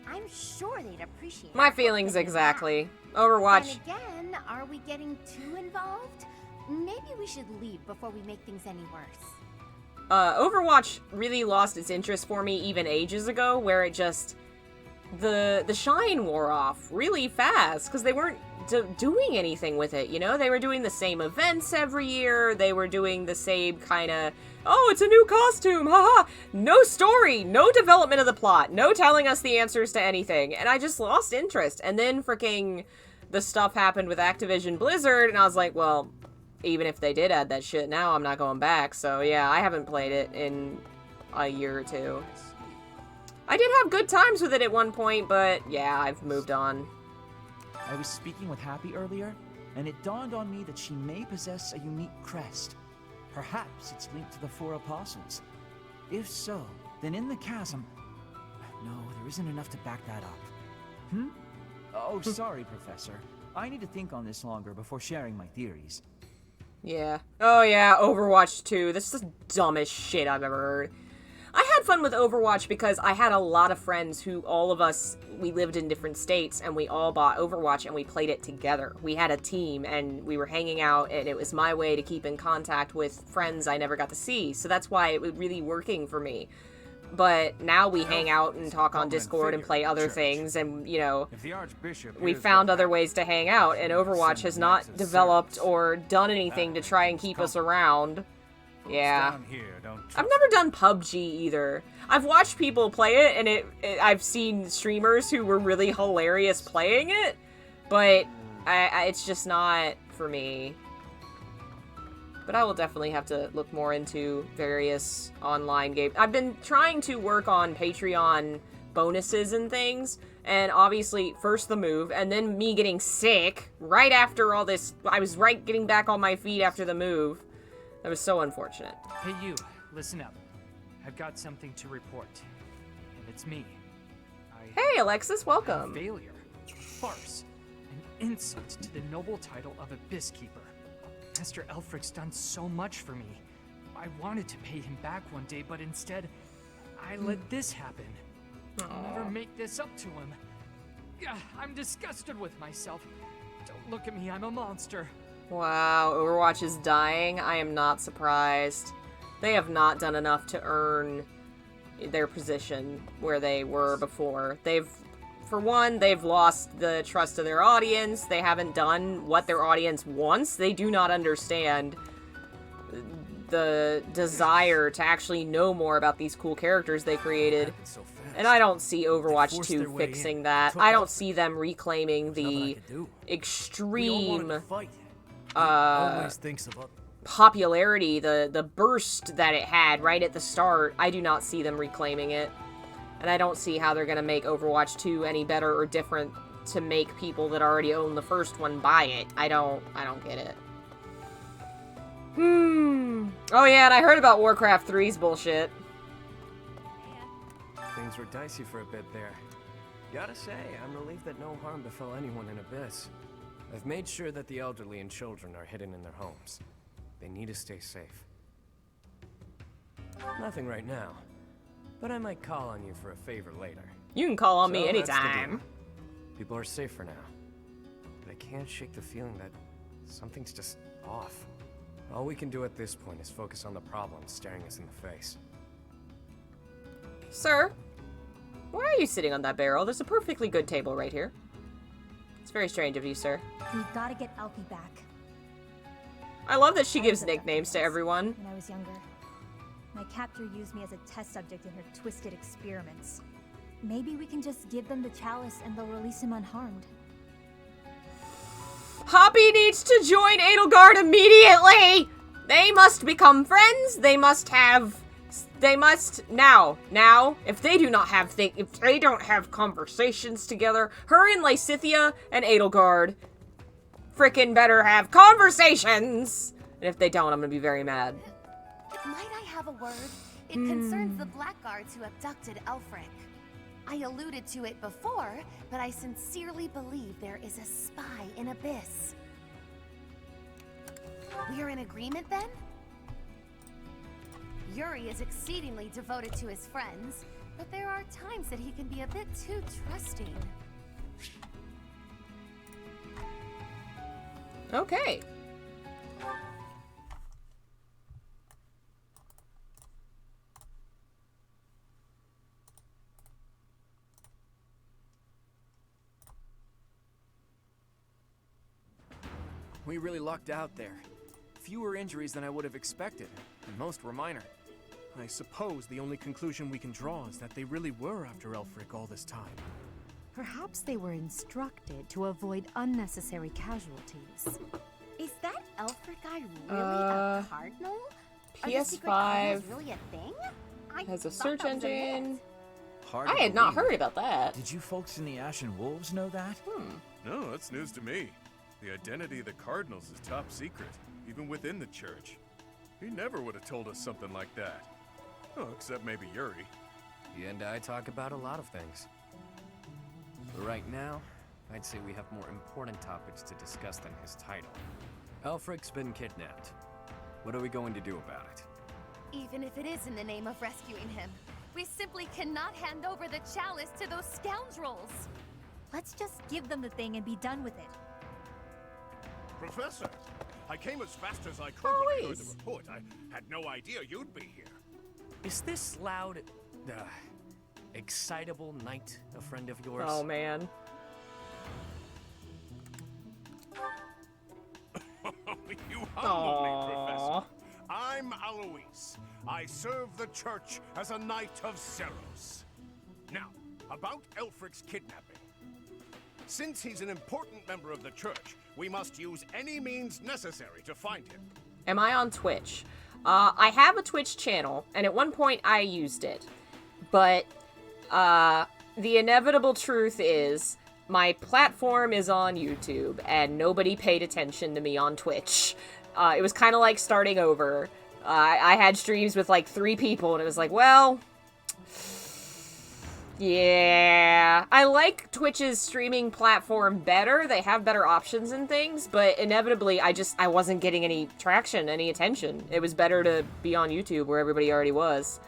I'm sure they'd appreciate My our feelings help in exactly. that. Overwatch. And again, are we getting too involved? Maybe we should leave before we make things any worse. Overwatch really lost its interest for me even ages ago, where it just... The shine wore off really fast, because they weren't doing anything with it, you know? They were doing the same events every year, they were doing the same kind of, oh, it's a new costume, haha! No story, no development of the plot, no telling us the answers to anything, and I just lost interest. And then freaking the stuff happened with Activision Blizzard, and I was like, well, even if they did add that shit now, I'm not going back. So yeah, I haven't played it in a year or two. I did have good times with it at one point, but yeah, I've moved on. I was speaking with Happy earlier, and it dawned on me that she may possess a unique crest. Perhaps it's linked to the Four Apostles. If so, then in the chasm... No, there isn't enough to back that up. Hmm? Oh, sorry, Professor. I need to think on this longer before sharing my theories. Yeah. Oh yeah, Overwatch 2. This is the dumbest shit I've ever heard. I had fun with Overwatch because I had a lot of friends who, all of us, we lived in different states, and we all bought Overwatch and we played it together. We had a team, and we were hanging out, and it was my way to keep in contact with friends I never got to see, so that's why it was really working for me. But now we hang out and talk on Discord and play other things, and, you know, we found other ways to hang out, and Overwatch has not developed or done anything to try and keep us around. Yeah. I've never done PUBG either. I've watched people play it, and I've seen streamers who were really hilarious playing it, but it's just not for me. But I will definitely have to look more into various online games. I've been trying to work on Patreon bonuses and things, and obviously first the move, and then me getting sick right after all this. I was getting back on my feet after the move. That was so unfortunate. Hey you, listen up. I've got something to report. And it's me. Hey Alexis, welcome. A failure. A farce. An insult to the noble title of Abyss Keeper. Master Elfric's done so much for me. I wanted to pay him back one day, but instead, I let this happen. I'll never make this up to him. I'm disgusted with myself. Don't look at me, I'm a monster. Wow, Overwatch is dying. I am not surprised. They have not done enough to earn their position where they were before. For one, they've lost the trust of their audience. They haven't done what their audience wants. They do not understand the desire to actually know more about these cool characters they created. And I don't see Overwatch 2 fixing that. I don't see them reclaiming the extreme popularity, the burst that it had right at the start. I do not see them reclaiming it. And I don't see how they're going to make Overwatch 2 any better or different to make people that already own the first one buy it. I don't get it. Oh yeah, and I heard about Warcraft 3's bullshit. Things were dicey for a bit there. Gotta say, I'm relieved that no harm befell anyone in Abyss. I've made sure that the elderly and children are hidden in their homes. They need to stay safe. Nothing right now. But I might call on you for a favor later. You can call on me anytime. People are safe for now. But I can't shake the feeling that something's just off. All we can do at this point is focus on the problems staring us in the face. Sir, why are you sitting on that barrel? There's a perfectly good table right here. It's very strange of you, sir. We've got to get Alfie back. I love that she gives nicknames to everyone. When I was younger, my captor used me as a test subject in her twisted experiments. Maybe we can just give them the chalice and they'll release him unharmed. Hoppy needs to join Edelgard immediately! They must become friends. They must now, if they do not have if they don't have conversations together, her and Lysithea and Edelgard frickin' better have conversations! And if they don't, I'm gonna be very mad. Might I have a word? It concerns the blackguards who abducted Elfric. I alluded to it before, but I sincerely believe there is a spy in Abyss. We're in agreement then? Yuri is exceedingly devoted to his friends, but there are times that he can be a bit too trusting. Okay. We really lucked out there. Fewer injuries than I would have expected, and most were minor. I suppose the only conclusion we can draw is that they really were after Elfric all this time. Perhaps they were instructed to avoid unnecessary casualties. Is that Elfric guy really a cardinal? Are the secret PS5 cardinals really a thing? I has a thought search that was a engine. myth. Hard I to had not believe. heard about that. Did you folks in the Ashen Wolves know that? No, that's news to me. The identity of the Cardinals is top secret, even within the church. He never would have told us something like that. Oh, except maybe Yuri. He and I talk about a lot of things. But right now, I'd say we have more important topics to discuss than his title. Elfric's been kidnapped. What are we going to do about it? Even if it is in the name of rescuing him, we simply cannot hand over the chalice to those scoundrels. Let's just give them the thing and be done with it. Professor, I came as fast as I could when I heard the report. I had no idea you'd be here. Is this loud, excitable knight a friend of yours? Oh, man. You humble me, Professor. I'm Alois. I serve the church as a knight of Seros. Now, about Elfric's kidnapping. Since he's an important member of the church, we must use any means necessary to find him. Am I on Twitch? I have a Twitch channel, and at one point I used it. But, the inevitable truth is, my platform is on YouTube, and nobody paid attention to me on Twitch. It was kind of like starting over. I had streams with like 3 people, and it was like, well... Yeah, I like Twitch's streaming platform better. They have better options and things, but inevitably I wasn't getting any traction, any attention. It was better to be on YouTube where everybody already was.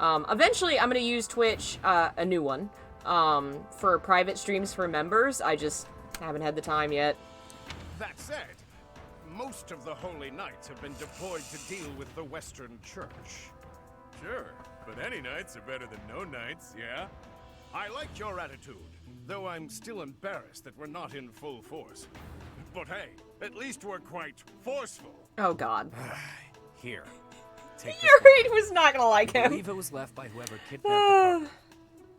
Eventually I'm going to use Twitch, a new one, for private streams for members. I just haven't had the time yet. That said, most of the Holy Knights have been deployed to deal with the Western Church. Sure, but any knights are better than no knights, yeah? I like your attitude, though I'm still embarrassed that we're not in full force. But hey, at least we're quite forceful. Oh god. Here. Take this Yuri was not gonna like I him. believe it was left by whoever kidnapped the cardinal.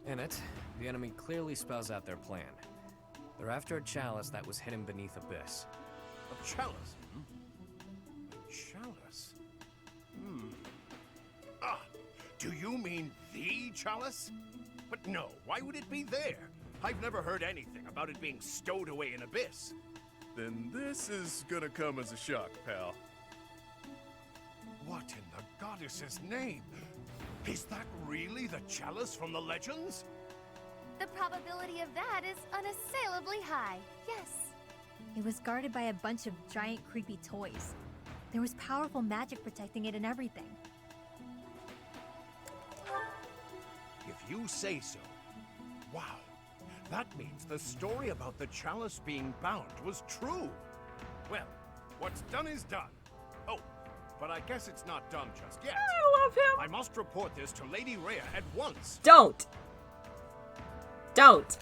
In it, the enemy clearly spells out their plan. They're after a chalice that was hidden beneath Abyss. A chalice? A chalice? Ah, do you mean the chalice? But no, why would it be there? I've never heard anything about it being stowed away in Abyss. Then this is gonna come as a shock, pal. What in the goddess's name? Is that really the chalice from the legends? The probability of that is unassailably high, yes. It was guarded by a bunch of giant creepy toys. There was powerful magic protecting it and everything. If you say so. Wow. That means the story about the chalice being bound was true. Well, what's done is done. Oh, but I guess it's not done just yet. I love him. I must report this to Lady Rhea at once. Don't. Don't.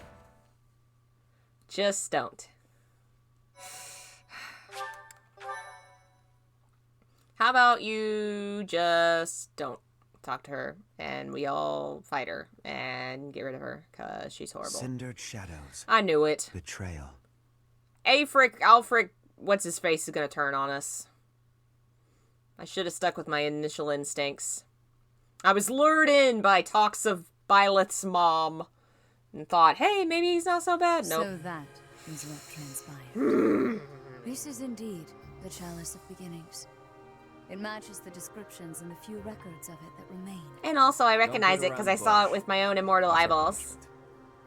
Just don't. How about you just don't talk to her and we all fight her and get rid of her because she's horrible. Cindered shadows. I knew it. Betrayal. Alfric, what's his face is gonna turn on us. I should have stuck with my initial instincts. I was lured in by talks of Byleth's mom and thought, hey, maybe he's not so bad. Nope. So that is what transpired. This is indeed the Chalice of Beginnings. It matches the descriptions and the few records of it that remain. And also I recognize it because I saw it with my own immortal eyeballs.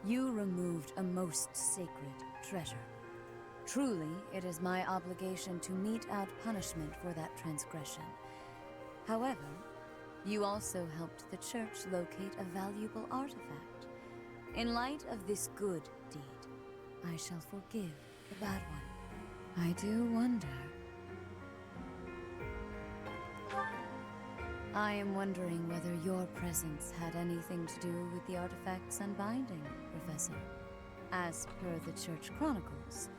You removed a most sacred treasure. Truly, it is my obligation to mete out punishment for that transgression. However, you also helped the church locate a valuable artifact. In light of this good deed, I shall forgive the bad one. I do wonder... I am wondering whether your presence had anything to do with the artifact's unbinding, Professor. As per the Church Chronicles,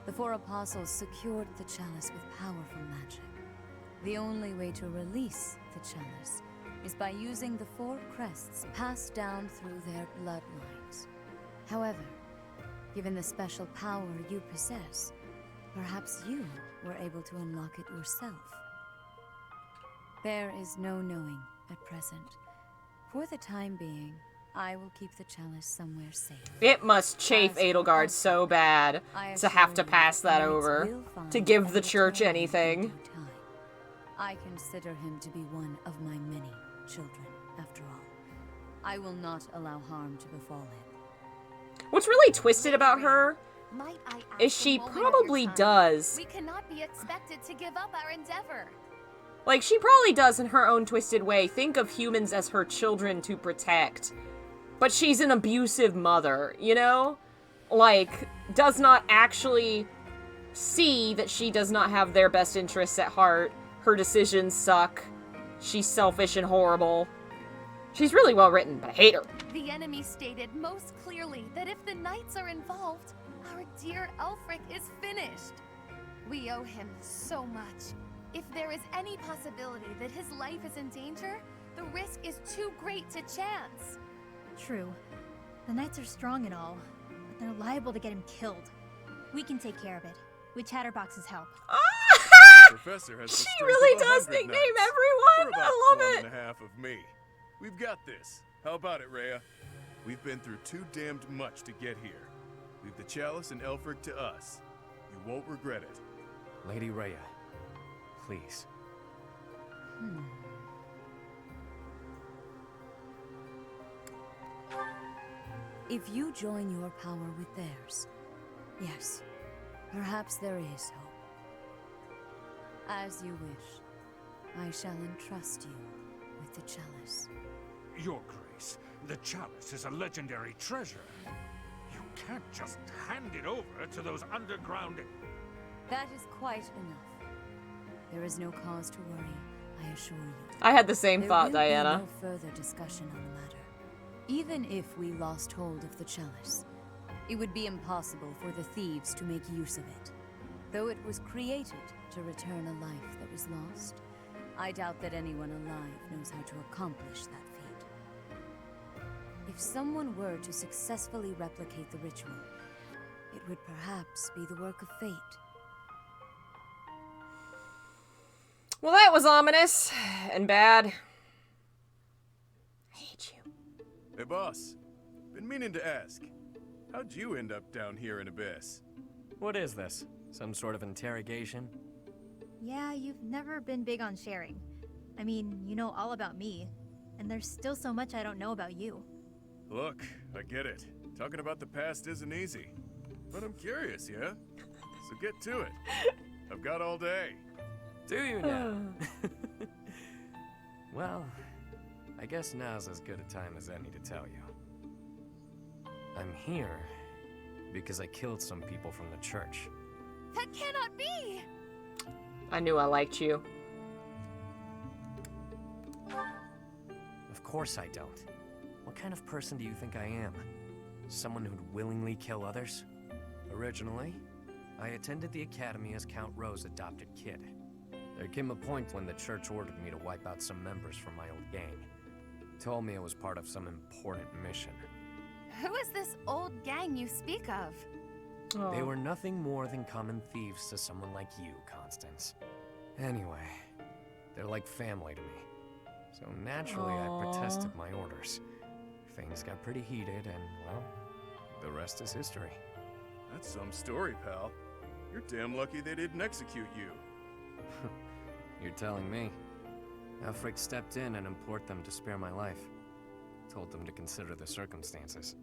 the 4 apostles secured the chalice with powerful magic. The only way to release the chalice is by using the 4 crests passed down through their bloodlines. However, Given the special power you possess, perhaps you were able to unlock it yourself. There is no knowing at present. For the time being, I will keep the chalice somewhere safe. It must chafe Edelgard so bad to have to pass that over, to give the church anything. I consider him to be one of my many children, after all. I will not allow harm to befall him. What's really twisted about her is she probably does. We cannot be expected to give up our endeavor. Like, she probably does in her own twisted way think of humans as her children to protect. But she's an abusive mother, you know? Like, does not actually see that she does not have their best interests at heart. Her decisions suck. She's selfish and horrible. She's really well written, but I hate her. The enemy stated most clearly that if the knights are involved, our dear Aelfric is finished. We owe him so much. If there is any possibility that his life is in danger, the risk is too great to chance. True. The knights are strong and all, but they're liable to get him killed. We can take care of it, with Chatterbox's help. Professor has the She strength really of does 100 nickname knights. everyone. For about I love 1 it. and a half of me. We've got this. How about it, Rhea? We've been through too damned much to get here. Leave the chalice and Aelfric to us. You won't regret it. Lady Rhea, please. If you join your power with theirs, yes, perhaps there is hope. As you wish, I shall entrust you with the chalice. Your Grace, the chalice is a legendary treasure. You can't just hand it over to those underground... That is quite enough. There is no cause to worry, I assure you. I had the same thought, There will Diana. be no further discussion on the matter. Even if we lost hold of the chalice, it would be impossible for the thieves to make use of it. Though it was created to return a life that was lost, I doubt that anyone alive knows how to accomplish that feat. If someone were to successfully replicate the ritual, it would perhaps be the work of fate. Well, that was ominous and bad. I hate you. Hey, boss. Been meaning to ask. How'd you end up down here in Abyss? What is this? Some sort of interrogation? Yeah, you've never been big on sharing. I mean, you know all about me, and there's still so much I don't know about you. Look, I get it. Talking about the past isn't easy. But I'm curious, yeah? So get to it. I've got all day. Do you now? Well, I guess now's as good a time as any to tell you. I'm here because I killed some people from the church. That cannot be! I knew I liked you. Of course I don't. What kind of person do you think I am? Someone who'd willingly kill others? Originally, I attended the academy as Count Rowe's adopted kid. There came a point when the church ordered me to wipe out some members from my old gang. Told me it was part of some important mission. Who is this old gang you speak of? They were nothing more than common thieves to someone like you, Constance. Anyway, they're like family to me. So naturally, I protested my orders. Things got pretty heated, and, well, the rest is history. That's some story, pal. You're damn lucky they didn't execute you. You're telling me. Aelfric stepped in and implored them to spare my life. Told them to consider the circumstances.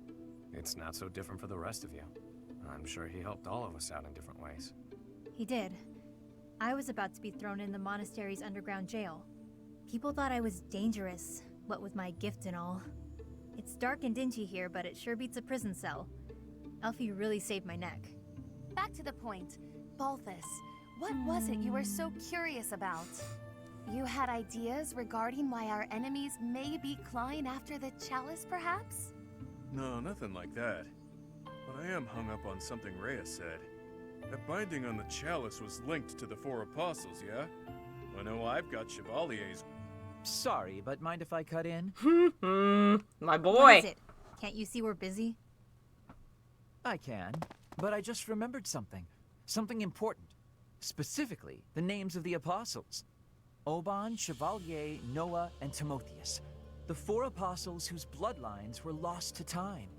It's not so different for the rest of you. I'm sure he helped all of us out in different ways. He did. I was about to be thrown in the monastery's underground jail. People thought I was dangerous, what with my gift and all. It's dark and dingy here, but it sure beats a prison cell. Elfie really saved my neck. Back to the point. Balthus, what was it you were so curious about? You had ideas regarding why our enemies may be clawing after the chalice, perhaps? No, nothing like that. But I am hung up on something Rhea said. That binding on the chalice was linked to the 4 apostles, yeah? I know I've got Chevalier's... Sorry, but mind if I cut in? My boy. What is it? Can't you see we're busy? I can, but I just remembered something. Something important. Specifically, the names of the apostles. Oban, Chevalier, Noah, and Timotheus. The 4 apostles whose bloodlines were lost to time.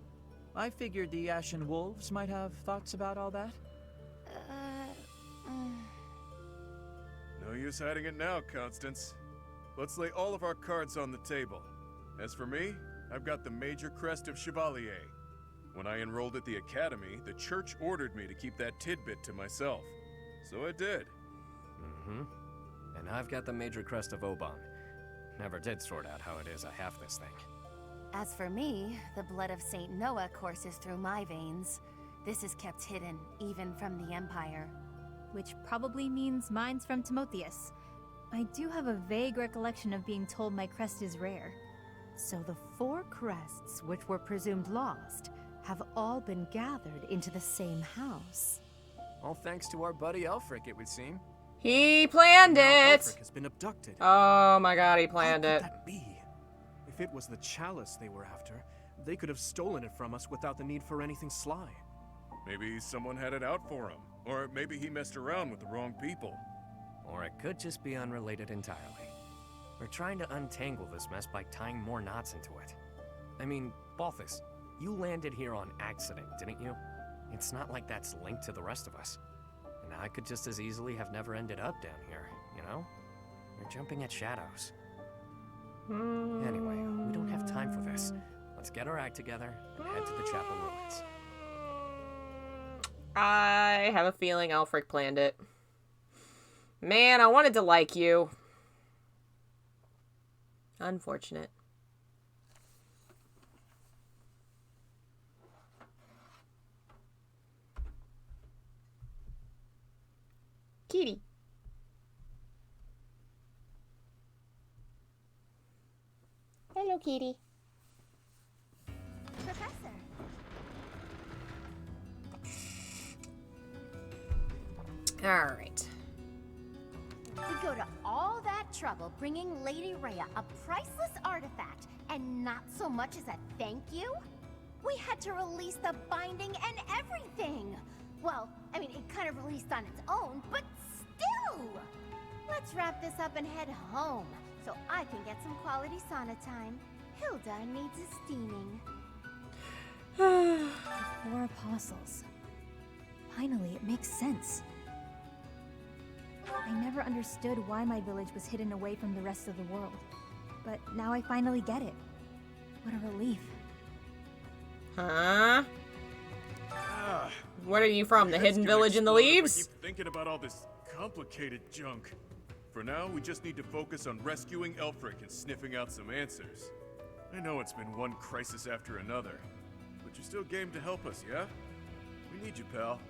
I figured the Ashen Wolves might have thoughts about all that. No use hiding it now, Constance. Let's lay all of our cards on the table. As for me, I've got the Major Crest of Chevalier. When I enrolled at the Academy, the church ordered me to keep that tidbit to myself. So I did. Mm-hmm. And I've got the Major Crest of Oban. Never did sort out how it is I have this thing. As for me, the blood of Saint Noah courses through my veins. This is kept hidden, even from the Empire. Which probably means mine's from Timotheus. I do have a vague recollection of being told my crest is rare. So the 4 crests, which were presumed lost, have all been gathered into the same house. All thanks to our buddy Elfric, it would seem. He planned Now it! Elfric has been abducted. Oh my god, he planned How it. could that be? If it was the chalice they were after, they could have stolen it from us without the need for anything sly. Maybe someone had it out for him. Or maybe he messed around with the wrong people. Or it could just be unrelated entirely. We're trying to untangle this mess by tying more knots into it. I mean, Balthus, you landed here on accident, didn't you? It's not like that's linked to the rest of us. And I could just as easily have never ended up down here, you know? You're jumping at shadows. Anyway, we don't have time for this. Let's get our act together and head to the chapel ruins. I have a feeling Alfric planned it. Man, I wanted to like you. Unfortunate. Kitty. Hello, kitty. Professor. All right. We go to all that trouble bringing Lady Rhea a priceless artifact, and not so much as a thank you? We had to release the binding and everything! Well, I mean, it kind of released on its own, but still! Let's wrap this up and head home, so I can get some quality sauna time. Hilda needs a steaming. 4 apostles. Finally, it makes sense. I never understood why my village was hidden away from the rest of the world. But now I finally get it. What a relief. Huh? What are you from? The hidden village in the leaves? I keep thinking about all this complicated junk. For now, we just need to focus on rescuing Elfric and sniffing out some answers. I know it's been one crisis after another, but you're still game to help us, yeah? We need you, pal.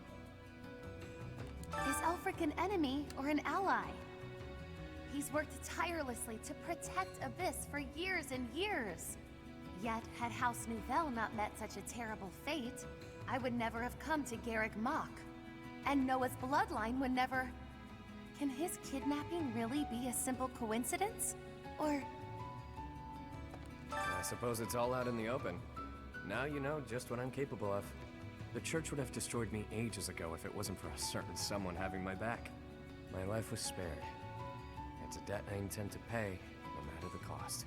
Is Elfric an enemy or an ally? He's worked tirelessly to protect Abyss for years and years. Yet, had House Nouvelle not met such a terrible fate, I would never have come to Garrick Mach. And Noah's bloodline would never... Can his kidnapping really be a simple coincidence? Or... I suppose it's all out in the open. Now you know just what I'm capable of. The church would have destroyed me ages ago if it wasn't for a certain someone having my back. My life was spared. It's a debt I intend to pay, no matter the cost.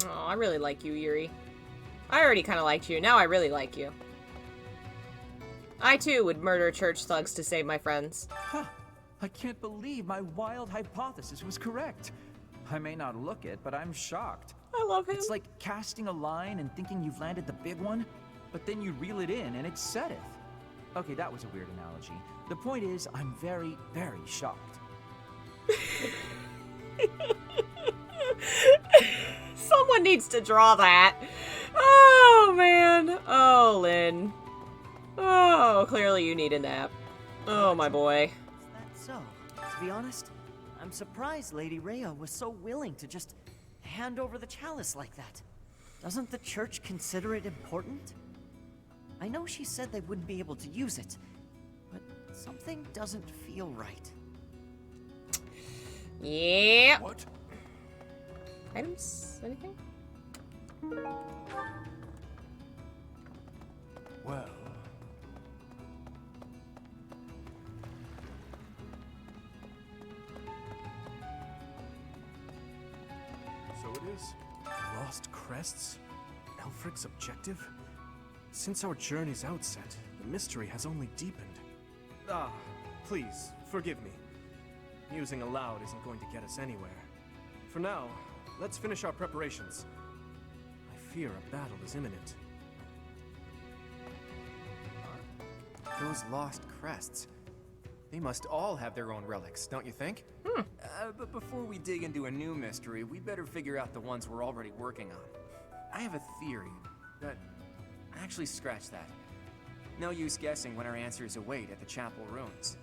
Oh, I really like you, Yuri. I already kind of liked you. Now I really like you. I, too, would murder church thugs to save my friends. Huh. I can't believe my wild hypothesis was correct. I may not look it, but I'm shocked. I love him. It's like casting a line and thinking you've landed the big one, but then you reel it in and it setteth. Okay, that was a weird analogy. The point is, I'm very, very shocked. Someone needs to draw that. Oh, man. Oh, Lynn. Oh, clearly you need a nap. Oh, my boy. Is that so? To be honest, I'm surprised Lady Rhea was so willing to just hand over the chalice like that. Doesn't the church consider it important? I know she said they wouldn't be able to use it, but something doesn't feel right. Yeah. What? Items? Anything? Well, is? Lost crests? Elfric's objective? Since our journey's outset, the mystery has only deepened. Ah, please, forgive me. Musing aloud isn't going to get us anywhere. For now, let's finish our preparations. I fear a battle is imminent. Those lost crests. They must all have their own relics, don't you think? But before we dig into a new mystery, we better figure out the ones we're already working on. I have a theory, but actually scratch that. No use guessing when our answers await at the chapel ruins.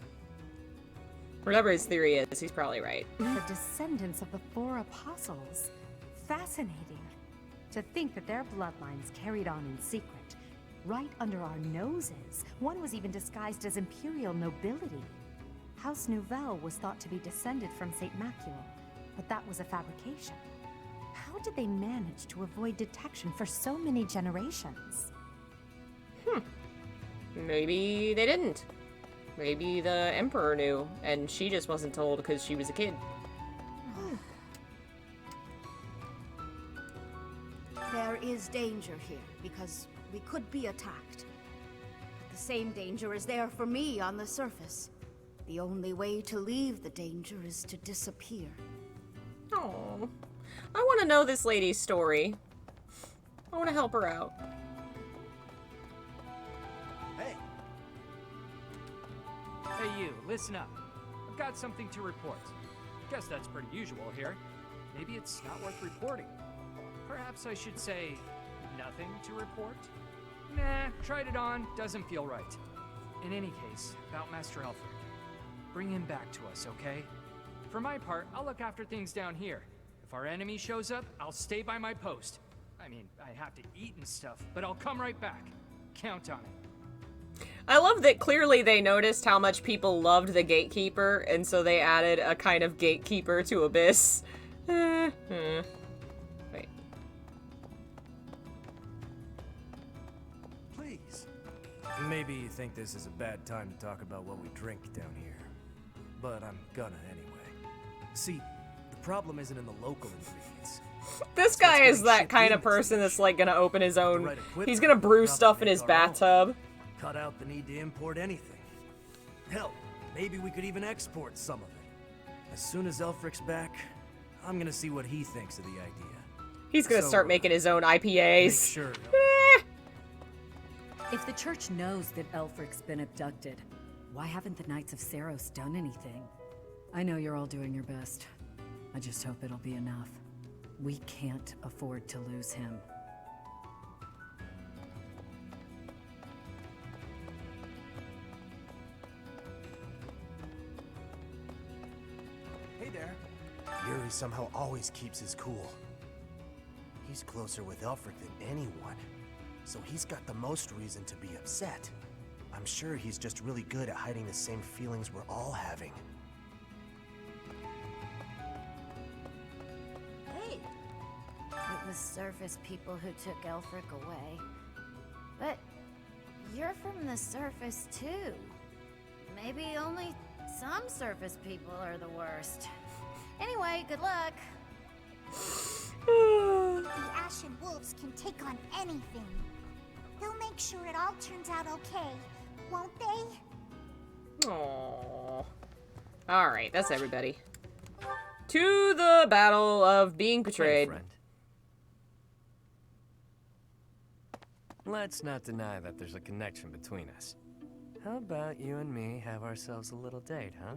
Whatever his theory is, he's probably right. The descendants of the four apostles. Fascinating. To think that their bloodlines carried on in secret. Right under our noses. One was even disguised as imperial nobility. House Nouvelle was thought to be descended from St. Macule, but that was a fabrication. How did they manage to avoid detection for so many generations? Maybe they didn't. Maybe the Emperor knew, and she just wasn't told because she was a kid. There is danger here, because we could be attacked. The same danger is there for me on the surface. The only way to leave the danger is to disappear. Oh, I want to know this lady's story. I want to help her out. Hey you, listen up. I've got something to report. Guess that's pretty usual here. Maybe it's not worth reporting. Perhaps I should say, nothing to report? Nah, tried it on, doesn't feel right. In any case, about Master Alfred. Bring him back to us, okay? For my part, I'll look after things down here. If our enemy shows up, I'll stay by my post. I mean, I have to eat and stuff, but I'll come right back. Count on it. I love that clearly they noticed how much people loved the Gatekeeper, and so they added a kind of Gatekeeper to Abyss. Wait. Please. Maybe you think this is a bad time to talk about what we drink down here. But I'm gonna anyway. See, the problem isn't in the local ingredients. This guy is that kind of person that's like gonna open his own. He's gonna brew stuff in his bathtub. Cut out the need to import anything. Hell, maybe we could even export some of it. As soon as Elfric's back, I'm gonna see what he thinks of the idea. He's gonna start making his own IPAs. Make sure. If the church knows that Elfric's been abducted, why haven't the Knights of Seiros done anything? I know you're all doing your best. I just hope it'll be enough. We can't afford to lose him. Hey there. Yuri somehow always keeps his cool. He's closer with Elfric than anyone, so he's got the most reason to be upset. I'm sure he's just really good at hiding the same feelings we're all having. Hey! It was surface people who took Elfric away. But you're from the surface too. Maybe only some surface people are the worst. Anyway, good luck. The Ashen Wolves can take on anything. They'll make sure it all turns out okay, won't they? Aww. Alright, that's everybody. To the battle of being betrayed. Hey, friend. Let's not deny that there's a connection between us. How about you and me have ourselves a little date, huh?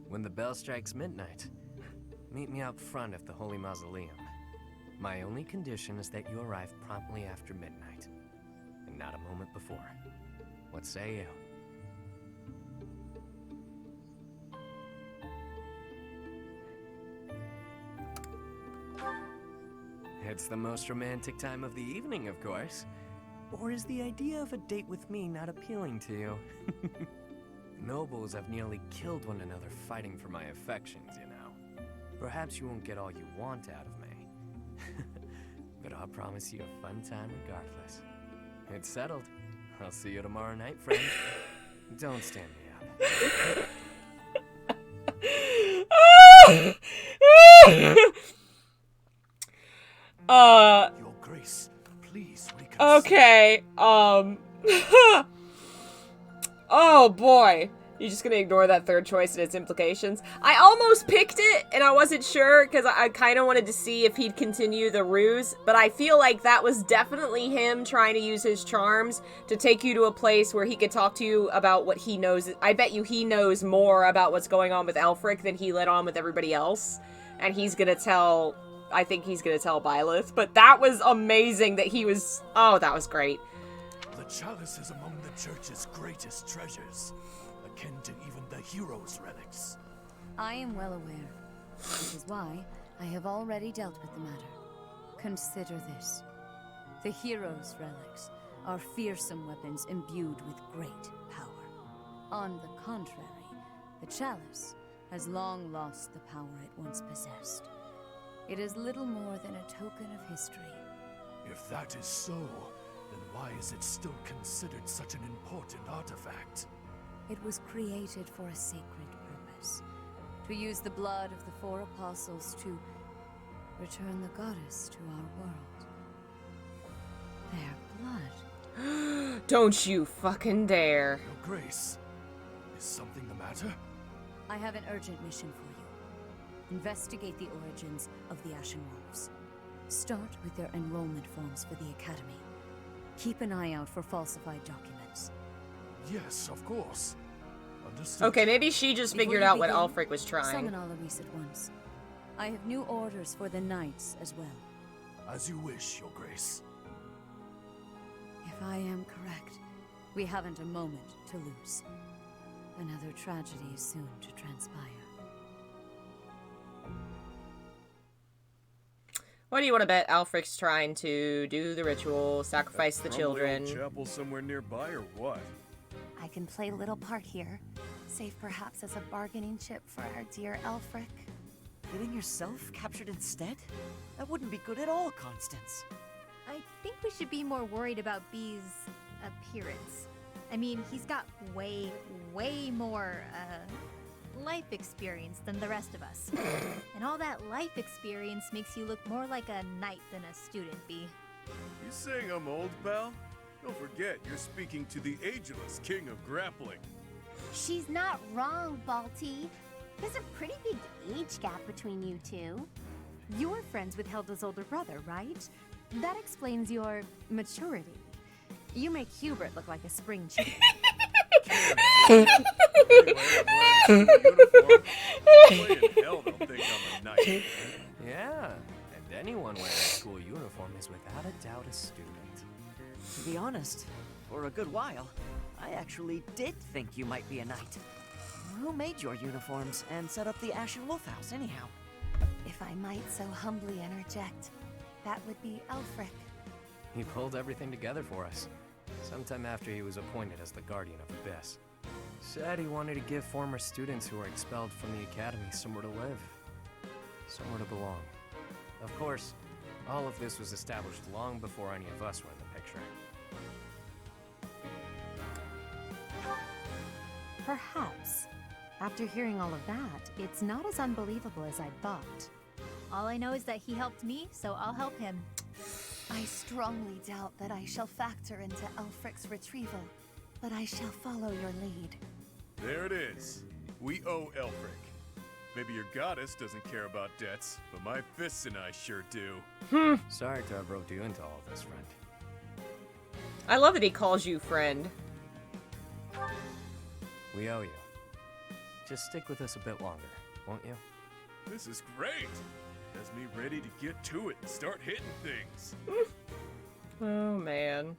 When the bell strikes midnight, meet me out front of the Holy Mausoleum. My only condition is that you arrive promptly after midnight, and not a moment before. What say you? It's the most romantic time of the evening, of course. Or is the idea of a date with me not appealing to you? Nobles have nearly killed one another fighting for my affections, you know. Perhaps you won't get all you want out of me. But I'll promise you a fun time regardless. It's settled. I'll see you tomorrow night, friend. Don't stand me up. Your Grace, please reconsider. Okay, oh boy. You're just gonna ignore that third choice and its implications? I almost picked it, and I wasn't sure, because I kind of wanted to see if he'd continue the ruse, but I feel like that was definitely him trying to use his charms to take you to a place where he could talk to you about what he knows. I bet you he knows more about what's going on with Elfric than he let on with everybody else, and he's gonna tell... I think he's gonna tell Byleth, but that was amazing that he was... Oh, that was great. The chalice is among the church's greatest treasures, akin to even the hero's relics. I am well aware, which is why I have already dealt with the matter. Consider this. The hero's relics are fearsome weapons imbued with great power. On the contrary, the chalice has long lost the power it once possessed. It is little more than a token of history. If that is so, then why is it still considered such an important artifact? It was created for a sacred purpose. To use the blood of the four apostles to return the goddess to our world. Their blood. Don't you fucking dare. Your Grace, is something the matter? I have an urgent mission for you. Investigate the origins of the Ashen Wolves. Start with their enrollment forms for the Academy. Keep an eye out for falsified documents. Yes, of course. Understood. Okay, maybe she just figured out what Ulfric was trying. Summon Alois at once. I have new orders for the knights as well. As you wish, Your Grace. If I am correct, we haven't a moment to lose. Another tragedy is soon to transpire. What do you want to bet Alfric's trying to do the ritual, sacrifice the children? Chapel somewhere nearby or what? I can play a little part here, save perhaps as a bargaining chip for our dear Elfric. Getting yourself captured instead? That wouldn't be good at all, Constance. I think we should be more worried about B's appearance. I mean, he's got way more, life experience than the rest of us. And all that life experience makes you look more like a knight than a student, B. You saying I'm old, pal? Don't forget, you're speaking to the ageless king of grappling. She's not wrong, Balti. There's a pretty big age gap between you two. You're friends with Hilda's older brother, right? That explains your maturity. You make Hubert look like a spring chicken. Yeah, and anyone wearing a school uniform is without a doubt a student. To be honest, for a good while, I actually did think you might be a knight. Who made your uniforms and set up the Ashen Wolf House, anyhow? If I might so humbly interject, that would be Elfric. He pulled everything together for us, sometime after he was appointed as the Guardian of Abyss. Said he wanted to give former students who were expelled from the Academy somewhere to live, somewhere to belong. Of course, all of this was established long before any of us were in the picture. Perhaps. After hearing all of that, it's not as unbelievable as I thought. All I know is that he helped me, so I'll help him. I strongly doubt that I shall factor into Elfric's retrieval, but I shall follow your lead. There it is. We owe Elfric. Maybe your goddess doesn't care about debts, but my fists and I sure do. Sorry to have roped you into all of this, friend. I love that he calls you friend. We owe you. Just stick with us a bit longer, won't you? This is great. Has me ready to get to it and start hitting things. Oh, man.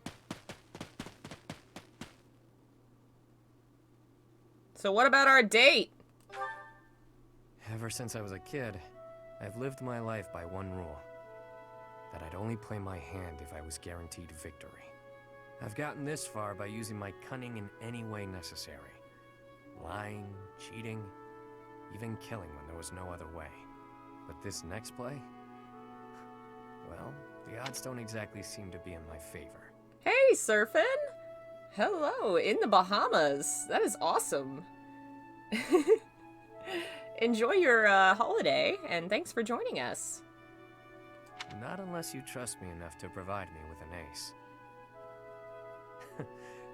So what about our date? Ever since I was a kid, I've lived my life by one rule. That I'd only play my hand if I was guaranteed victory. I've gotten this far by using my cunning in any way necessary. Lying, cheating, even killing when there was no other way. But this next play? Well, the odds don't exactly seem to be in my favor. Hey, Hey, Surfin. Hello, in the Bahamas. That is awesome. Enjoy your holiday, and thanks for joining us. Not unless you trust me enough to provide me with an ace.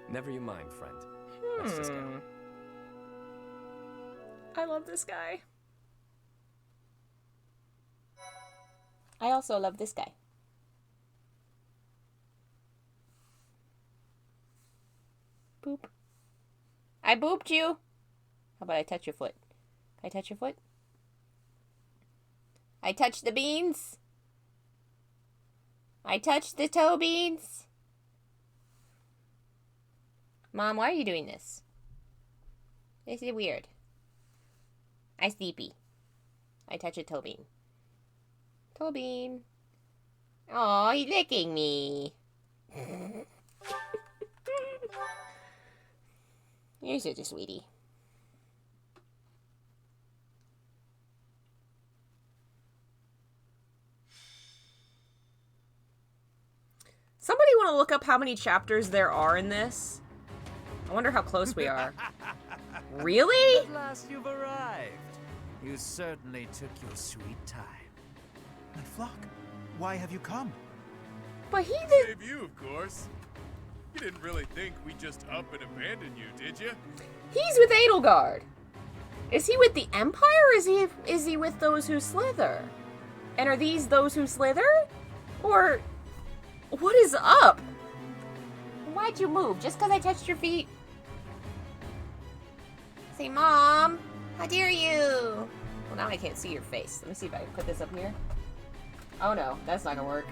Never you mind, friend. Let's just go. I love this guy. I also love this guy. Boop. I booped you. How about I touch your foot? Can I touch your foot? I touched the beans. I touched the toe beans. Mom, why are you doing this? This is weird. I sleepy. I touch a toe bean. Toe bean. Aw, he's licking me. You're such a sweetie. Somebody want to look up how many chapters there are in this? I wonder how close we are. Really? At last you've arrived. You certainly took your sweet time. My flock, why have you come? But he did. Save you, of course. You didn't really think we'd just up and abandon you, did you? He's with Edelgard. Is he with the Empire, or is he with those who slither? And are these those who slither? Or what is up? Why'd you move? Just because I touched your feet? Say, Mom, how dare you? Well, now I can't see your face. Let me see if I can put this up here. Oh no, that's not gonna work.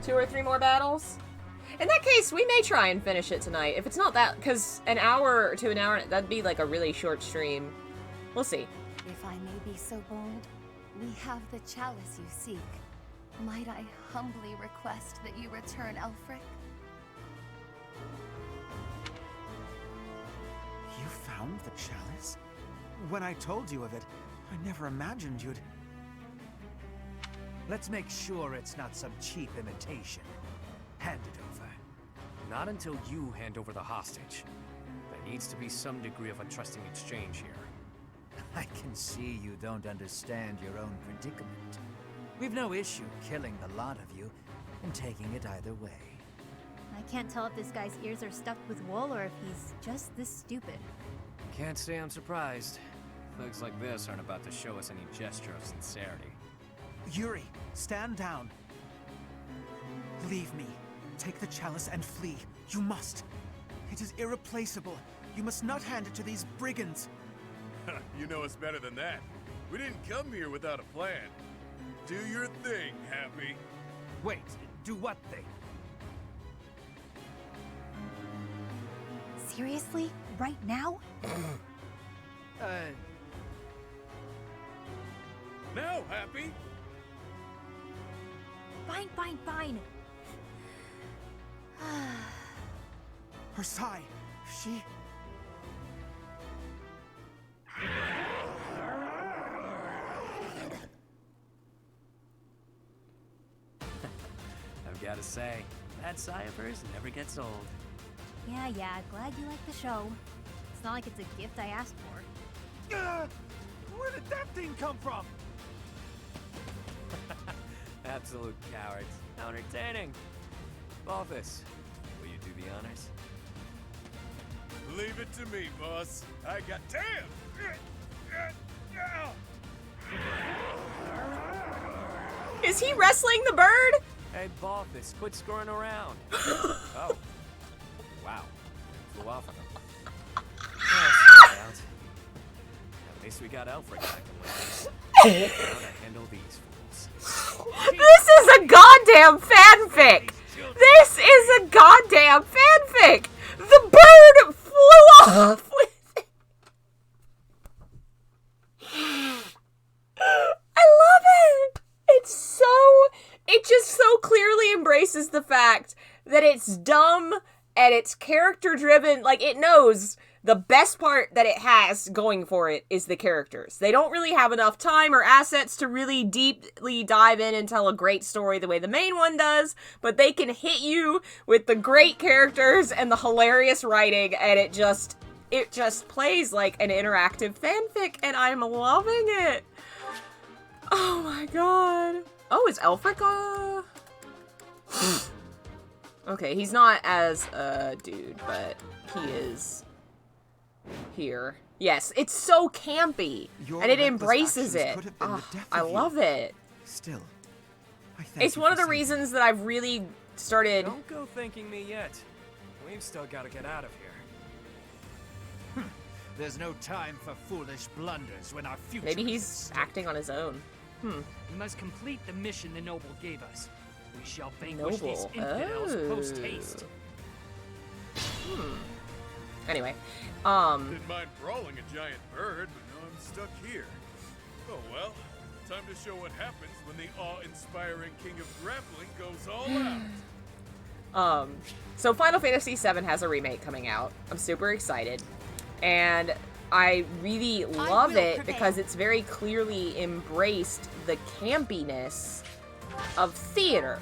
Two or three more battles? In that case, we may try and finish it tonight. If it's not that, because an hour to an hour, that'd be like a really short stream. We'll see. If I may be so bold, we have the chalice you seek. Might I humbly request that you return Elfric? You found the chalice? When I told you of it, I never imagined you'd... Let's make sure it's not some cheap imitation. Hand it over. Not until you hand over the hostage. There needs to be some degree of a trusting exchange here. I can see you don't understand your own predicament. We've no issue killing the lot of you and taking it either way. I can't tell if this guy's ears are stuffed with wool or if he's just this stupid. Can't say I'm surprised. Thugs like this aren't about to show us any gesture of sincerity. Yuri, stand down. Leave me. Take the chalice and flee. You must. It is irreplaceable. You must not hand it to these brigands. You know us better than that. We didn't come here without a plan. Do your thing, Happy. Wait, do what thing? Seriously? Right now? Now, Happy. Fine, fine, fine. Her sigh. She... I've got to say, that sigh of hers never gets old. Yeah, glad you like the show. It's not like it's a gift I asked for. Where did that thing come from? Absolute cowards. How entertaining. Balthus, will you do the honors? Leave it to me, boss. I got... Damn! Is he wrestling the bird? Hey, Balthus, quit screwing around. Oh. Wow. Flew off on him. Well, at least we got Alfred back in ways. How to handle these fools. This is a goddamn fanfic! This is a goddamn fanfic! The bird flew off with it! I love it! It just so clearly embraces the fact that it's dumb and it's character driven. Like, it knows the best part that it has going for it is the characters. They don't really have enough time or assets to really deeply dive in and tell a great story the way the main one does, but they can hit you with the great characters and the hilarious writing, and it just plays like an interactive fanfic, and I'm loving it. Oh my god. Oh, is Elfric Okay, he's not as a dude, but he is here. Yes, it's so campy, and it embraces it. Oh, I love it. Still, it's one of the reasons that I've really started... Don't go thanking me yet. We've still got to get out of here. There's no time for foolish blunders when our future... Maybe he's acting on his own. We must complete the mission the noble gave us. We shall vanquish these infidels post-haste. Anyway, Didn't mind brawling a giant bird, but now I'm stuck here. Oh well, time to show what happens when the awe-inspiring king of grappling goes all out. So Final Fantasy VII has a remake coming out. I'm super excited. And I really love it because it's very clearly embraced the campiness of theater.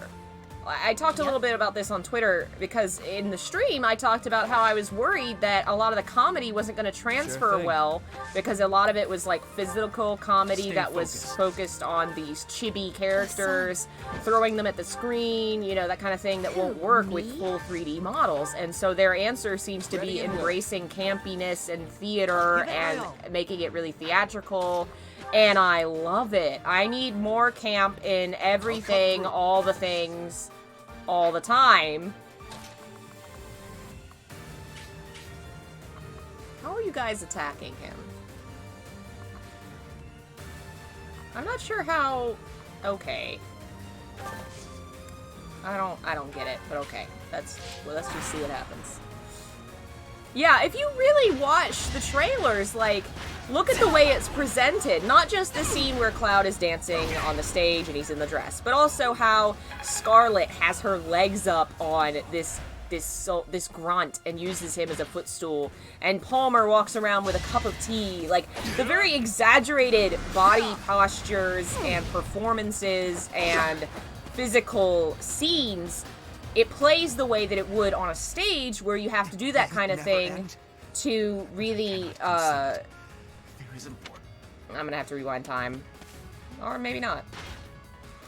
I talked a little bit about this on Twitter because in the stream I talked about how I was worried that a lot of the comedy wasn't going to transfer well because a lot of it was like physical comedy that was focused on these chibi characters, throwing them at the screen, you know, that kind of thing that won't work with full 3D models. And so their answer seems to be embracing campiness and theater and making it really theatrical. And I love it. I need more camp in everything, all the things, all the time. How are you guys attacking him? I'm not sure how... Okay. I don't get it, but okay. Let's just see what happens. Yeah, if you really watch the trailers, like, look at the way it's presented. Not just the scene where Cloud is dancing on the stage and he's in the dress, but also how Scarlet has her legs up on this grunt and uses him as a footstool, and Palmer walks around with a cup of tea. Like, the very exaggerated body postures and performances and physical scenes, it plays the way that it would on a stage where you have to do that kind of thing to really, I'm gonna have to rewind time. Or maybe not.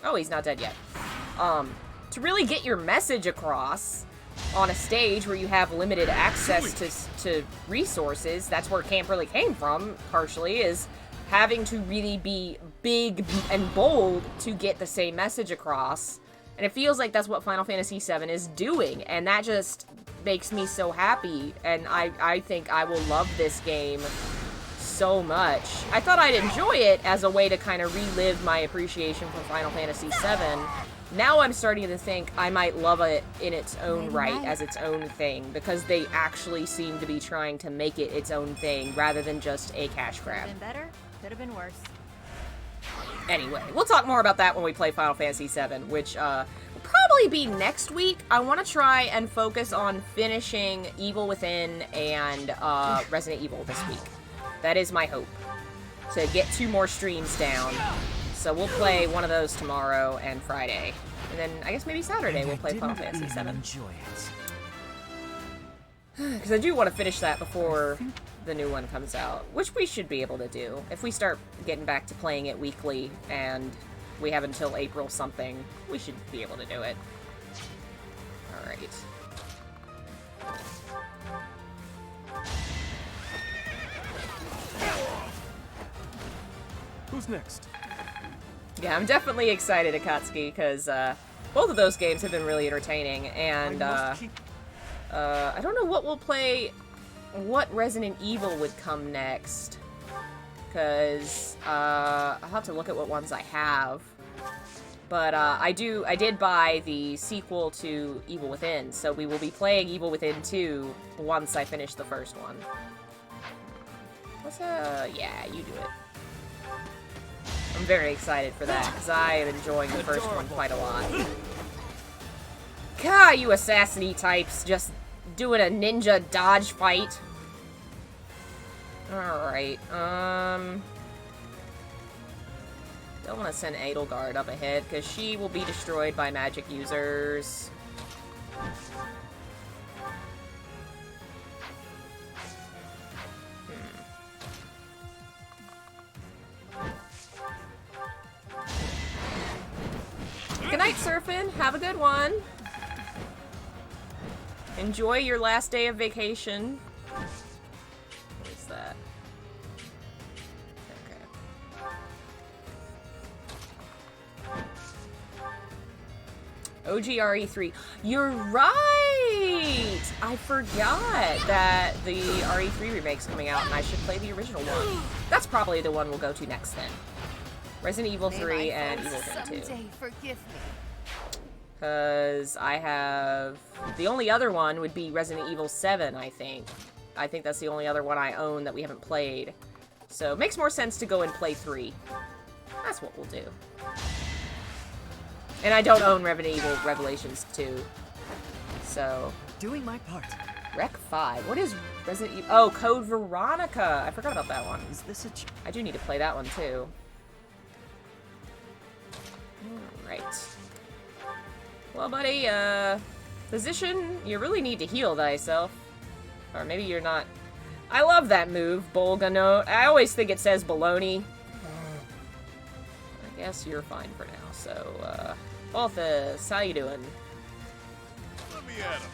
Oh, he's not dead yet. To really get your message across on a stage where you have limited access to resources, that's where camp really came from, partially, is having to really be big and bold to get the same message across. And it feels like that's what Final Fantasy VII is doing, and that just makes me so happy, and I think I will love this game so much. I thought I'd enjoy it as a way to kind of relive my appreciation for Final Fantasy VII. Now I'm starting to think I might love it in its own right, as its own thing, because they actually seem to be trying to make it its own thing, rather than just a cash grab. Been better, could have been worse. Anyway, we'll talk more about that when we play Final Fantasy VII, which will probably be next week. I want to try and focus on finishing Evil Within and Resident Evil this week. That is my hope, to get 2 more streams down. So we'll play one of those tomorrow and Friday. And then I guess maybe Saturday we'll play Final Fantasy VII. Because I do want to finish that before the new one comes out, which we should be able to do. If we start getting back to playing it weekly and we have until April something, we should be able to do it. Alright. Who's next? Yeah, I'm definitely excited, Akatsuki, because both of those games have been really entertaining, and I don't know what we'll play, what Resident Evil would come next, because I'll have to look at what ones I have, but I did buy the sequel to Evil Within, so we will be playing Evil Within 2 once I finish the first one. Yeah, you do it. I'm very excited for that, because I am enjoying the first one quite a lot. God, you assassin-y types just doing a ninja dodge fight. Alright, don't want to send Edelgard up ahead, because she will be destroyed by magic users. Good night, Surfin'. Have a good one. Enjoy your last day of vacation. What is that? Okay. OGRE3. You're right! I forgot that the RE3 remake's coming out and I should play the original one. That's probably the one we'll go to next then. Resident Evil 3 and Evil 10 2. Forgive me. Because I have... The only other one would be Resident Evil 7, I think. I think that's the only other one I own that we haven't played. So it makes more sense to go and play 3. That's what we'll do. And I don't own Resident Evil Revelations 2. So... Doing my part. Rec 5. What is Resident Evil? Oh, Code Veronica. I forgot about that one. Is this a... I do need to play that one too. Alright. Well, buddy, physician, you really need to heal thyself. Or maybe you're not... I love that move, Bolgano. I always think it says baloney. I guess you're fine for now, so, Balthus, how you doing? Let me at him.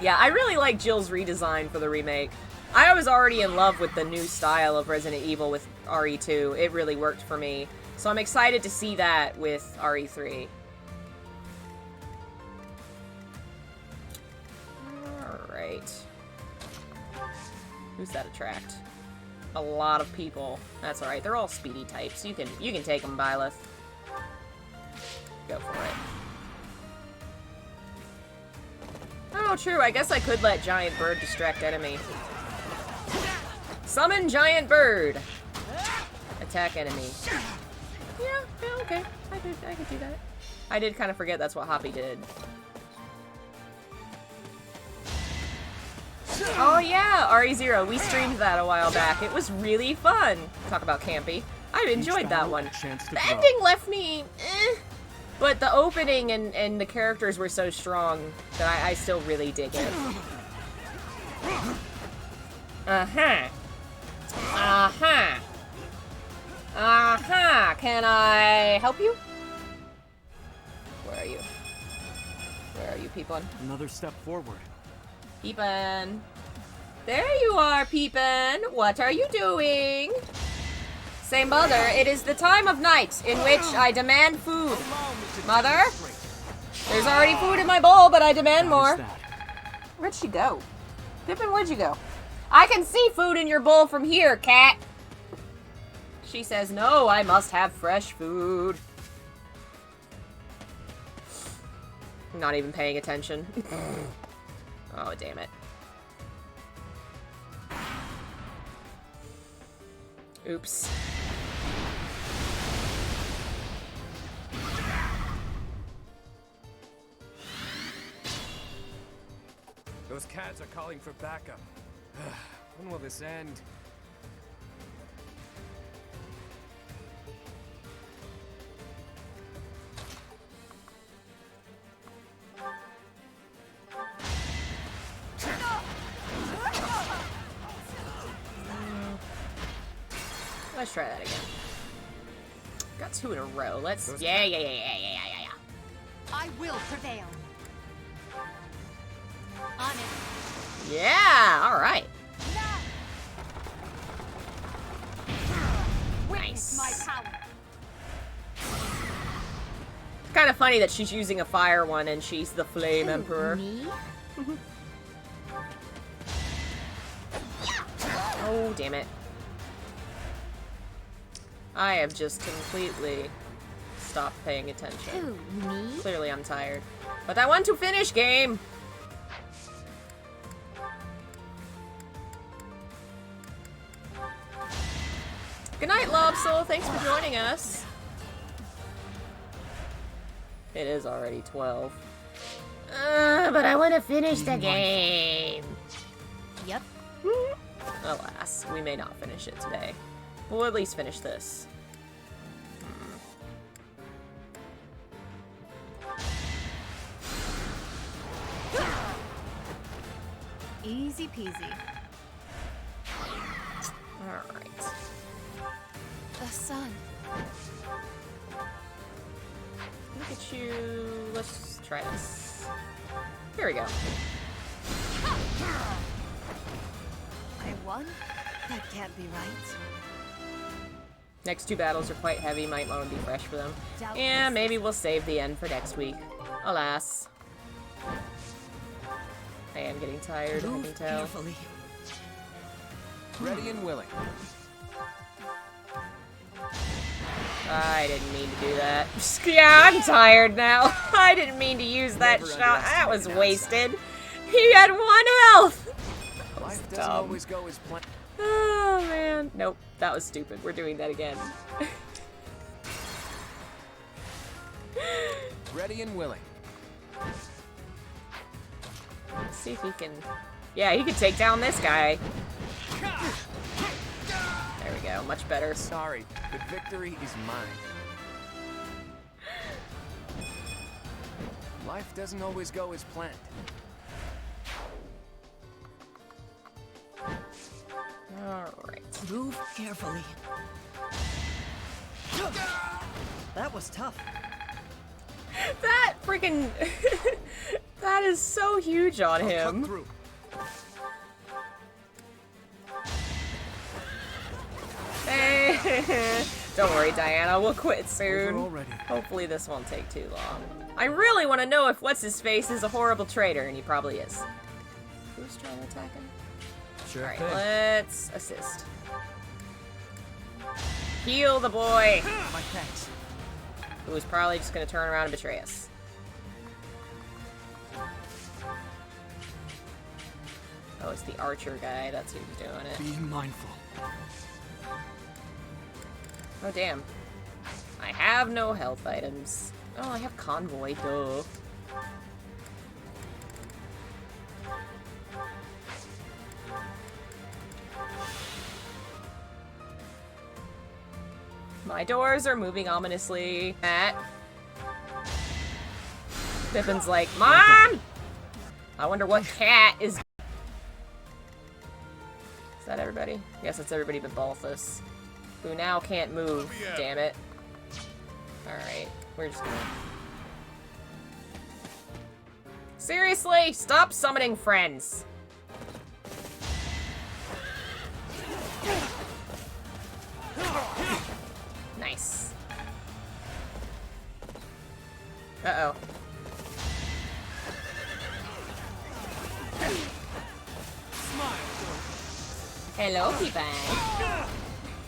Yeah, I really like Jill's redesign for the remake. I was already in love with the new style of Resident Evil with RE2. It really worked for me. So I'm excited to see that with RE3. Alright. Who's that attract? A lot of people. That's alright. They're all speedy types. You can take them, Byleth. Go for it. Oh, true. I guess I could let Giant Bird distract enemy. Summon Giant Bird. Attack enemy. Yeah, okay. I could do that. I did kind of forget that's what Hoppy did. Oh yeah, RE0. We streamed that a while back. It was really fun. Talk about campy. I enjoyed that one. The ending left me but the opening and the characters were so strong that I still really dig it. Uh-huh. Uh-huh. Uh-huh. Can I help you? Where are you? Where are you, Peepin? Another step forward. Peepin. There you are, Peepin. What are you doing? Say, Mother, it is the time of night in which I demand food. Mother? There's already food in my bowl, but I demand more. Where'd she go? Pippin, where'd you go? I can see food in your bowl from here, cat. She says, no, I must have fresh food. Not even paying attention. Oh, damn it. Oops. Those cats are calling for backup. When will this end? Let's try that again. Got 2 in a row. Let's... Yeah. I will prevail. On it. Yeah, alright. Nice. My power. It's kind of funny that she's using a fire one and she's the Flame Emperor. Me? Oh, damn it. I have just completely stopped paying attention. Who, me? Clearly I'm tired. But I want to finish game! Good night, Lobsoul. Thanks for joining us. It is already 12. But I want to finish the game. Yep. Alas, we may not finish it today. We'll at least finish this. Easy peasy. Alright. The sun. Look at you. Let's try this. Here we go. I won? That can't be right. Next two battles are quite heavy, might want to be fresh for them. And maybe we'll save the end for next week. Alas. I am getting tired, I can tell. Carefully. Ready and willing. I didn't mean to do that. Yeah, I'm tired now. I didn't mean to use that shot. That was wasted. He had 1 health. Life doesn't always go as planned. Oh, man. Nope, that was stupid. We're doing that again. Ready and willing. Let's see if he can... Yeah, he could take down this guy. There we go, much better. Sorry, the victory is mine. Life doesn't always go as planned. Alright. Move carefully. That was tough. That freaking... that is so huge on him. Hey. Don't worry, Diana. We'll quit soon. Hopefully this won't take too long. I really want to know if What's-His-Face is a horrible traitor, and he probably is. Who's trying to attack him? Sure. Alright, let's assist. Heal the boy! My thanks. Who is probably just going to turn around and betray us. Oh, it's the archer guy. That's who's doing it. Be mindful. Oh, damn. I have no health items. Oh, I have convoy, duh. My doors are moving ominously. Matt. Pippin's like, Mom! I wonder what cat is... Is that everybody? Yes, it's everybody but Balthus. Who now can't move, damn it. Alright, we're just gonna... Seriously, stop summoning friends! Nice. Uh-oh. Hello, people.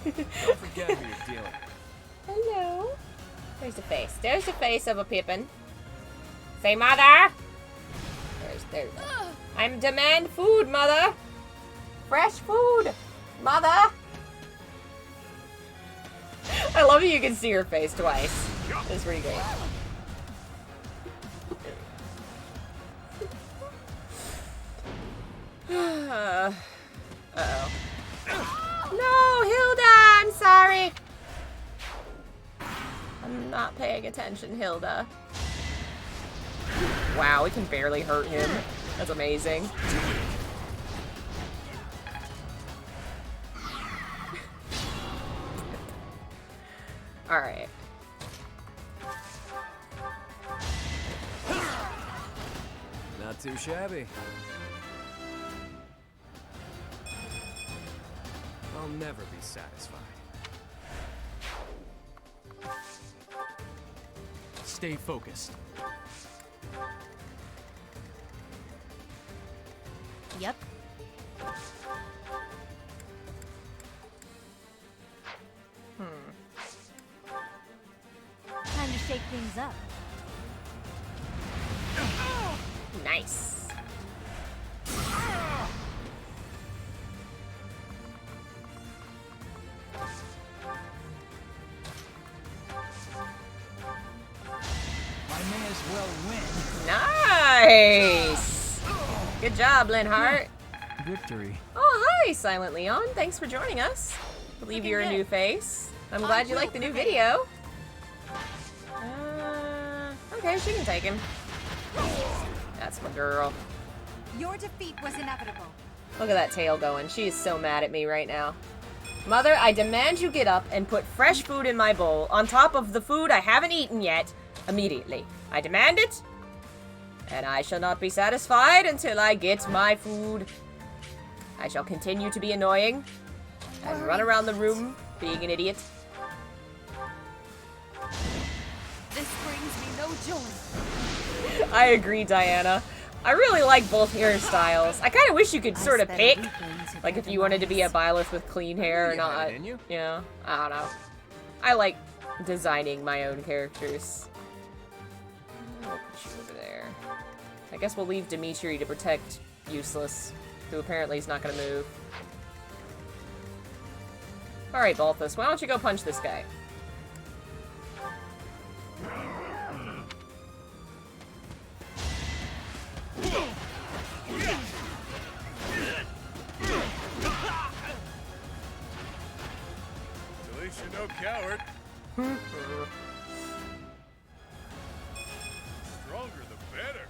Don't forget who you're dealing with. Hello. There's the face. There's the face of a Pippin. Say, mother. There's. I'm demand food, mother. Fresh food, mother. I love that you can see her face twice. It's pretty great. Uh-oh. No, Hilda! I'm sorry! I'm not paying attention, Hilda. Wow, we can barely hurt him. That's amazing. Alright. Not too shabby. I'll never be satisfied. Stay focused. Yep. Time to shake things up. Nice. My man. Good job, Linhart. Victory. Oh, hi, Silent Leon. Thanks for joining us. Believe you're a new face. I'm glad you like the new video. Okay, she can take him. That's my girl. Your defeat was inevitable. Look at that tail going. She is so mad at me right now. Mother, I demand you get up and put fresh food in my bowl on top of the food I haven't eaten yet immediately. I demand it, and I shall not be satisfied until I get my food. I shall continue to be annoying and run around the room being an idiot. This brings me no joy. I agree, Diana. I really like both hairstyles. I kind of wish you could sort of pick, like if you wanted to be a Byleth with clean hair or not. You know, I don't know. I like designing my own characters. I'll put you over there. I guess we'll leave Dimitri to protect Useless, who apparently is not going to move. Alright, Balthus, why don't you go punch this guy? At least you're no coward. Stronger the better.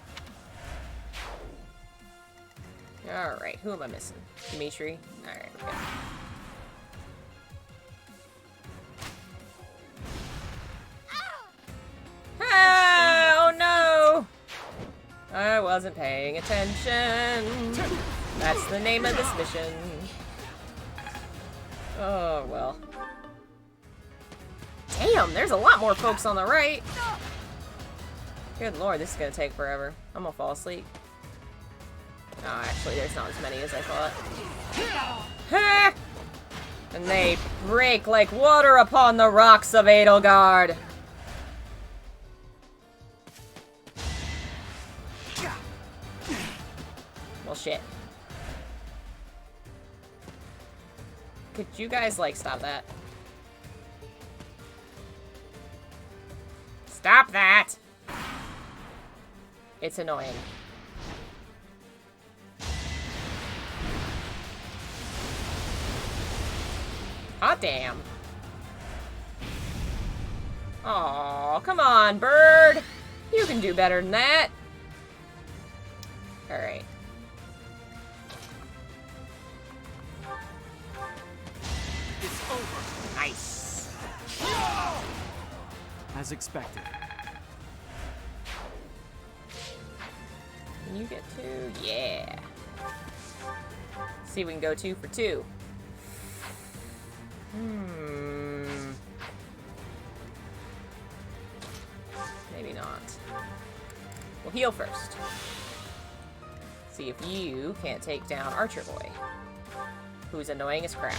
Alright, who am I missing? Dimitri? Alright, okay. Ah, oh no! I wasn't paying attention. That's the name of this mission. Oh, well. Damn, there's a lot more folks on the right. Good lord, this is gonna take forever. I'm gonna fall asleep. Oh, actually, there's not as many as I thought. Ha! And they break like water upon the rocks of Edelgard. Well, shit. Could you guys, like, stop that? Stop that! It's annoying. Hot damn. Aw, come on, bird! You can do better than that. Alright. It's over. Nice. As expected. Can you get 2? Yeah. See if we can go 2 for 2. Maybe not. We'll heal first. See if you can't take down Archer Boy, who's annoying as crap.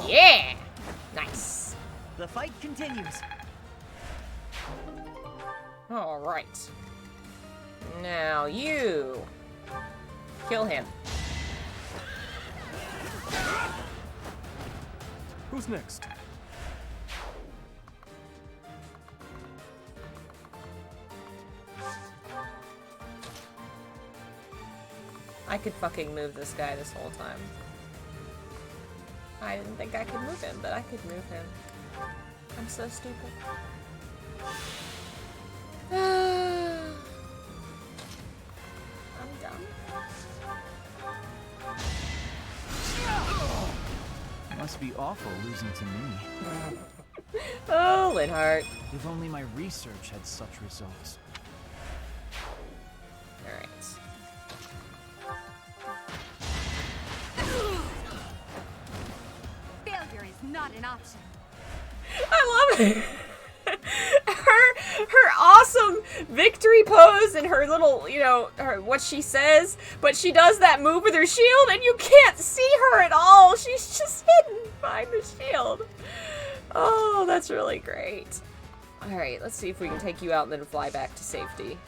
Yeah! Nice. The fight continues. Alright. Now you kill him. Who's next? I could fucking move this guy this whole time. I didn't think I could move him, but I could move him. I'm so stupid. I'm dumb. Must be awful losing to me. Oh, Linhart. If only my research had such results. Alright. Failure is not an option. I love it. her awesome victory pose and her little, you know, what she says, but she does that move with her shield and you can't see her at all. She's just hidden behind the shield. Oh, that's really great. Alright, let's see if we can take you out and then fly back to safety.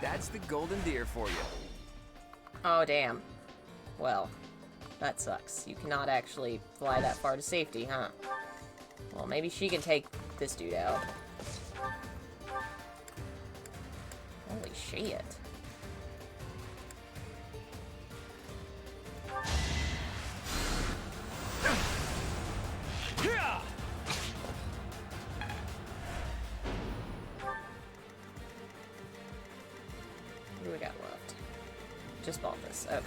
That's the golden deer for you. Oh, damn. Well. That sucks. You cannot actually fly that far to safety, huh? Well, maybe she can take this dude out. Holy shit. What do we got left? Just Balthus. Okay.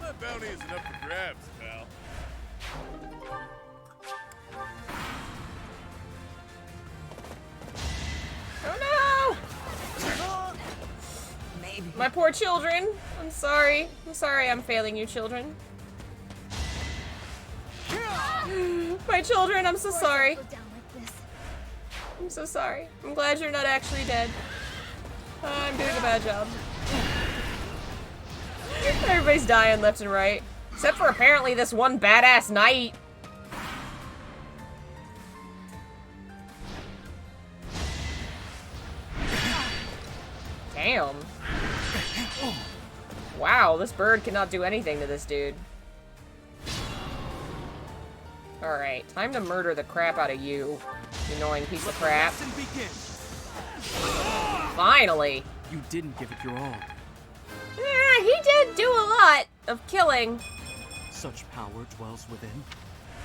That bounty isn't up for grabs, pal. Oh no! Maybe. My poor children. I'm sorry. I'm sorry I'm failing you, children. My children, I'm so sorry. I'm so sorry. I'm glad you're not actually dead. I'm doing a bad job. Everybody's dying left and right. Except for apparently this one badass knight. Damn. Wow, this bird cannot do anything to this dude. Alright, time to murder the crap out of you, you annoying piece of crap. Finally! You didn't give it your all. Yeah, he did do a lot of killing. Such power dwells within.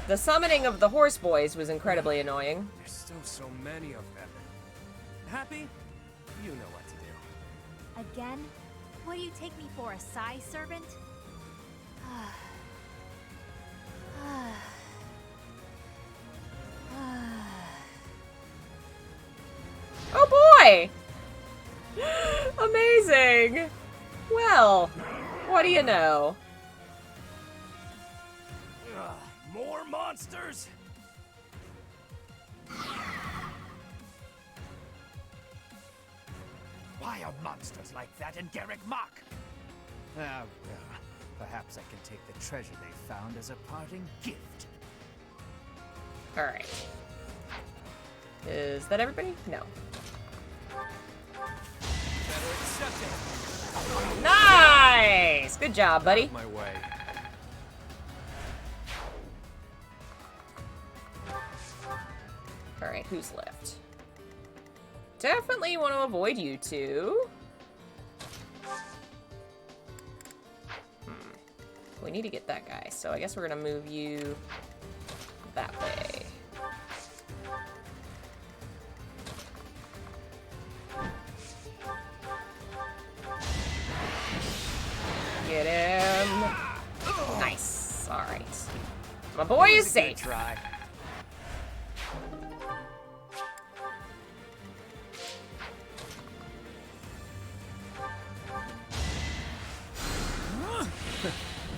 The summoning of the horse boys was incredibly annoying. There's still so many of them. Happy? You know what to do. Again? What do you take me for, a Psy servant? Oh boy! Amazing! Well, what do you know? More monsters? Why are monsters like that in Garrick Mach? Ah, well, perhaps I can take the treasure they found as a parting gift. Alright. Is that everybody? No. Better accept it. Nice! Good job, buddy. My way. Alright, who's left? Definitely want to avoid you two. We need to get that guy, so I guess we're gonna move you that way. Get him. Nice. Alright. My boy is safe. Try.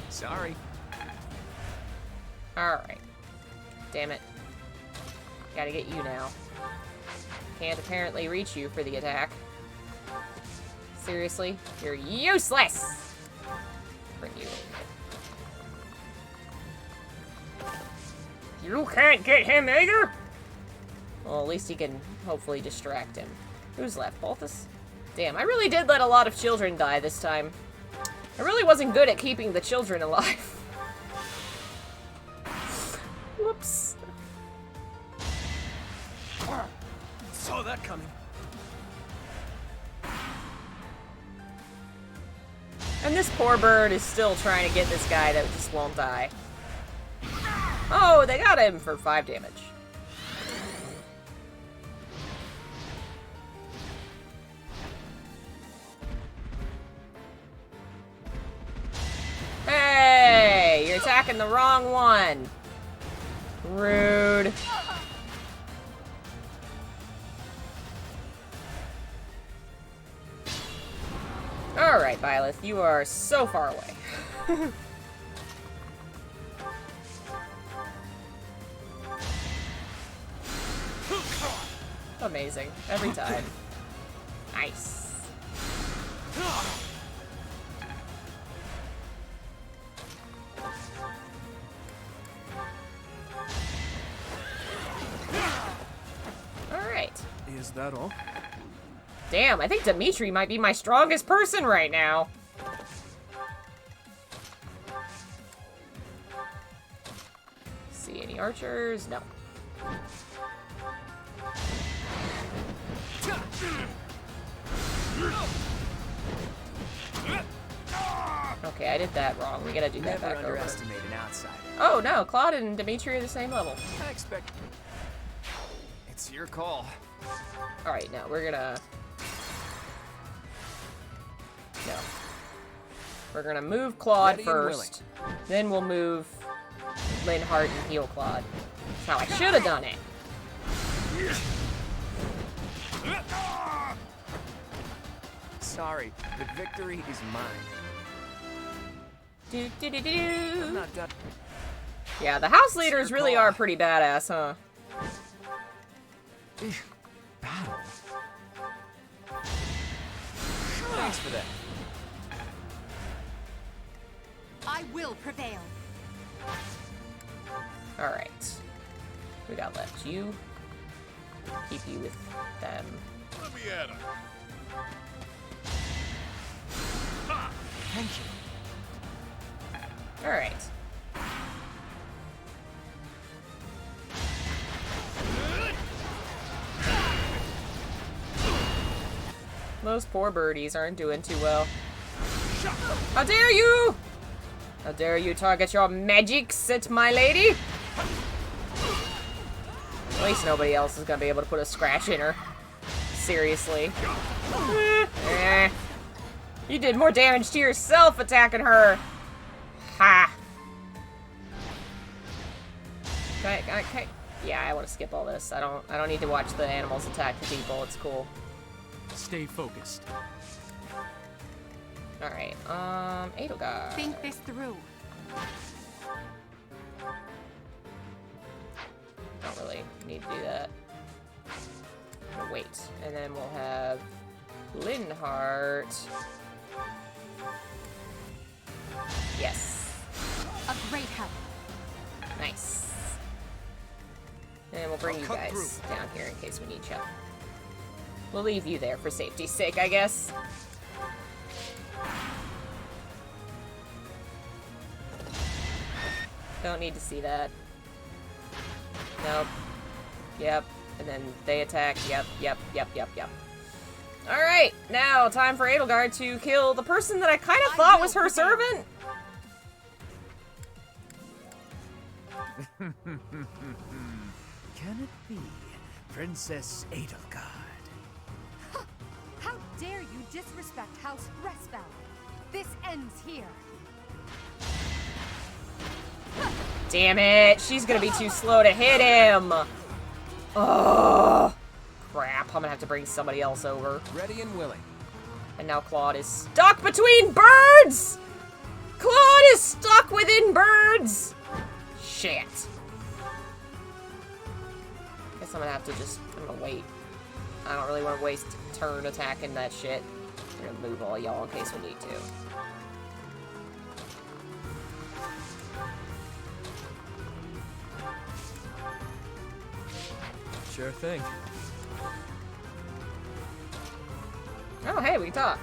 Sorry. Alright. Damn it. Gotta get you now. Can't apparently reach you for the attack. Seriously? You're useless! Bring you in. You can't get him either? Well, at least he can hopefully distract him. Who's left? Balthus? Damn, I really did let a lot of children die this time. I really wasn't good at keeping the children alive. Whoops. Saw that coming. And this poor bird is still trying to get this guy that just won't die. Oh, they got him for 5 damage. Hey, you're attacking the wrong one. Rude. Alright, Byleth, you are so far away. Amazing. Every time. Nice. Alright. is that all? Damn, I think Dimitri might be my strongest person right now. See any archers? No. Okay, I did that wrong. We gotta do that Never back over. underestimate an outsider. Oh no, Claude and Dimitri are the same level. I expect... It's your call. Alright, now we're gonna... No. We're gonna move Claude first. Then we'll move Linhardt and heal Claude. That's how I should have done it. Sorry, the victory is mine. Do, do, do, do, I'm do. not done. Yeah, the house leaders really are pretty badass, huh? Battle? Thanks for that. I will prevail. Alright. We got left you. Keep you with them. Let me at him. Thank you. Alright. Those poor birdies aren't doing too well. How dare you! How dare you target your magics at my lady? At least nobody else is gonna be able to put a scratch in her. Seriously. You did more damage to yourself attacking her. Ha! Okay. Yeah, I want to skip all this. I don't need to watch the animals attack the people. It's cool. Stay focused. All right. Edelgard. Think this through. Don't really need to do that. Wait, and then we'll have Linhardt. Yes. A great help. Nice. And we'll bring you guys down here in case we need you. We'll leave you there for safety's sake, I guess. Don't need to see that. Nope. Yep. And then they attack. Yep. Alright, now time for Edelgard to kill the person that I kind of thought was her servant. Can it be Princess Edelgard? How dare you disrespect House Restfeld? This ends here. Damn it, she's gonna be too slow to hit him. Oh, crap, I'm gonna have to bring somebody else over. Ready and willing. And now Claude is stuck between birds! Claude is stuck within birds! Shit. Guess I'm gonna have to I'm gonna wait. I don't really want to waste a turn attacking that shit. I'm gonna move all y'all in case we need to. Sure thing. Oh, hey, we can talk.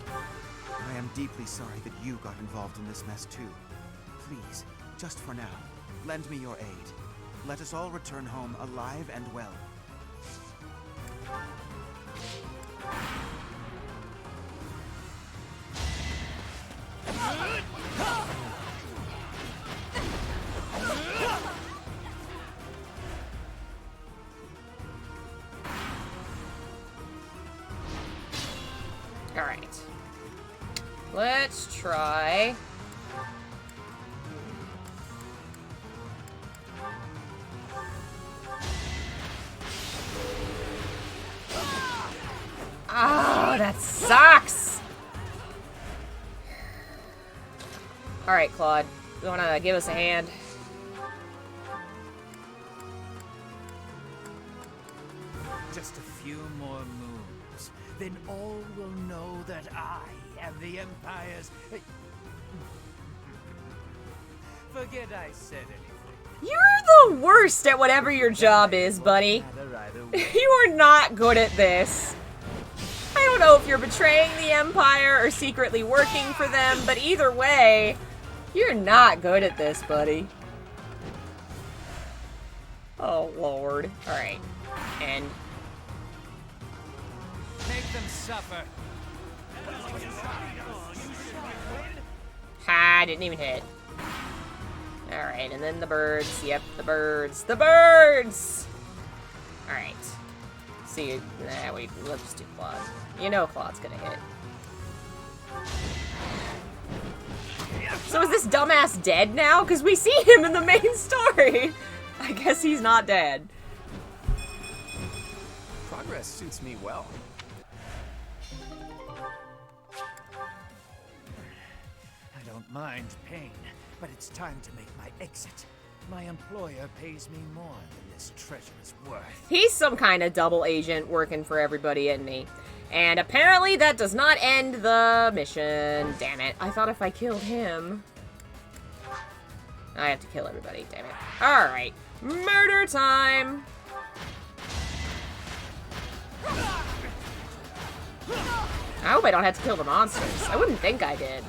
I am deeply sorry that you got involved in this mess too. Please, just for now, lend me your aid. Let us all return home alive and well. All right. Let's try. Oh, that sucks. All right, Claude. You want to give us a hand? Just a few more moves, then all will know that I am the Empire's... Forget I said anything. You're the worst at whatever your job is, buddy. You are not good at this. I don't know if you're betraying the Empire or secretly working for them, but either way, you're not good at this, buddy. Oh, Lord. Alright. And... Make them suffer. Ha, didn't even hit. Alright, and then the birds. Yep, the birds. The birds! Alright. See, nah, wait, let's just do Claude. You know Claude's gonna hit. So is this dumbass dead now? Because we see him in the main story. I guess he's not dead. Progress suits me well. I don't mind pain, but it's time to make my exit. My employer pays me more than this treasure is worth. He's some kind of double agent working for everybody, isn't he? And apparently that does not end the mission. Damn it. I thought if I killed him... I have to kill everybody, damn it. Alright. Murder time! I hope I don't have to kill the monsters. I wouldn't think I did.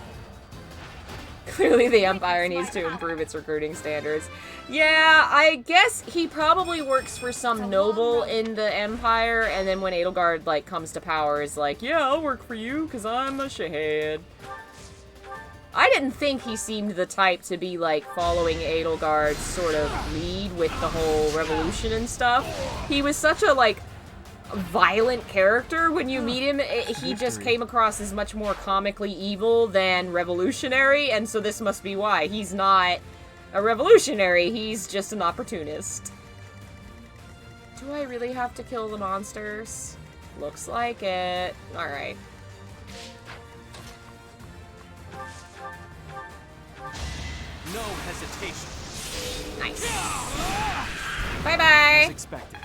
Clearly the Empire needs to improve its recruiting standards. Yeah, I guess he probably works for some noble in the Empire, and then when Edelgard, like, comes to power, is like, yeah, I'll work for you, because I'm a Shahid. I didn't think he seemed the type to be, like, following Edelgard's sort of lead with the whole revolution and stuff. He was such a, like, violent character. When you meet him, he just came across as much more comically evil than revolutionary, and so this must be why. He's not a revolutionary, he's just an opportunist. Do I really have to kill the monsters? Looks like it. Alright. No hesitation. Nice. Bye-bye. As expected.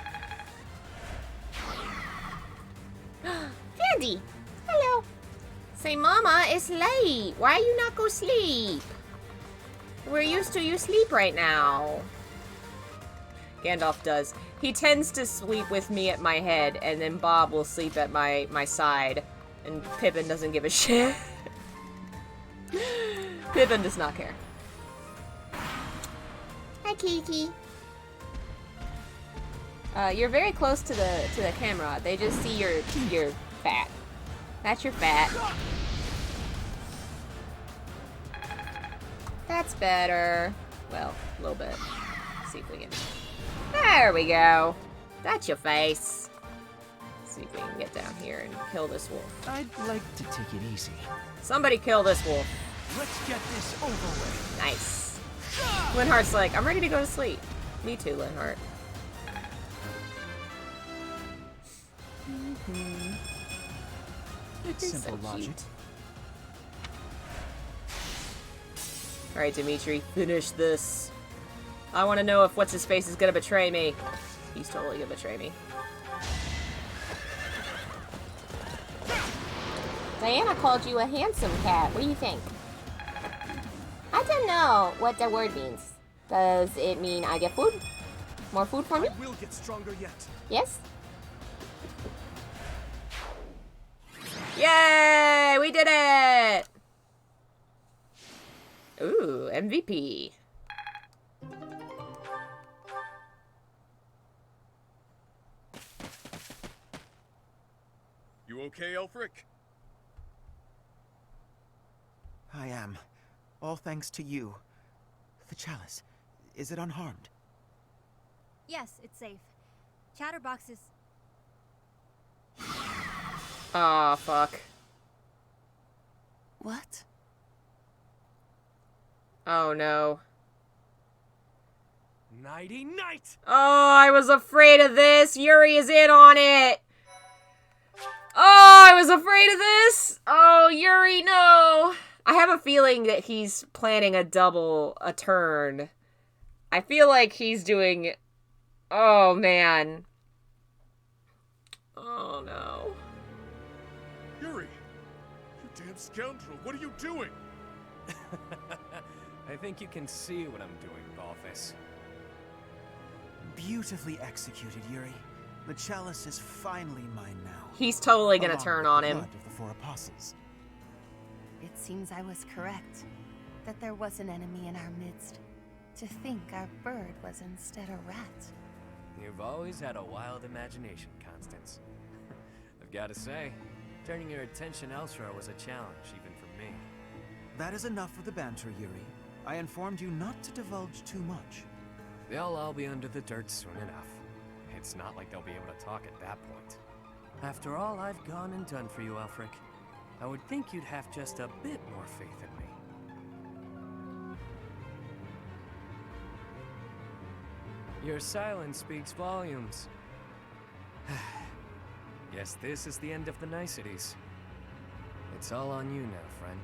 Candy! Hello. Say, Mama, it's late. Why you not go sleep? We're used to you sleep right now. Gandalf does. He tends to sleep with me at my head, and then Bob will sleep at my side. And Pippin doesn't give a shit. Pippin does not care. Hi, Kiki. You're very close to the camera. They just see your fat. That's your fat. That's better. Well, a little bit. Let's see if we can. There we go. That's your face. Let's see if we can get down here and kill this wolf. I'd like to take it easy. Somebody kill this wolf. Let's get this over with. Nice. Linhart's like, I'm ready to go to sleep. Me too, Linhart. It's simple logic. Alright, Dimitri, finish this. I want to know if what's-his-face is gonna betray me. He's totally gonna betray me. Diana called you a handsome cat. What do you think? I don't know what the word means. Does it mean I get food? More food for me? I will get stronger yet. Yes? Yay! We did it! Ooh, MVP. You okay, Elfric? I am. All thanks to you. The chalice, is it unharmed? Yes, it's safe. Chatterbox is... Aw, fuck. What? Oh, no. Nighty-night! Oh, I was afraid of this. Yuri is in on it. Oh, I was afraid of this. Oh, Yuri, no. I have a feeling that he's planning a turn. I feel like he's doing... Oh, man. Oh, no. Yuri! You damn scoundrel, what are you doing? I think you can see what I'm doing, Balthus. Beautifully executed, Yuri. The chalice is finally mine now. He's totally gonna Along turn with on the him. blood of the four apostles. It seems I was correct. That there was an enemy in our midst. To think our bird was instead a rat. You've always had a wild imagination, Constance. I've got to say, turning your attention elsewhere was a challenge, even for me. That is enough of the banter, Yuri. I informed you not to divulge too much. They'll all be under the dirt soon enough. It's not like they'll be able to talk at that point. After all I've gone and done for you, Elfric, I would think you'd have just a bit more faith in me. Your silence speaks volumes. Guess this is the end of the niceties. It's all on you now, friend.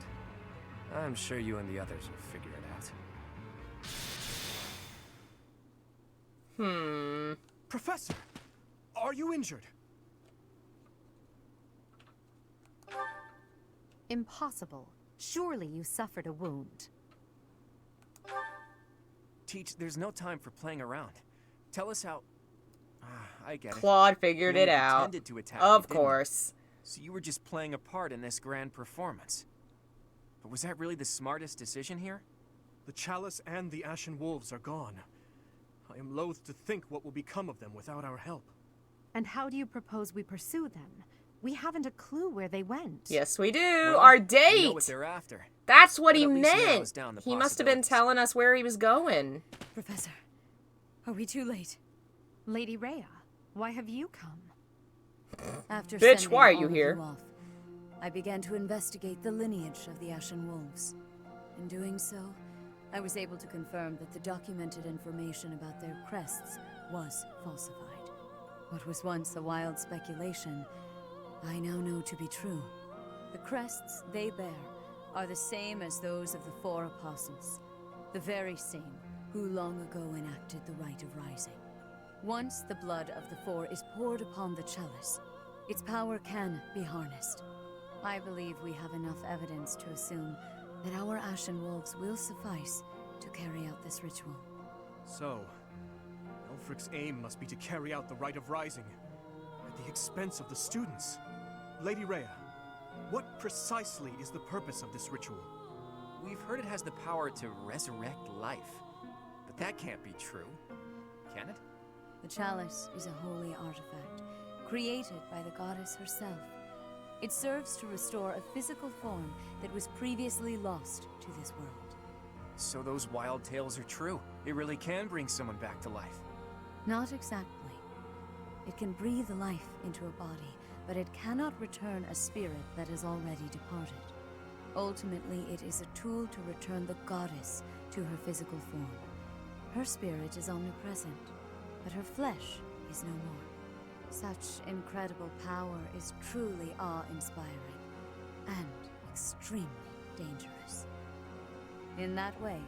I'm sure you and the others will figure it out. Professor, are you injured? Impossible. Surely you suffered a wound. Teach, there's no time for playing around. Tell us how... I get it. Claude figured You it only out. pretended to attack Of me, didn't you? course. So you were just playing a part in this grand performance. But was that really the smartest decision here? The chalice and the Ashen Wolves are gone. I am loath to think what will become of them without our help. And how do you propose we pursue them? We haven't a clue where they went. Yes, we do. Well, Our we date. know what they're after. That's what But he at least narrows meant. down the He must have been telling us where he was going. Professor, are we too late? Lady Rhea, why have you come? After Bitch, sending why are all you of here? off, I began to investigate the lineage of the Ashen Wolves. In doing so, I was able to confirm that the documented information about their crests was falsified. What was once a wild speculation, I now know to be true. The crests they bear are the same as those of the four apostles, the very same who long ago enacted the Rite of Rising. Once the blood of the four is poured upon the chalice, its power can be harnessed. I believe we have enough evidence to assume that our Ashen Wolves will suffice to carry out this ritual. So, Elfric's aim must be to carry out the Rite of Rising at the expense of the students. Lady Rhea, what precisely is the purpose of this ritual? We've heard it has the power to resurrect life. But that can't be true, can it? The chalice is a holy artifact, created by the goddess herself. It serves to restore a physical form that was previously lost to this world. So those wild tales are true. It really can bring someone back to life. Not exactly. It can breathe life into a body, but it cannot return a spirit that has already departed. Ultimately, it is a tool to return the goddess to her physical form. Her spirit is omnipresent, but her flesh is no more. Such incredible power is truly awe-inspiring and extremely dangerous. In that way,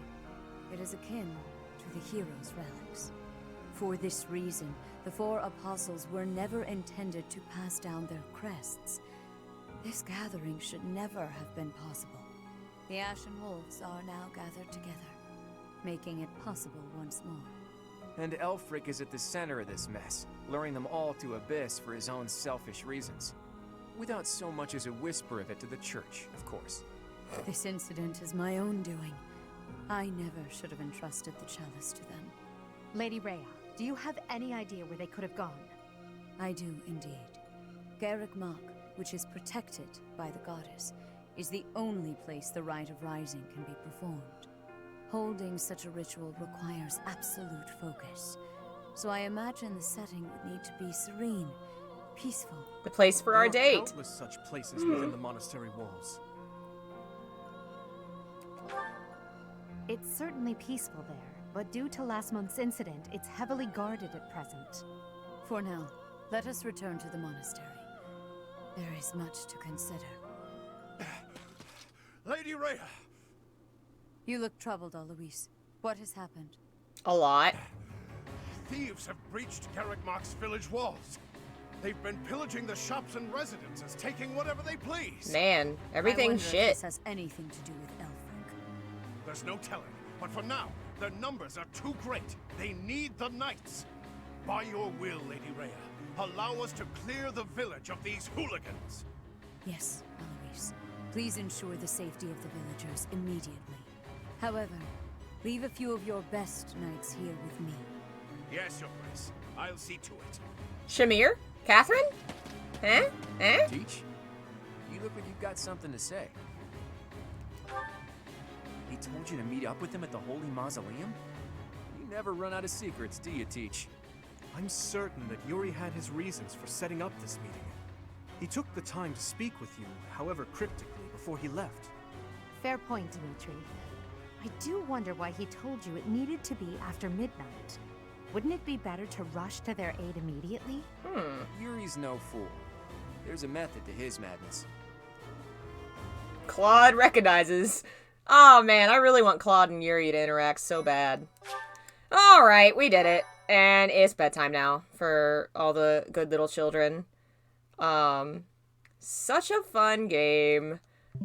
it is akin to the hero's relics. For this reason, the four apostles were never intended to pass down their crests. This gathering should never have been possible. The Ashen Wolves are now gathered together, making it possible once more. And Elfric is at the center of this mess, luring them all to Abyss for his own selfish reasons. Without so much as a whisper of it to the church, of course. This incident is my own doing. I never should have entrusted the chalice to them. Lady Rhea, do you have any idea where they could have gone? I do indeed. Garrick Mach, which is protected by the goddess, is the only place the Rite of Rising can be performed. Holding such a ritual requires absolute focus, so I imagine the setting would need to be serene, peaceful. The place for our There are date. countless such places within the monastery walls. It's certainly peaceful there, but due to last month's incident, it's heavily guarded at present. For now, let us return to the monastery. There is much to consider. Lady Rhea! You look troubled, Alois. What has happened? A lot. Thieves have breached Garrick Mach's village walls. They've been pillaging the shops and residences, taking whatever they please. Man, everything's I wonder if shit. this has anything to do with Elfric. There's no telling, but for now, their numbers are too great. They need the knights. By your will, Lady Rhea, allow us to clear the village of these hooligans. Yes, Eloise. Please ensure the safety of the villagers immediately. However, leave a few of your best knights here with me. Yes, Your Grace. I'll see to it. Shamir? Catherine? Huh? Huh? Teach? You look like you've got something to say. He told you to meet up with him at the Holy Mausoleum? You never run out of secrets, do you, Teach? I'm certain that Yuri had his reasons for setting up this meeting. He took the time to speak with you, however cryptically, before he left. Fair point, Dimitri. I do wonder why he told you it needed to be after midnight. Wouldn't it be better to rush to their aid immediately? Yuri's no fool. There's a method to his madness. Claude recognizes. Oh man, I really want Claude and Yuri to interact so bad. Alright, we did it. And it's bedtime now for all the good little children. Such a fun game.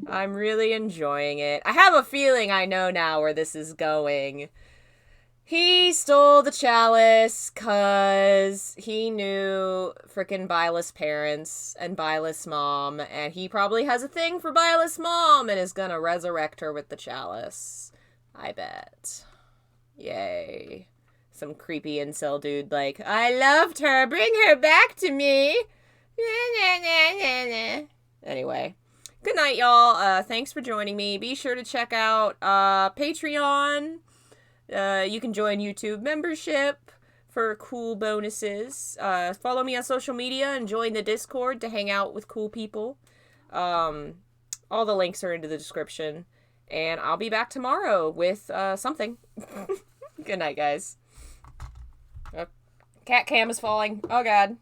I'm really enjoying it. I have a feeling I know now where this is going. He stole the chalice because he knew frickin' Byleth's parents and Byleth's mom, and he probably has a thing for Byleth's mom and is gonna resurrect her with the chalice. I bet. Yay. Some creepy incel dude like, I loved her, bring her back to me. Anyway. Good night, y'all. Thanks for joining me. Be sure to check out Patreon. You can join YouTube membership for cool bonuses. Follow me on social media and join the Discord to hang out with cool people. All the links are in the description. And I'll be back tomorrow with something. Good night, guys. Cat cam is falling. Oh, God.